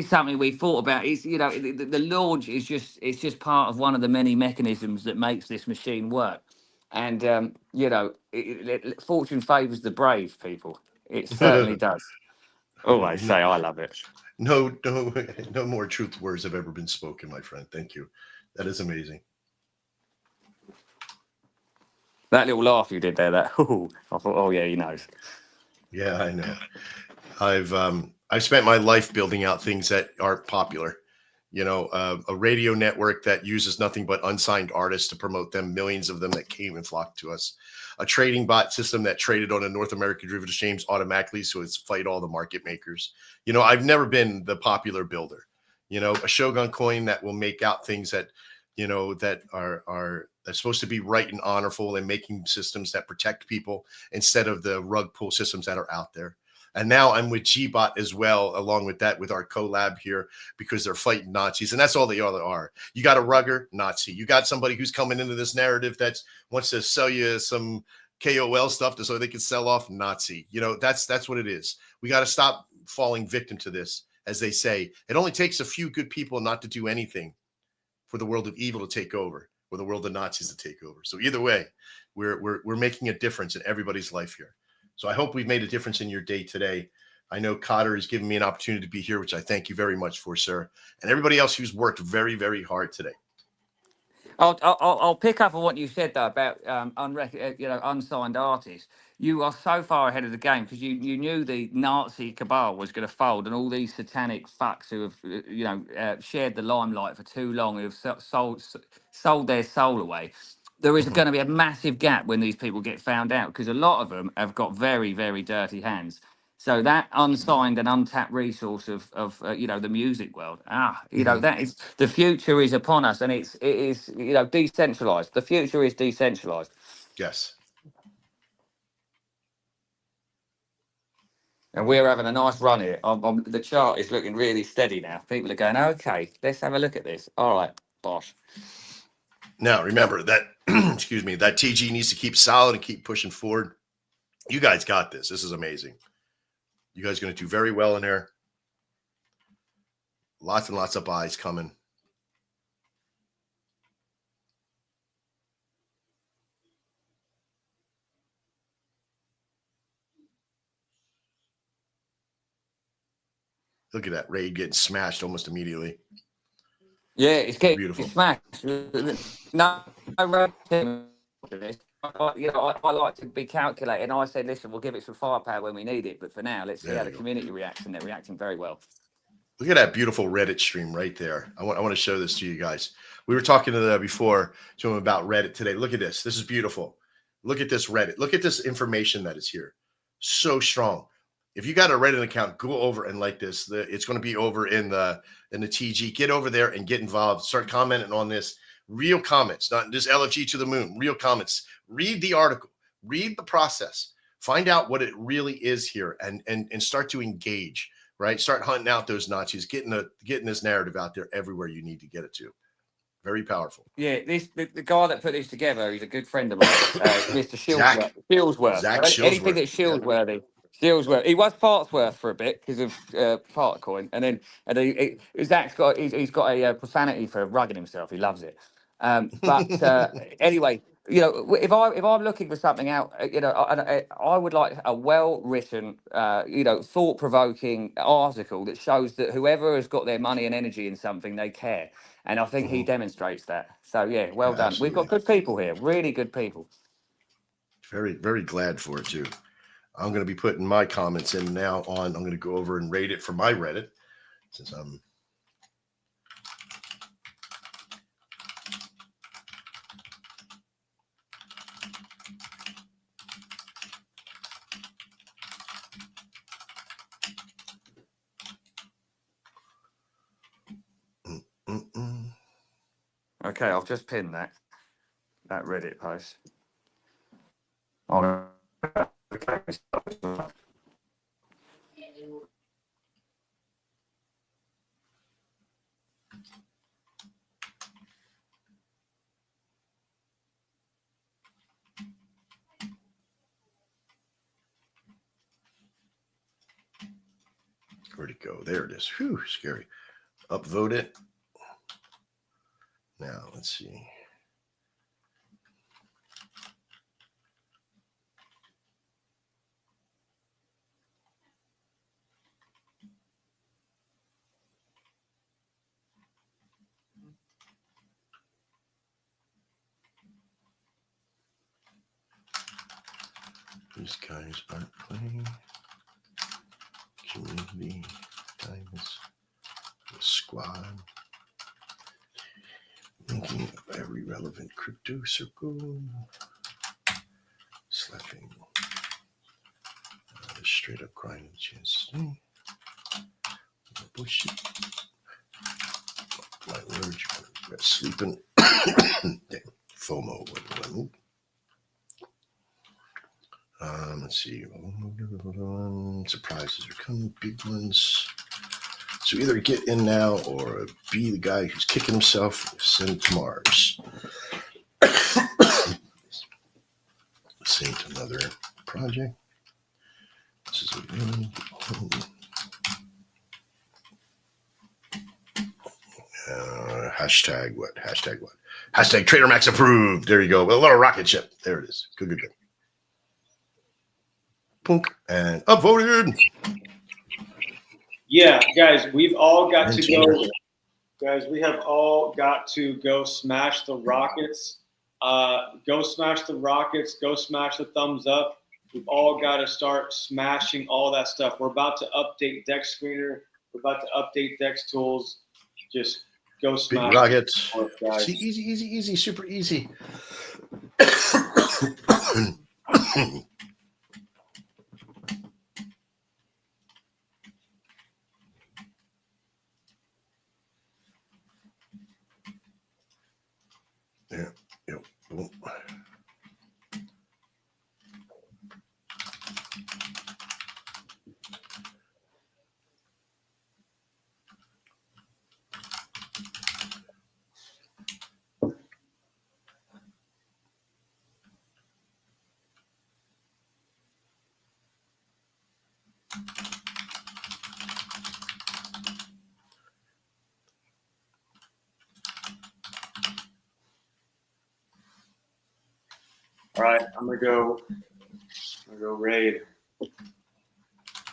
something we thought about. It's the launch is just part of one of the many mechanisms that makes this machine work, and fortune favors the brave, people. It certainly does. Always say I love it. No more truth words have ever been spoken, my friend. Thank you. That is amazing. That little laugh you did there, that I thought, oh yeah, he knows. Yeah, I know. I've spent my life building out things that aren't popular. A radio network that uses nothing but unsigned artists to promote them, millions of them that came and flocked to us. A trading bot system that traded on a North American derivative exchange automatically, so it's fight all the market makers. I've never been the popular builder. A Shogun coin that will make out things that, that are that's supposed to be right and honorable, and making systems that protect people instead of the rug pull systems that are out there. And now I'm with Gbot as well, along with that, with our collab here, because they're fighting Nazis. And that's all they are. You got a rugger, Nazi. You got somebody who's coming into this narrative that wants to sell you some KOL stuff so they can sell off, Nazi. That's what it is. We got to stop falling victim to this. As they say, it only takes a few good people not to do anything for the world of evil to take over, or the world of Nazis to take over. So either way, we're making a difference in everybody's life here. So I hope we've made a difference in your day today. I know Cotter has given me an opportunity to be here, which I thank you very much for, sir. And everybody else who's worked very, very hard today. I'll pick up on what you said though about unsigned artists. You are so far ahead of the game because you knew the Nazi cabal was going to fold, and all these satanic fucks who have shared the limelight for too long, who have sold their soul away. There is going to be a massive gap when these people get found out, because a lot of them have got very, very dirty hands. So that unsigned and untapped resource of the music world, that is, the future is upon us, and it is decentralized. The future is decentralized. Yes. And we're having a nice run here. The chart is looking really steady now. People are going, okay, let's have a look at this. All right, bosh. Now remember that excuse me, that TG needs to keep solid and keep pushing forward. You guys got this. This is amazing. You guys are going to do very well in there. Lots and lots of buys coming. Look at that raid getting smashed almost immediately. Yeah, it's getting beautiful. smashed. No, I like to be calculated. I said, listen, we'll give it some firepower when we need it, but for now, let's see how the community reacts, and they're reacting very well. Look at that beautiful Reddit stream right there. I want to show this to you guys. We were talking to them before to them about Reddit today. Look at this. This is beautiful. Look at this Reddit. Look at this information that is here. So strong. If you got a Reddit account, go over and like this. It's going to be over in the TG. Get over there and get involved. Start commenting on this. Real comments, not just LFG to the moon. Real comments. Read the article. Read the process. Find out what it really is here, and start to engage. Right, start hunting out those Nazis, getting this narrative out there everywhere you need to get it to. Very powerful. Yeah, the guy that put this together, he's a good friend of mine, Mr. Shillsworth. Zach Anything that's Shillsworthy. Shillsworth. He was Fartsworth for a bit because of Fartcoin, and Zach's got he's got a profanity for rugging himself. He loves it. Anyway, if I'm looking for something out, I would like a well-written, thought-provoking article that shows that whoever has got their money and energy in something, they care. And I think he demonstrates that. So, yeah, well done. Absolutely. We've got good people here, really good people. Very, very glad for it, too. I'm going to be putting my comments in now on. I'm going to go over and rate it for my Reddit, since I'm... Okay, I've just pinned that Reddit post. Where'd it go? There it is. Whew, scary. Upvote it. Now, let's see. These guys aren't playing. Community guys. Squad. Linking up every relevant crypto circle. Slapping. Straight up grinding chance. Bullshit. My word, you're sleeping. FOMO. Let's see. Surprises are coming. Big ones. So either get in now or be the guy who's kicking himself. Send to Mars. Send to another project. This is a really hashtag what? Hashtag what? Hashtag Trader Max approved. There you go. A little rocket ship. There it is. Good. Punk and upvoted. Yeah, guys, we've all got to go. Guys, we have all got to go smash the rockets. Go smash the rockets. Go smash the thumbs up. We've all got to start smashing all that stuff. We're about to update Dex Screener. We're about to update Dex Tools. Just go smash. Big rockets. Guys. See, easy, super easy. Yeah. Yep. Boom. All right, I'm gonna go raid.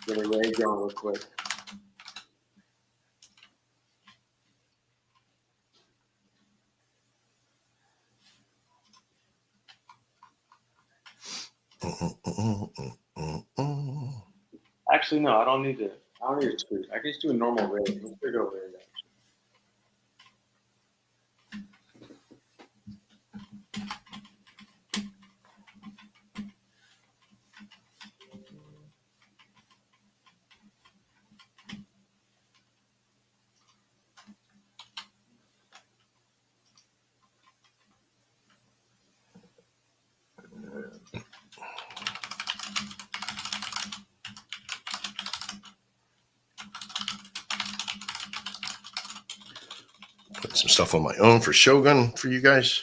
Get a raid going real quick. Actually, no, I don't need to tweet. I can just do a normal raid. Let's go raid. Put some stuff on my own for Shogun for you guys.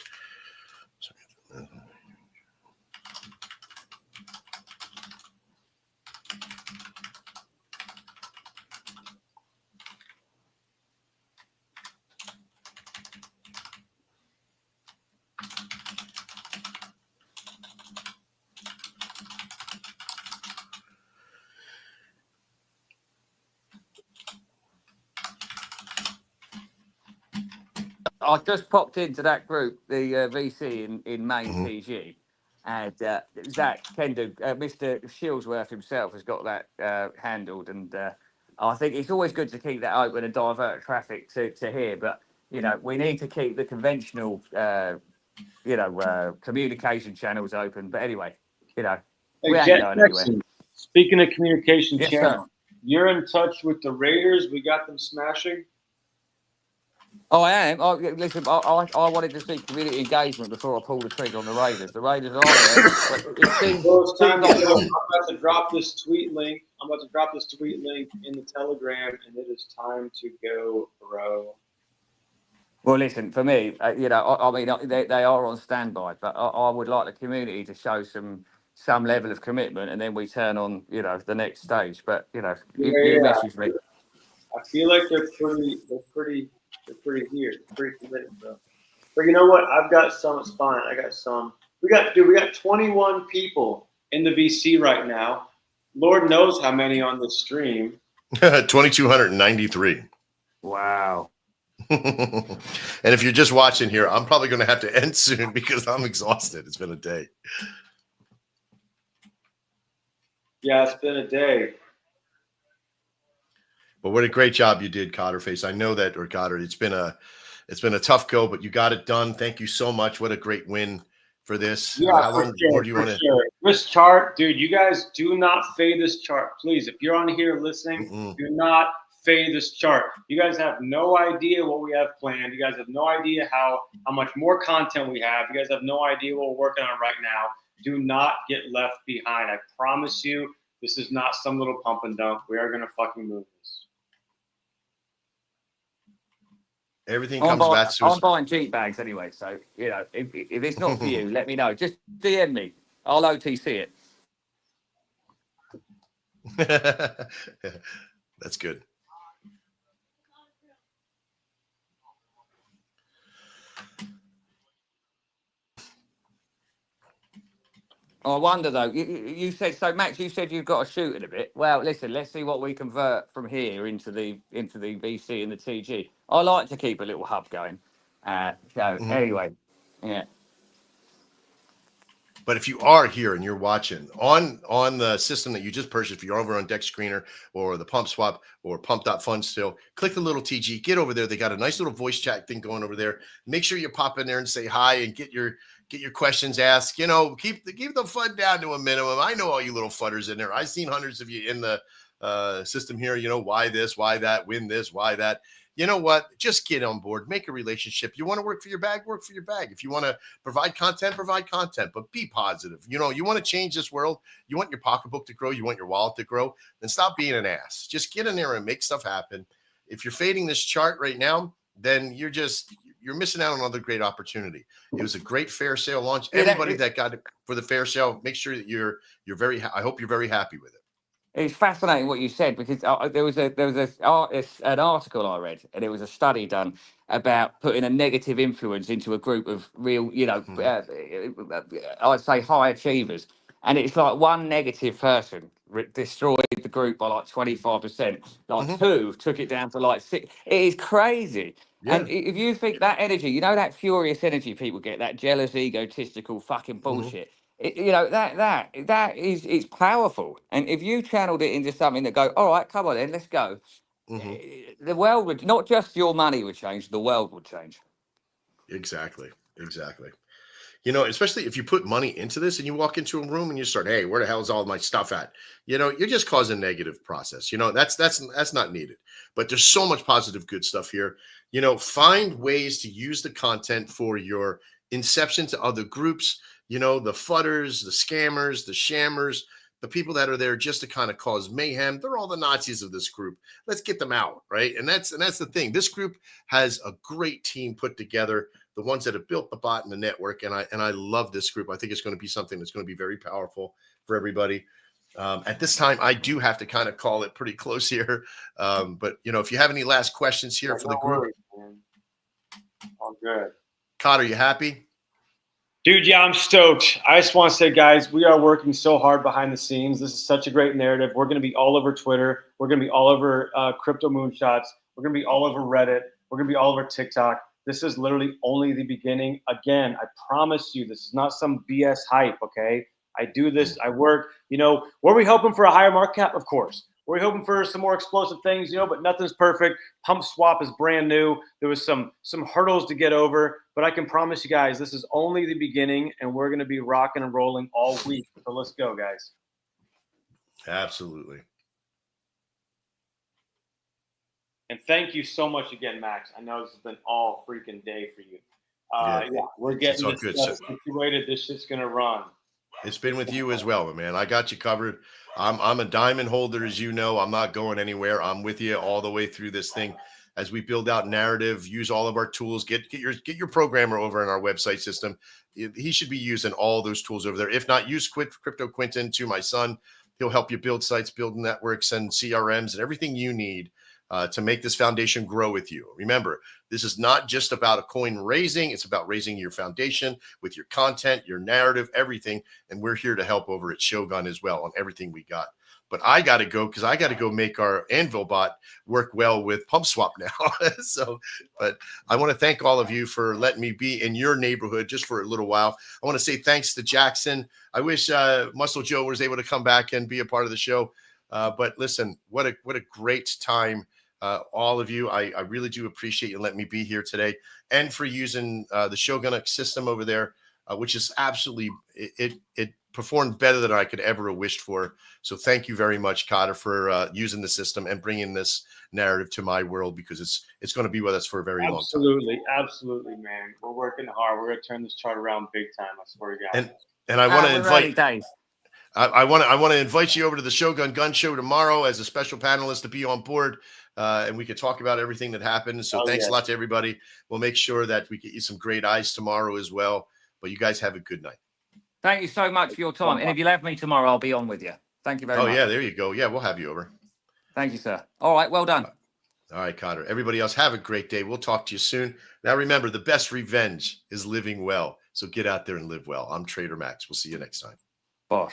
I just popped into that group, the VC in main TG, and Zach Kendo, Mr. Shillsworth himself has got that handled, and I think it's always good to keep that open and divert traffic to here. But we need to keep the conventional, communication channels open. But anyway, we Hey, ain't Jet going anywhere. Jackson, speaking of communication Yes, channel, sir. you're in touch with the Raiders. We got them smashing. Oh, I am. Listen, I wanted to see community engagement before I pulled the trigger on the Raiders. The Raiders are there, but it seems, Well, it's time to like go. I'm about to drop this tweet link. I'm about to drop this tweet link in the Telegram, and it is time to go, bro. Well, listen, for me, I mean, they are on standby, but I would like the community to show some level of commitment, and then we turn on, the next stage. But you message me. I feel like they're pretty here, pretty committed, bro. But you know what? I've got some. It's fine. I got some. We got 21 people in the VC right now. Lord knows how many on this stream. 2,293. Wow. And if you're just watching here, I'm probably going to have to end soon because I'm exhausted. It's been a day. Yeah, it's been a day. But what a great job you did, Cotterface. I know that, or Cotter. It's been a tough go, but you got it done. Thank you so much. What a great win for this. Yeah, How for long sure, more do you for want to? sure. This chart, dude, you guys do not fade this chart, please. If you're on here listening, do not fade this chart. You guys have no idea what we have planned. You guys have no idea how much more content we have. You guys have no idea what we're working on right now. Do not get left behind. I promise you, this is not some little pump and dump. We are gonna fucking move this. Everything comes back to I'm buying Jeep bags anyway, so you know, if it's not for you, let me know. Just DM me. I'll OTC it. That's good. I wonder though. You said so, Max. You said you've got to shoot in a bit. Well, listen. Let's see what we convert from here into the VC and the TG. I like to keep a little hub going. So anyway, yeah. But if you are here and you're watching on the system that you just purchased, if you're over on Deck Screener or the Pump Swap or Pump.Fun still, click the little TG, get over there. They got a nice little voice chat thing going over there. Make sure you pop in there and say hi and get your questions asked. You know, keep the fun down to a minimum. I know all you little fudders in there. I've seen hundreds of you in the system here. You know, why this, why that, win this, why that. You know what? Just get on board, make a relationship. You want to work for your bag, work for your bag. If you want to provide content, but be positive. You know, you want to change this world. You want your pocketbook to grow. You want your wallet to grow. Then stop being an ass. Just get in there and make stuff happen. If you're fading this chart right now, then you're missing out on another great opportunity. It was a great fair sale launch. Everybody that got it for the fair sale, make sure that you're very. I hope you're very happy with it. It's fascinating what you said because there was an article I read and it was a study done about putting a negative influence into a group of real, you know, I'd say high achievers, and it's like one negative person destroyed the group by like 25%. Like two took it down to like 6. It is crazy. Yeah. And if you think that energy, you know, that furious energy people get, that jealous, egotistical fucking bullshit. You know, that is, it's powerful. And if you channeled it into something that go, all right, come on then, let's go. The world would, not just your money would change, the world would change. Exactly. You know, especially if you put money into this and you walk into a room and you start, hey, where the hell is all my stuff at? You know, you're just causing negative process. You know, that's not needed. But there's so much positive, good stuff here. You know, find ways to use the content for your inception to other groups. You know, the fudders, the scammers, the shammers, the people that are there just to kind of cause mayhem. They're all the Nazis of this group. Let's get them out, right? And that's the thing. This group has a great team put together. The ones that have built the bot and the network, and I love this group. I think it's going to be something that's going to be very powerful for everybody. At this time, I do have to kind of call it pretty close here. But you know, if you have any last questions here for the group, all good. Cod, are you happy? Dude, yeah, I'm stoked. I just want to say, guys, we are working so hard behind the scenes. This is such a great narrative. We're going to be all over Twitter. We're going to be all over Crypto Moonshots. We're going to be all over Reddit. We're going to be all over TikTok. This is literally only the beginning. Again, I promise you, this is not some BS hype, okay? I do this. I work. You know, were we hoping for a higher market cap? Of course. Were we hoping for some more explosive things? You know, but nothing's perfect. Pump Swap is brand new. There was some hurdles to get over. But I can promise you guys, this is only the beginning, and we're going to be rocking and rolling all week. So let's go, guys. Absolutely. And thank you so much again, Max. I know this has been all freaking day for you. Yeah, we're getting this stuff situated. This shit's going to run. It's been with you as well, man. I got you covered. I'm a diamond holder, as you know. I'm not going anywhere. I'm with you all the way through this thing as we build out narrative. Use all of our tools. Get your programmer over in our website system. He should be using all those tools over there. If not, use Crypto Quinton to my son. He'll help you build sites, build networks, and CRMs and everything you need to make this foundation grow with you. Remember, this is not just about a coin raising. It's about raising your foundation with your content, your narrative, everything. And we're here to help over at Shogun as well on everything we got. But I got to go because I got to go make our Anvil bot work well with Pump Swap now. But I want to thank all of you for letting me be in your neighborhood just for a little while. I want to say thanks to Jackson. I wish Muscle Joe was able to come back and be a part of the show. But listen, what a great time. All of you, I really do appreciate you letting me be here today, and for using the Shogun system over there, which is absolutely, it performed better than I could ever have wished for. So thank you very much, Cotter, for using the system and bringing this narrative to my world, because it's going to be with us for a very long time. Absolutely, man. We're working hard. We're gonna turn this chart around big time. I swear to God. And I want to invite. Days. I want to invite you over to the Shogun Gun Show tomorrow as a special panelist to be on board, and we could talk about everything that happened. So thanks a lot to everybody. We'll make sure that we get you some great eyes tomorrow as well. But you guys have a good night. Thank you so much for your time. And if you'll have me tomorrow, I'll be on with you. Thank you very much. Oh, yeah, there you go. Yeah, we'll have you over. Thank you, sir. All right, well done. All right, Cotter. Everybody else, have a great day. We'll talk to you soon. Now, remember, the best revenge is living well. So get out there and live well. I'm Trader Max. We'll see you next time. Boss.